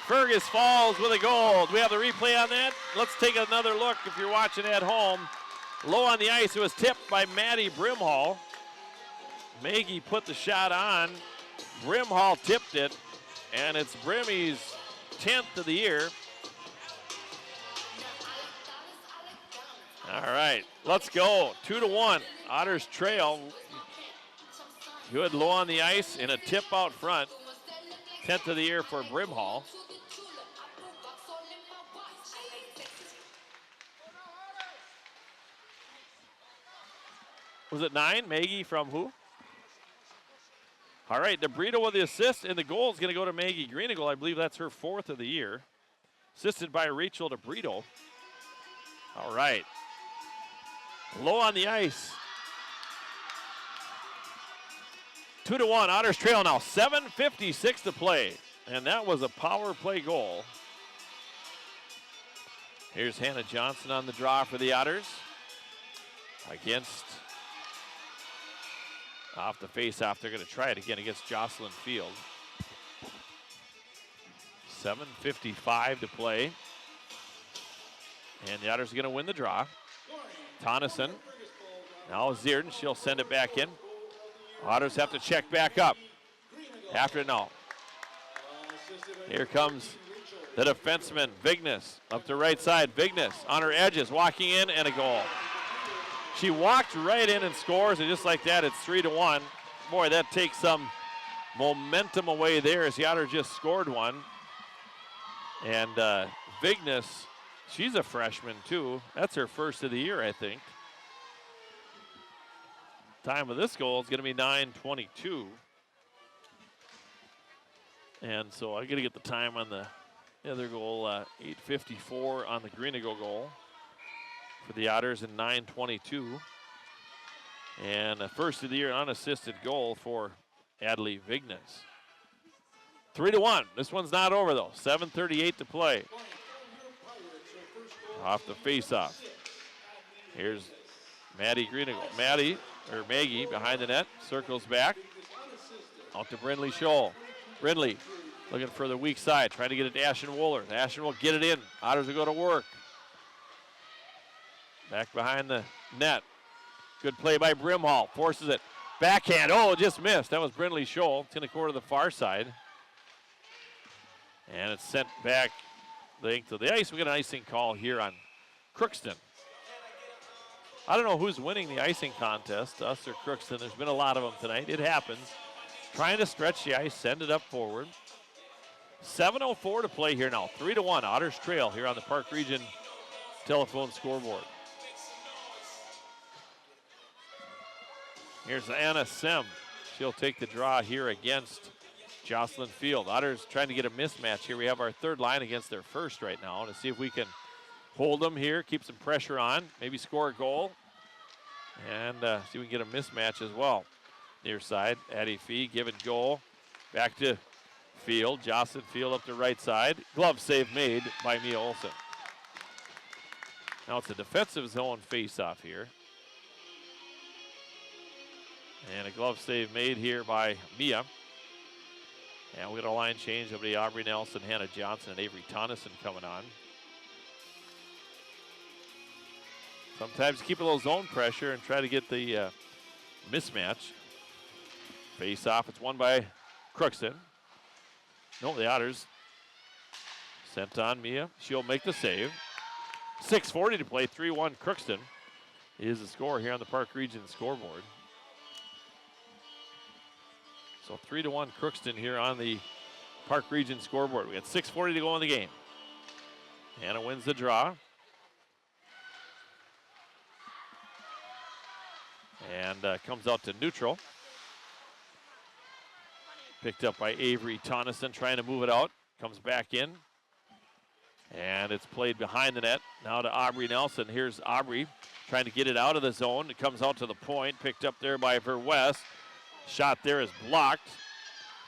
Fergus Falls with a goal. Do we have the replay on that? Let's take another look if you're watching at home. Low on the ice, it was tipped by Maddie Brimhall. Maggie put the shot on. Brimhall tipped it, and it's Brimmy's 10th of the year. All right, let's go. 2-1. Otters trail. Good low on the ice and a tip out front. 10th of the year for Brimhall. Was it 9? Maggie from who? All right, DeBrito with the assist, and the goal is going to go to Maggie Greeneagle. I believe that's her 4th of the year. Assisted by Rachel DeBrito. All right. Low on the ice. 2-1, Otters trail now. 7:56 to play, and that was a power play goal. Here's Hannah Johnson on the draw for the Otters. Against, off the face-off, they're going to try it again against Jocelyn Field. 7:55 to play. And the Otters are going to win the draw. Tonneson. Now Zierden, she'll send it back in. Otters have to check back up. After it now. Here comes the defenseman, Vignes, up the right side. Vignes on her edges, walking in, and a goal. She walked right in and scores, and just like that, it's 3-1. Boy, that takes some momentum away there as the Otters just scored one. And Vignes, she's a freshman too. That's her 1st of the year, I think. Time of this goal is going to be 9:22. And so I got to get the time on the other goal, 8:54 on the Greeneagle goal for the Otters in 9:22. And a 1st of the year unassisted goal for Adley Vignes. 3-1. This one's not over though. 7:38 to play. Off the face-off. Here's Maddie Greeneagle. Maggie behind the net, circles back. Out to Brindley Scholl. Brindley looking for the weak side, trying to get it to Ashton Wooler. Ashton will get it in. Otters will go to work. Back behind the net. Good play by Brimhall. Forces it. Backhand. Oh, just missed. That was Brindley Scholl. It's going to go to the far side. And it's sent back to the ice. We got an icing call here on Crookston. I don't know who's winning the icing contest, us or Crookston. There's been a lot of them tonight. It happens. Trying to stretch the ice, send it up forward. 7:04 to play here now. 3-1 Otters trail here on the Park Region telephone scoreboard. Here's Anna Sem. She'll take the draw here against Jocelyn Field. Otters trying to get a mismatch here. We have our third line against their first right now to see if we can hold them here, keep some pressure on, maybe score a goal, and see if we can get a mismatch as well. Near side, Addie Fee, give it goal. Back to Field. Jocelyn Field up the right side. Glove save made by Mia Olsen. Now it's a defensive zone face-off here. And a glove save made here by Mia. And we got a line change. It'll be Aubrey Nelson, Hannah Johnson, and Avery Tonneson coming on. Sometimes keep a little zone pressure and try to get the mismatch. Face off. It's won by Crookston. No, the Otters. Sent on Mia. She'll make the save. 6:40 to play. 3-1 Crookston is the score here on the Park Region scoreboard. So 3-1 Crookston here on the Park Region scoreboard. We got 6:40 to go in the game. Hannah wins the draw. And comes out to neutral. Picked up by Avery Tonneson, trying to move it out. Comes back in. And it's played behind the net. Now to Aubrey Nelson. Here's Aubrey trying to get it out of the zone. It comes out to the point. Picked up there by Verwest. Shot there is blocked.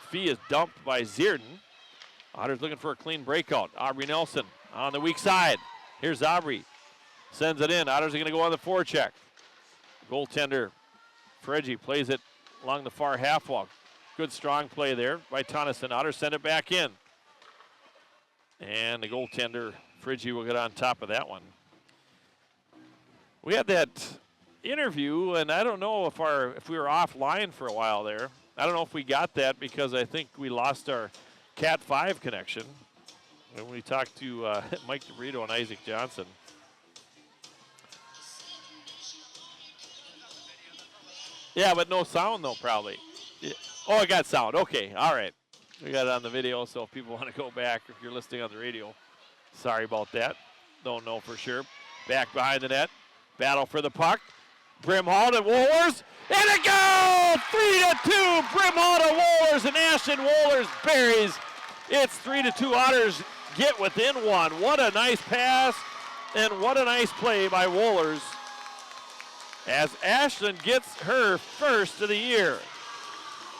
Fee is dumped by Zierden. Otters looking for a clean breakout. Aubrey Nelson on the weak side. Here's Aubrey. Sends it in. Otters are going to go on the forecheck. Goaltender Freggie plays it along the far half wall. Good strong play there by Tonneson. Otters send it back in. And the goaltender Freggie will get on top of that one. We had that interview, and I don't know if we were offline for a while there. I don't know if we got that because I think we lost our Cat 5 connection when we talked to Mike DeBrito and Isaac Johnson. Yeah, but no sound though, probably. Yeah. Oh, I got sound. Okay, all right. We got it on the video, so if people want to go back, if you're listening on the radio, sorry about that. Don't know for sure. Back behind the net. Battle for the puck. Brimhall to Wohlers. And a goal! 3-2. Brimhall to Wohlers, and Ashton Wohlers buries. It's 3-2. Otters get within one. What a nice pass, and what a nice play by Wohlers as Ashton gets her first of the year.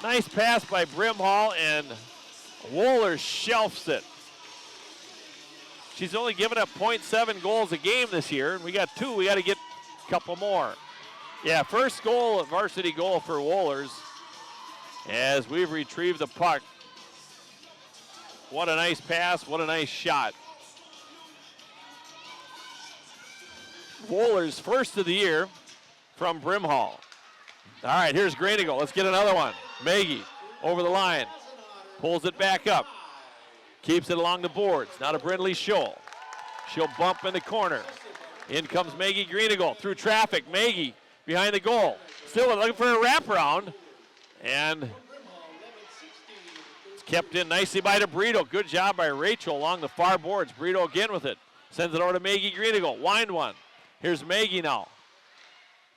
Nice pass by Brimhall, and Wohlers shelves it. She's only given up 0.7 goals a game this year, and we got 2. We got to get a couple more. Yeah, first goal, varsity goal for Wohlers as we've retrieved the puck. What a nice pass, what a nice shot. Wohlers first of the year from Brimhall. All right, here's Granigal. Let's get another one. Maggie over the line. Pulls it back up. Keeps it along the boards. Now to Brindley Scholl. She'll bump in the corner. In comes Maggie Granigal through traffic. Maggie behind the goal. Still looking for a wraparound. And it's kept in nicely by DeBrito. Good job by Rachel along the far boards. Brito again with it. Sends it over to Maggie Granigal. Wind one. Here's Maggie now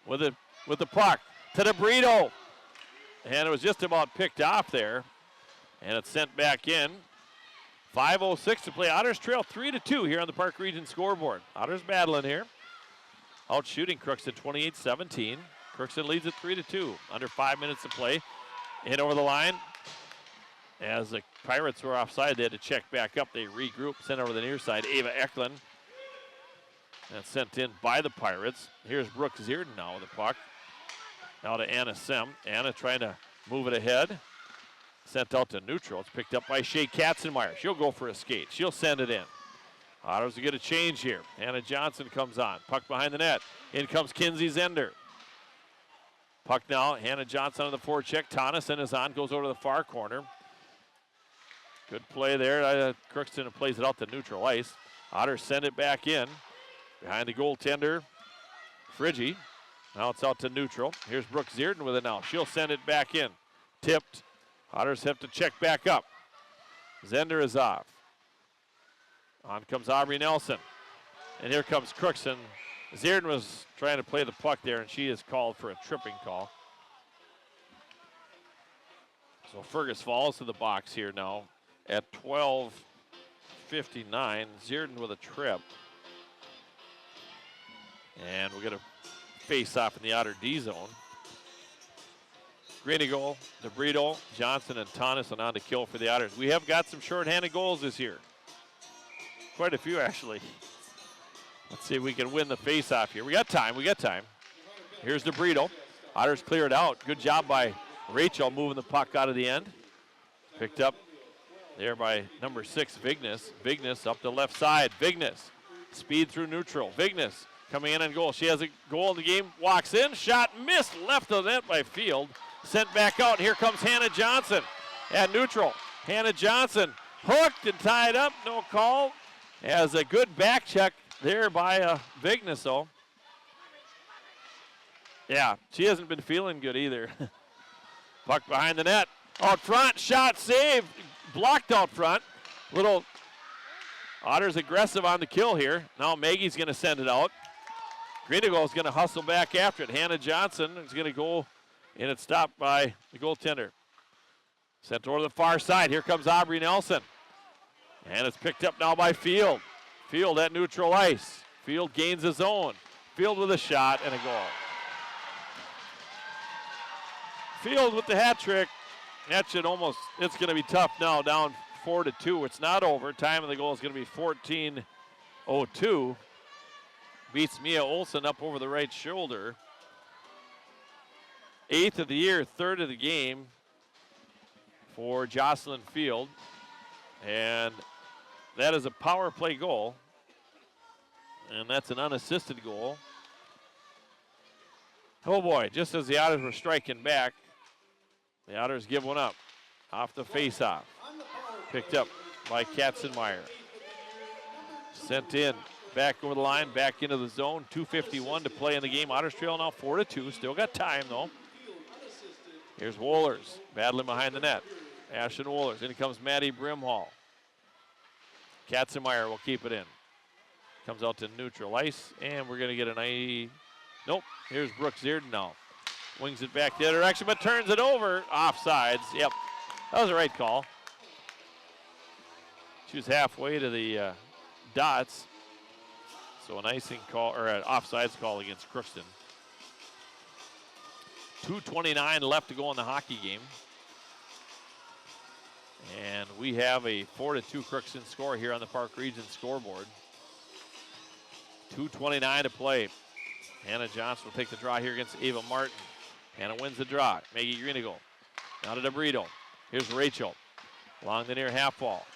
with the puck to DeBrito. And it was just about picked off there. And it's sent back in. 5:06 to play. Otters trail 3-2 here on the Park Region scoreboard. Otters battling here. Out shooting Crookston 28-17. Crookston leads at 3-2. Under 5 minutes to play. In over the line. As the Pirates were offside, they had to check back up. They regroup, sent over the near side. Ava Eklund. That's sent in by the Pirates. Here's Brooke Zierden now with the puck. Now to Anna Sem. Anna trying to move it ahead. Sent out to neutral. It's picked up by Shea Katzenmeyer. She'll go for a skate. She'll send it in. Otters will get a change here. Hannah Johnson comes on. Puck behind the net. In comes Kinsey Zender. Puck now. Hannah Johnson on the forecheck. Tonneson is on. Goes over to the far corner. Good play there. Crookston plays it out to neutral ice. Otters send it back in. Behind the goaltender, Freggie. Now it's out to neutral. Here's Brooke Zierden with it now. She'll send it back in. Tipped Otters have to check back up. Zender is off. On comes Aubrey Nelson. And here comes Crookston. Zierden was trying to play the puck there, and she is called for a tripping call. So Fergus falls to the box here now at 12:59. Zierden with a trip. And we're going to face off in the Otter D zone. Greenigal, DeBrito, Johnson, and Tonneson on to kill for the Otters. We have got some shorthanded goals this year. Quite a few, actually. Let's see if we can win the face-off here. We got time. Here's DeBrito. Otters clear it out. Good job by Rachel moving the puck out of the end. Picked up there by number 6, Vignes. Vignes up the left side. Vignes. Speed through neutral. Vignes coming in on goal. She has a goal in the game. Walks in. Shot missed. Left of the net by Field. Sent back out. Here comes Hannah Johnson at neutral. Hannah Johnson hooked and tied up. No call. Has a good back check there by Vignes, though. Yeah, she hasn't been feeling good either. Puck behind the net. Out front. Shot saved. Blocked out front. Little Otters aggressive on the kill here. Now Maggie's going to send it out. Greenigal is going to hustle back after it. Hannah Johnson is going to go. And it's stopped by the goaltender. Sent over to the far side. Here comes Aubrey Nelson. And it's picked up now by Field. Field at neutral ice. Field gains his own. Field with a shot and a goal. Field with the hat trick. That should almost, it's going to be tough now, down 4-2. It's not over. Time of the goal is going to be 14:02. Beats Mia Olsen up over the right shoulder. 8th of the year, 3rd of the game for Jocelyn Field. And that is a power play goal. And that's an unassisted goal. Oh boy, just as the Otters were striking back, the Otters give one up off the face-off. Picked up by Katzenmeyer. Sent in, back over the line, back into the zone. 2:51 to play in the game. Otters trail now 4-2. Still got time though. Here's Wohlers battling behind the net. Ashton Wohlers. In comes Maddie Brimhall. Katzenmeyer will keep it in. Comes out to neutral ice, and we're going to get an eye. Nope. Here's Brooke Zierden now. Wings it back the other direction, but turns it over. Offsides. Yep. That was the right call. She was halfway to the dots. So an icing call, or an offsides call against Crookston. 2:29 left to go in the hockey game. And we have a 4-2 Crookston score here on the Park Region scoreboard. 2:29 to play. Hannah Johnson will take the draw here against Ava Martin. Hannah wins the draw. Maggie Greenigal. Now to DeBrito. Here's Rachel. Along the near half wall.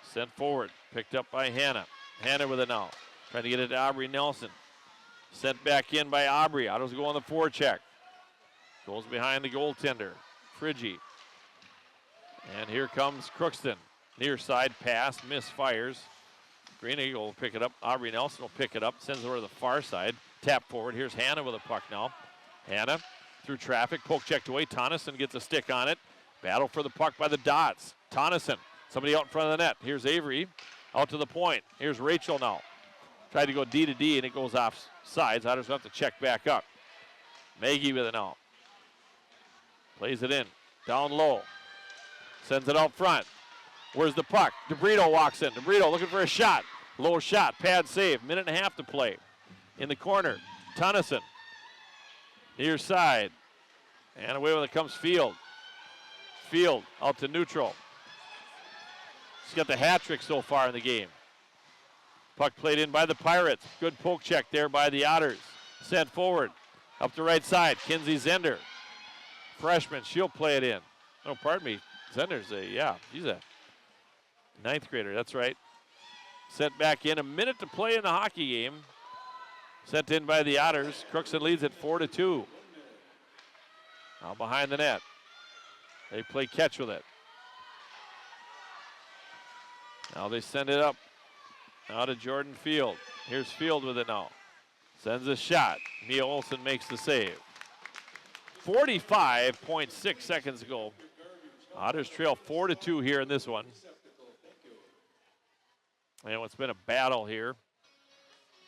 Sent forward. Picked up by Hannah. Hannah with it now. Trying to get it to Aubrey Nelson. Sent back in by Aubrey. Otters go on the forecheck. Goes behind the goaltender. Friggy. And here comes Crookston. Near side pass. Misfires. Greenigal will pick it up. Aubrey Nelson will pick it up. Sends it over to the far side. Tap forward. Here's Hannah with a puck now. Hannah through traffic. Poke checked away. Tonneson gets a stick on it. Battle for the puck by the dots. Tonneson. Somebody out in front of the net. Here's Avery. Out to the point. Here's Rachel now. Tried to go D to D, and it goes off sides. Otters have to check back up. Maggie with it now. Plays it in. Down low. Sends it out front. Where's the puck? DeBrito walks in. DeBrito looking for a shot. Low shot. Pad save. Minute and a half to play. In the corner. Tonneson. Near side. And away with it comes Field. Field out to neutral. She's got the hat trick so far in the game. Puck played in by the Pirates. Good poke check there by the Otters. Sent forward. Up the right side. Kinsey Zender. Freshman. She'll play it in. Oh, pardon me. Zender's she's a 9th grader. That's right. Sent back in. A minute to play in the hockey game. Sent in by the Otters. Crookston leads at 4-2. Now behind the net. They play catch with it. Now they send it up. Now to Jordan Field. Here's Field with it now. Sends a shot. Mia Olsen makes the save. 45.6 seconds ago. Otters trail 4-2 here in this one. And it's been a battle here.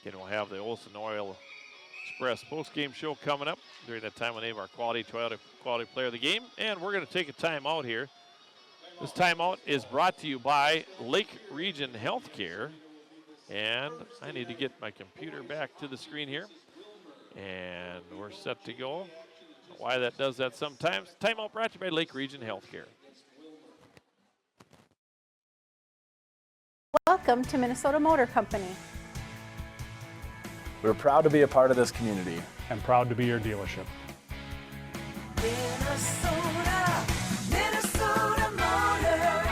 Again, we'll have the Olson Oil Express post-game show coming up. During that time, we'll name our Quality Toyota Quality Player of the Game. And we're going to take a timeout here. This timeout is brought to you by Lake Region Healthcare. And I need to get my computer back to the screen here. And we're set to go. Why that does that sometimes. Timeout brought to you by Lake Region Healthcare. Welcome to Minnesota Motor Company. We're proud to be a part of this community. And proud to be your dealership. Minnesota, Minnesota Motor.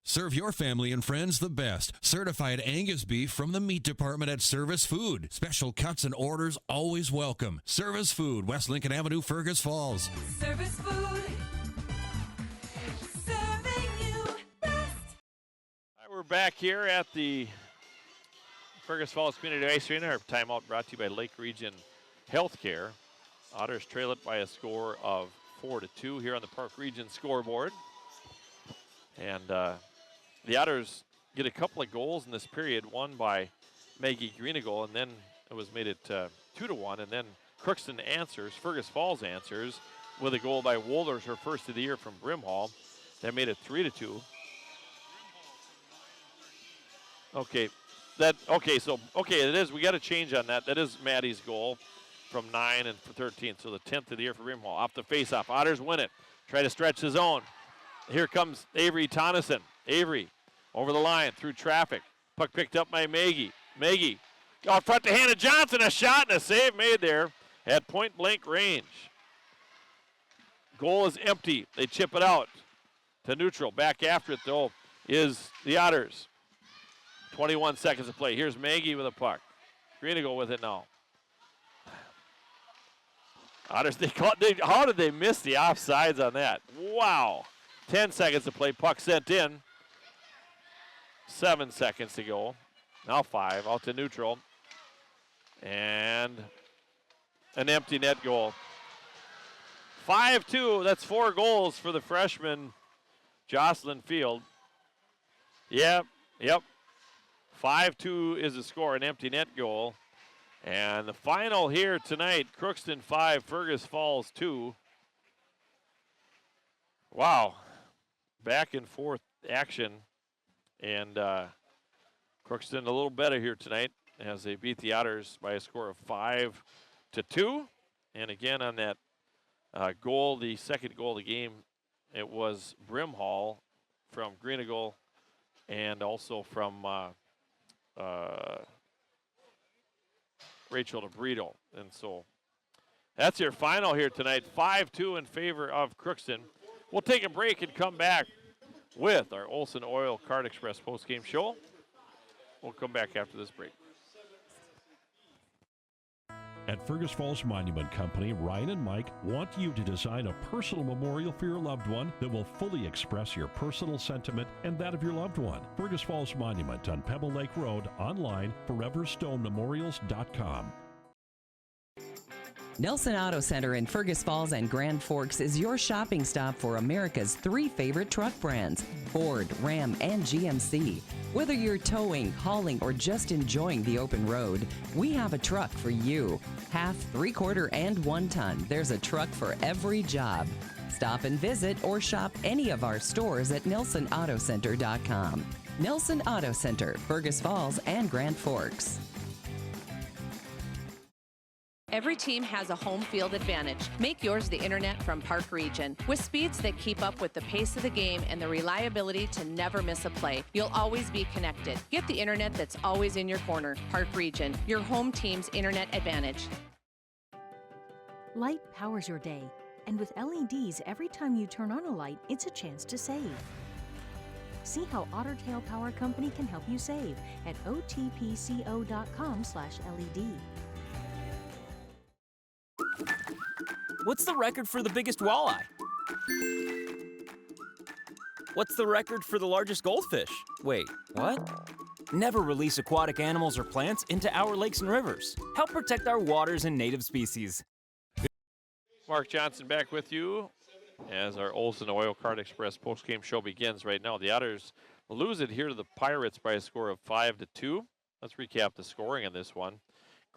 Serve your family and friends the best. Certified Angus beef from the meat department at Service Food. Special cuts and orders always welcome. Service Food, West Lincoln Avenue, Fergus Falls. Service Food. Serving you best. All right, we're back here at the Fergus Falls Community Ice Arena. Our timeout brought to you by Lake Region Healthcare. Otters trail it by a score of 4-2 here on the Park Region scoreboard. And the Otters get a couple of goals in this period, one by Maggie Greenagle, and then it was made it 2-1, and then Crookston answers, Fergus Falls answers with a goal by Wolders, her first of the year from Brimhall. That made it 3-2. Okay, it is. We got to change on that. That is Maddie's goal from 9 and for 13, so the 10th of the year for Brimhall. Off the faceoff, Otters win it. Try to stretch the zone. Here comes Avery Tonneson. Avery over the line through traffic. Puck picked up by Maggie. Maggie out front to Hannah Johnson. A shot and a save made there at point blank range. Goal is empty. They chip it out to neutral. Back after it though is the Otters. 21 seconds to play. Here's Maggie with a puck. Greenagle with it now. Otters, how did they miss the offsides on that? Wow. 10 seconds to play. Puck sent in. 7 seconds to go. Now 5 out to neutral. And an empty net goal. 5-2. That's 4 goals for the freshman Jocelyn Field. Yep. 5-2 is the score, an empty net goal. And the final here tonight, Crookston 5, Fergus Falls 2. Wow. Back and forth action. And Crookston a little better here tonight as they beat the Otters by a score of 5-2. And again on that goal, the second goal of the game, it was Brimhall from Greenagle and also from Rachel DeBrito. And so that's your final here tonight, 5-2 in favor of Crookston. We'll take a break and come back with our Olson Oil Card Express postgame show. We'll come back after this break. At Fergus Falls Monument Company, Ryan and Mike want you to design a personal memorial for your loved one that will fully express your personal sentiment and that of your loved one. Fergus Falls Monument on Pebble Lake Road, online, foreverstonememorials.com. Nelson Auto Center in Fergus Falls and Grand Forks is your shopping stop for America's 3 favorite truck brands, Ford, Ram, and GMC. Whether you're towing, hauling, or just enjoying the open road, we have a truck for you. Half, 3/4, and 1 ton. There's a truck for every job. Stop and visit or shop any of our stores at NelsonAutoCenter.com. Nelson Auto Center, Fergus Falls and Grand Forks. Every team has a home field advantage. Make yours the internet from Park Region. With speeds that keep up with the pace of the game and the reliability to never miss a play, you'll always be connected. Get the internet that's always in your corner. Park Region, your home team's internet advantage. Light powers your day, and with LEDs, every time you turn on a light, it's a chance to save. See how Otter Tail Power Company can help you save at otpco.com/LED. What's the record for the biggest walleye? What's the record for the largest goldfish? Wait, what? Never release aquatic animals or plants into our lakes and rivers. Help protect our waters and native species. Mark Johnson back with you as our Olson Oil Card Express postgame show begins right now. The Otters lose it here to the Pirates by a score of 5-2. Let's recap the scoring in this one.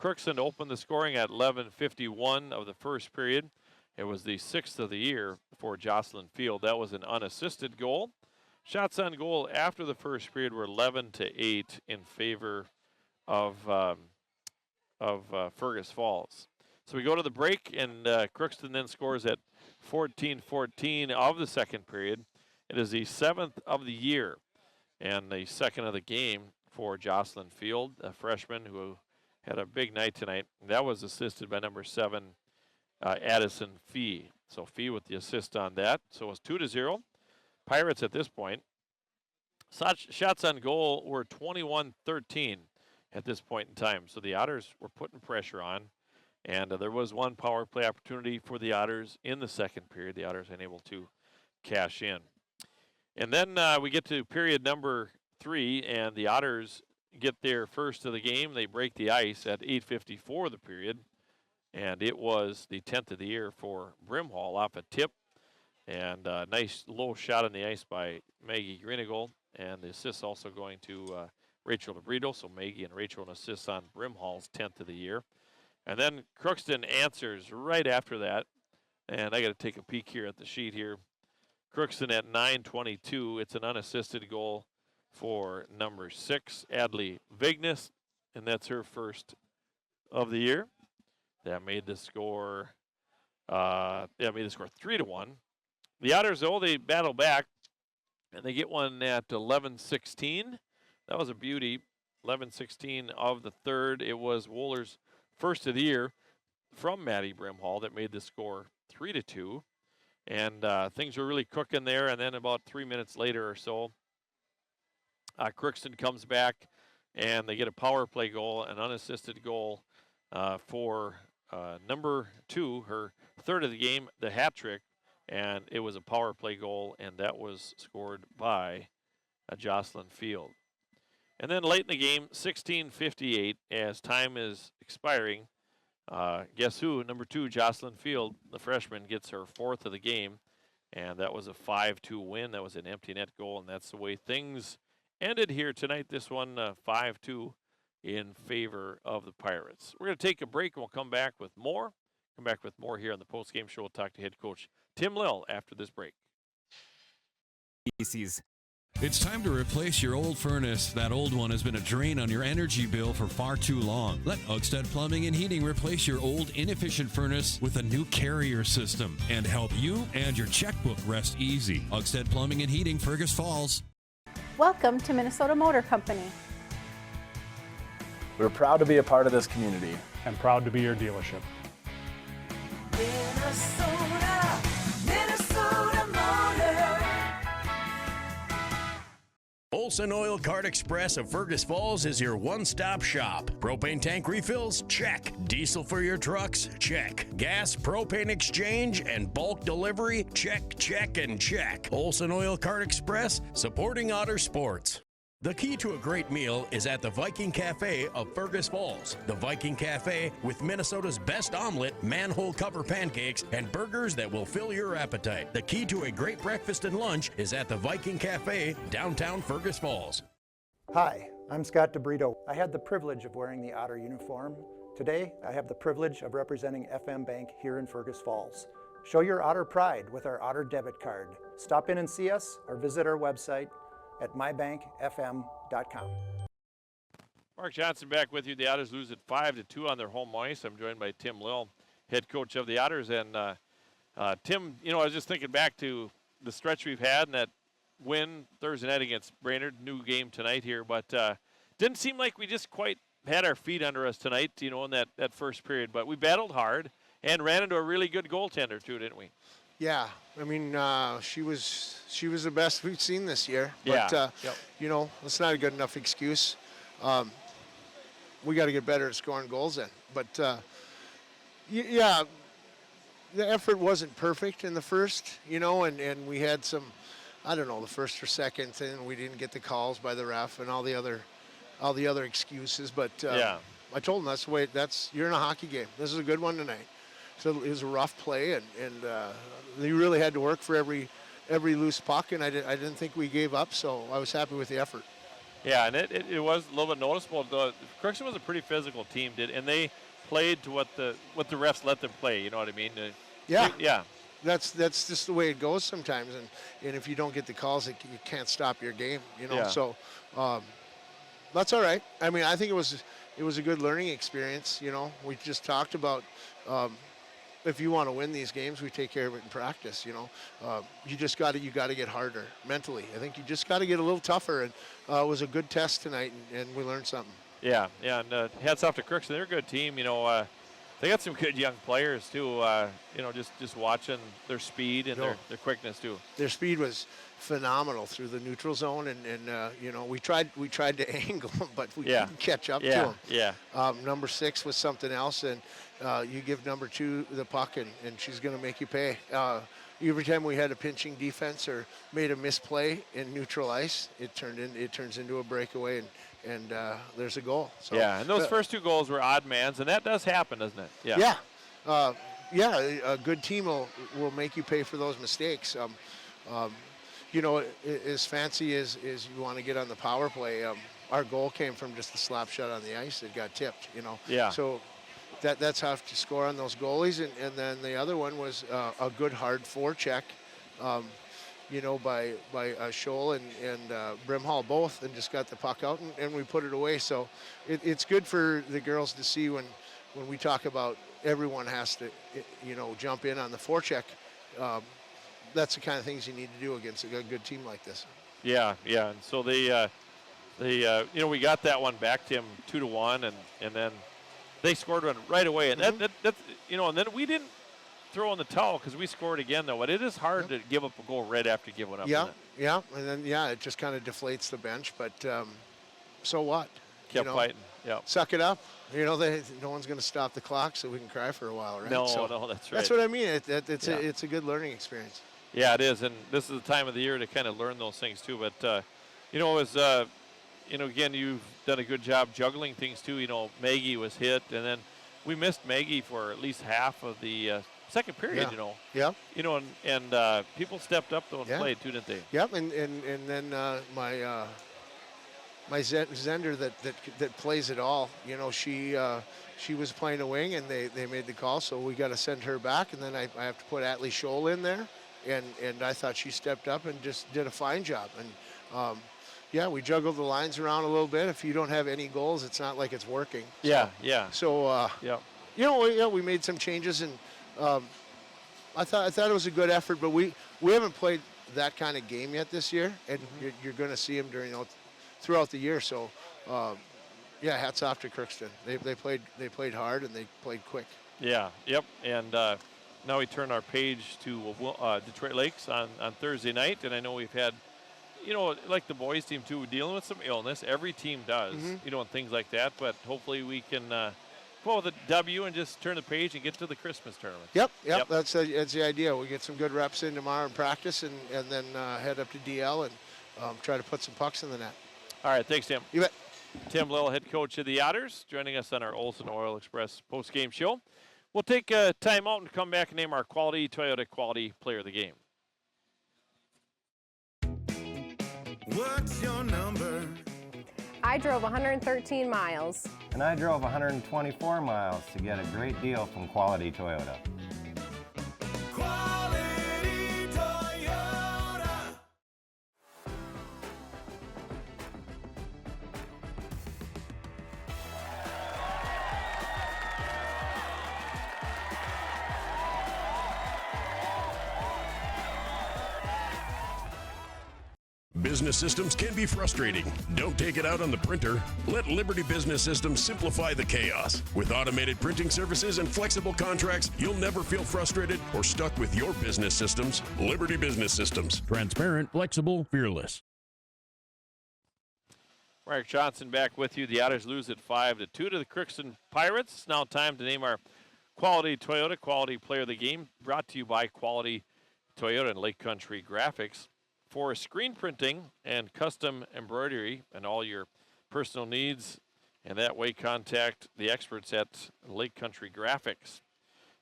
Crookston opened the scoring at 11:51 of the first period. It was the 6th of the year for Jocelyn Field. That was an unassisted goal. Shots on goal after the first period were 11-8 in favor of Fergus Falls. So we go to the break, and Crookston then scores at 14-14 of the second period. It is the 7th of the year and the 2nd of the game for Jocelyn Field, a freshman who had a big night tonight. That was assisted by number 7, Addison Fee. So Fee with the assist on that. So it was 2-0. Pirates at this point. Shots on goal were 21-13 at this point in time. So the Otters were putting pressure on. And there was one power play opportunity for the Otters in the second period. The Otters unable to cash in. And then we get to period number 3, and the Otters get their first of the game. They break the ice at 8:54 of the period. And it was the 10th of the year for Brimhall off a tip. And a nice low shot on the ice by Maggie Greenigal. And the assist also going to Rachel DeBrito. So Maggie and Rachel an assist on Brimhall's 10th of the year. And then Crookston answers right after that. And I got to take a peek here at the sheet here. Crookston at 9:22. It's an unassisted goal for number 6, Adley Vignes. And that's her first of the year. That made the score, 3-1. The Otters, though, they battle back, and they get one at 11:16. That was a beauty. 11:16 of the third. It was Wooler's first of the year from Maddie Brimhall that made the score 3-2. And things were really cooking there. And then about 3 minutes later or so, Crookston comes back, and they get a power play goal, an unassisted goal for number 2, her third of the game, the hat trick. And it was a power play goal, and that was scored by Jocelyn Field. And then late in the game, 16:58, as time is expiring, guess who? Number 2, Jocelyn Field, the freshman, gets her 4th of the game, and that was a 5-2 win. That was an empty net goal, and that's the way things ended here tonight. This one, 5-2 in favor of the Pirates. We're going to take a break, and we'll come back with more. Come back with more here on the postgame show. We'll talk to head coach Tim Lill after this break. It's time to replace your old furnace. That old one has been a drain on your energy bill for far too long. Let Otters Plumbing and Heating replace your old inefficient furnace with a new carrier system and help you and your checkbook rest easy. Otters Plumbing and Heating, Fergus Falls. Welcome to Minnesota Motor Company. We're proud to be a part of this community. And proud to be your dealership. Minnesota Motor. Olson Oil Card Express of Fergus Falls is your one-stop shop. Propane tank refills? Check. Diesel for your trucks? Check. Gas, propane exchange, and bulk delivery? Check, check, and check. Olson Oil Card Express, supporting Otter sports. The key to a great meal is at the Viking Cafe of Fergus Falls. The Viking Cafe with Minnesota's best omelet, manhole cover pancakes, and burgers that will fill your appetite. The key to a great breakfast and lunch is at the Viking Cafe, downtown Fergus Falls. Hi, I'm Scott DeBrito. I had the privilege of wearing the Otter uniform. Today, I have the privilege of representing FM Bank here in Fergus Falls. Show your Otter pride with our Otter debit card. Stop in and see us or visit our website at mybankfm.com. Mark Johnson back with you. The Otters lose at 5-2 on their home ice. I'm joined by Tim Lill, head coach of the Otters. And Tim, I was just thinking back to the stretch we've had and that win Thursday night against Brainerd. New game tonight here, but didn't seem like we just quite had our feet under us tonight, in that first period. But we battled hard and ran into a really good goaltender too, didn't we? Yeah, I mean, she was the best we've seen this year. Yeah. But, it's not a good enough excuse. We got to get better at scoring goals in. But, the effort wasn't perfect in the first, and we had some, I don't know, the first or second, and we didn't get the calls by the ref and all the other excuses. But I told them that's the way. You're in a hockey game. This is a good one tonight. So it was a rough play, and they really had to work for every loose puck, and I didn't think we gave up. So I was happy with the effort. Yeah, and it was a little bit noticeable. Crookston was a pretty physical team, and they played to what the refs let them play. You know what I mean? Yeah. That's just the way it goes sometimes, and if you don't get the calls, you can't stop your game. Yeah. So that's all right. I mean, I think it was a good learning experience. We just talked about if you want to win these games, we take care of it in practice. You got to get harder mentally. I think you just got to get a little tougher, and it was a good test tonight, and we learned something. Yeah, and hats off to Crookston. They're a good team. They got some good young players too. Just watching their speed and their quickness too. Their speed was phenomenal through the neutral zone, and we tried to angle them, but we couldn't catch up to them. Yeah. Number 6 was something else, and you give number 2 the puck, and she's going to make you pay. Every time we had a pinching defense or made a misplay in neutral ice, it turns into a breakaway, and there's a goal. So, yeah, and those first 2 goals were odd mans, and that does happen, doesn't it? Yeah. A good team will make you pay for those mistakes. As fancy as you want to get on the power play, our goal came from just a slap shot on the ice that got tipped. Yeah. So that's how to score on those goalies, and then the other one was a good hard forecheck. By Scholl and Brimhall both, and just got the puck out, and we put it away. So it's good for the girls to see when we talk about everyone has to, jump in on the forecheck. That's the kind of things you need to do against a good team like this. Yeah, and so they we got that one back to him 2-1, and then they scored one right away, and that's and then we didn't throw in the towel because we scored again though. But it is hard to give up a goal right after giving up. Yeah, and then it just kind of deflates the bench. But so what? Kept fighting. Yeah. Suck it up. No one's going to stop the clock, so we can cry for a while, right? No, that's right. That's what I mean. It's a good learning experience. Yeah, it is, and this is the time of the year to kind of learn those things too. But it was again, you've done a good job juggling things too. Maggie was hit, and then we missed Maggie for at least half of the second period. Yeah. And people stepped up though and played too, didn't they? Yep. And then my Zender that plays it all. She was playing a wing, and they made the call, so we got to send her back, and then I have to put Atlee Scholl in there, and I thought she stepped up and just did a fine job. And we juggled the lines around a little bit. If you don't have any goals, it's not like it's working. Yeah. So we made some changes, and I thought it was a good effort, but we haven't played that kind of game yet this year, and you're going to see them throughout the year. So hats off to Crookston. They played hard, and they played quick. Yeah. Yep. And now we turn our page to Detroit Lakes on Thursday night, and I know we've had, like the boys team too, dealing with some illness. Every team does, and things like that. But hopefully we can come out with a W and just turn the page and get to the Christmas tournament. Yep. That's the idea. We get some good reps in tomorrow in practice, and then head up to DL and try to put some pucks in the net. All right, thanks, Tim. You bet. Tim Little, head coach of the Otters, joining us on our Olson Oil Express post-game show. We'll take a time out and come back and name our Toyota Quality Player of the Game. What's your number? I drove 113 miles. And I drove 124 miles to get a great deal from Quality Toyota. Quality Toyota. Business systems can be frustrating. Don't take it out on the printer. Let Liberty Business Systems simplify the chaos. With automated printing services and flexible contracts, you'll never feel frustrated or stuck with your business systems. Liberty Business Systems. Transparent, flexible, fearless. Mark Johnson back with you. The Otters lose at 5-2 to the Crookston Pirates. It's now time to name our Quality Toyota, Quality Player of the Game, brought to you by Quality Toyota and Lake Country Graphics. For screen printing and custom embroidery and all your personal needs, and that way contact the experts at Lake Country Graphics.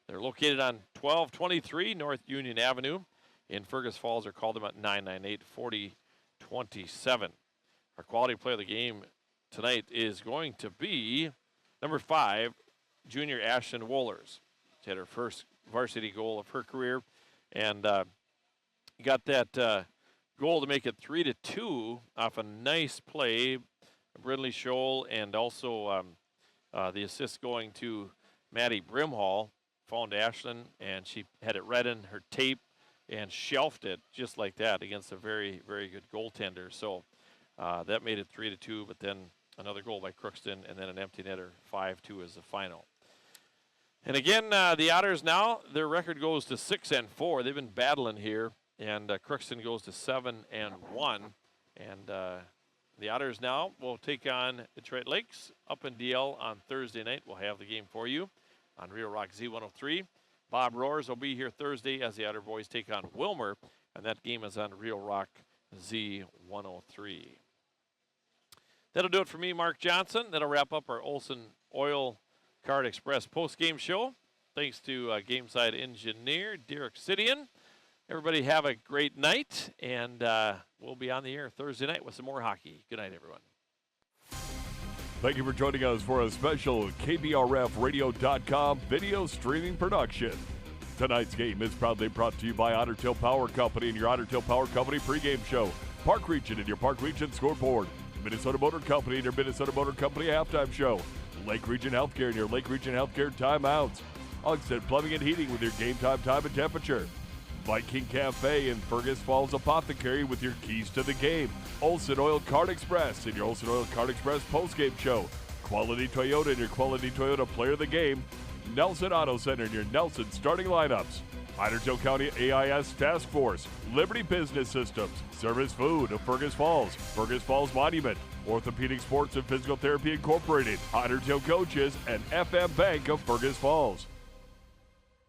They're located on 1223 North Union Avenue in Fergus Falls, or call them at 998-4027. Our Quality Player of the Game tonight is going to be number 5, junior Ashton Wohlers. She had her first varsity goal of her career, and got that goal to make it 3-2 off a nice play, Brindley Scholl, and also the assist going to Maddie Brimhall. Found Ashlyn, and she had it read in her tape and shelved it just like that against a very, very good goaltender. So that made it 3-2, but then another goal by Crookston, and then an empty netter, 5-2 as the final. And again, the Otters now, their record goes to 6-4. They've been battling here, and Crookston goes to 7-1. And the Otters now will take on Detroit Lakes up in DL on Thursday night. We'll have the game for you on Real Rock Z103. Bob Roars will be here Thursday as the Otter boys take on Wilmer, and that game is on Real Rock Z103. That'll do it for me, Mark Johnson. That'll wrap up our Olson Oil Card Express post-game show. Thanks to Gameside engineer Derek Sidian. Everybody have a great night, and we'll be on the air Thursday night with some more hockey. Good night, everyone. Thank you for joining us for a special KBRFradio.com video streaming production. Tonight's game is proudly brought to you by Otter Tail Power Company and your Otter Tail Power Company pregame show. Park Region and your Park Region scoreboard. Minnesota Motor Company and your Minnesota Motor Company halftime show. Lake Region Healthcare and your Lake Region Healthcare timeouts. Oxted Plumbing and Heating with your game time and temperature. Viking Cafe and Fergus Falls Apothecary with your keys to the game. Olson Oil Card Express and your Olson Oil Card Express postgame show. Quality Toyota and your Quality Toyota player of the game. Nelson Auto Center and your Nelson starting lineups. Otter Tail County AIS Task Force. Liberty Business Systems. Service Food of Fergus Falls Monument. Orthopedic Sports and Physical Therapy Incorporated. Otter Tail Coaches and FM Bank of Fergus Falls.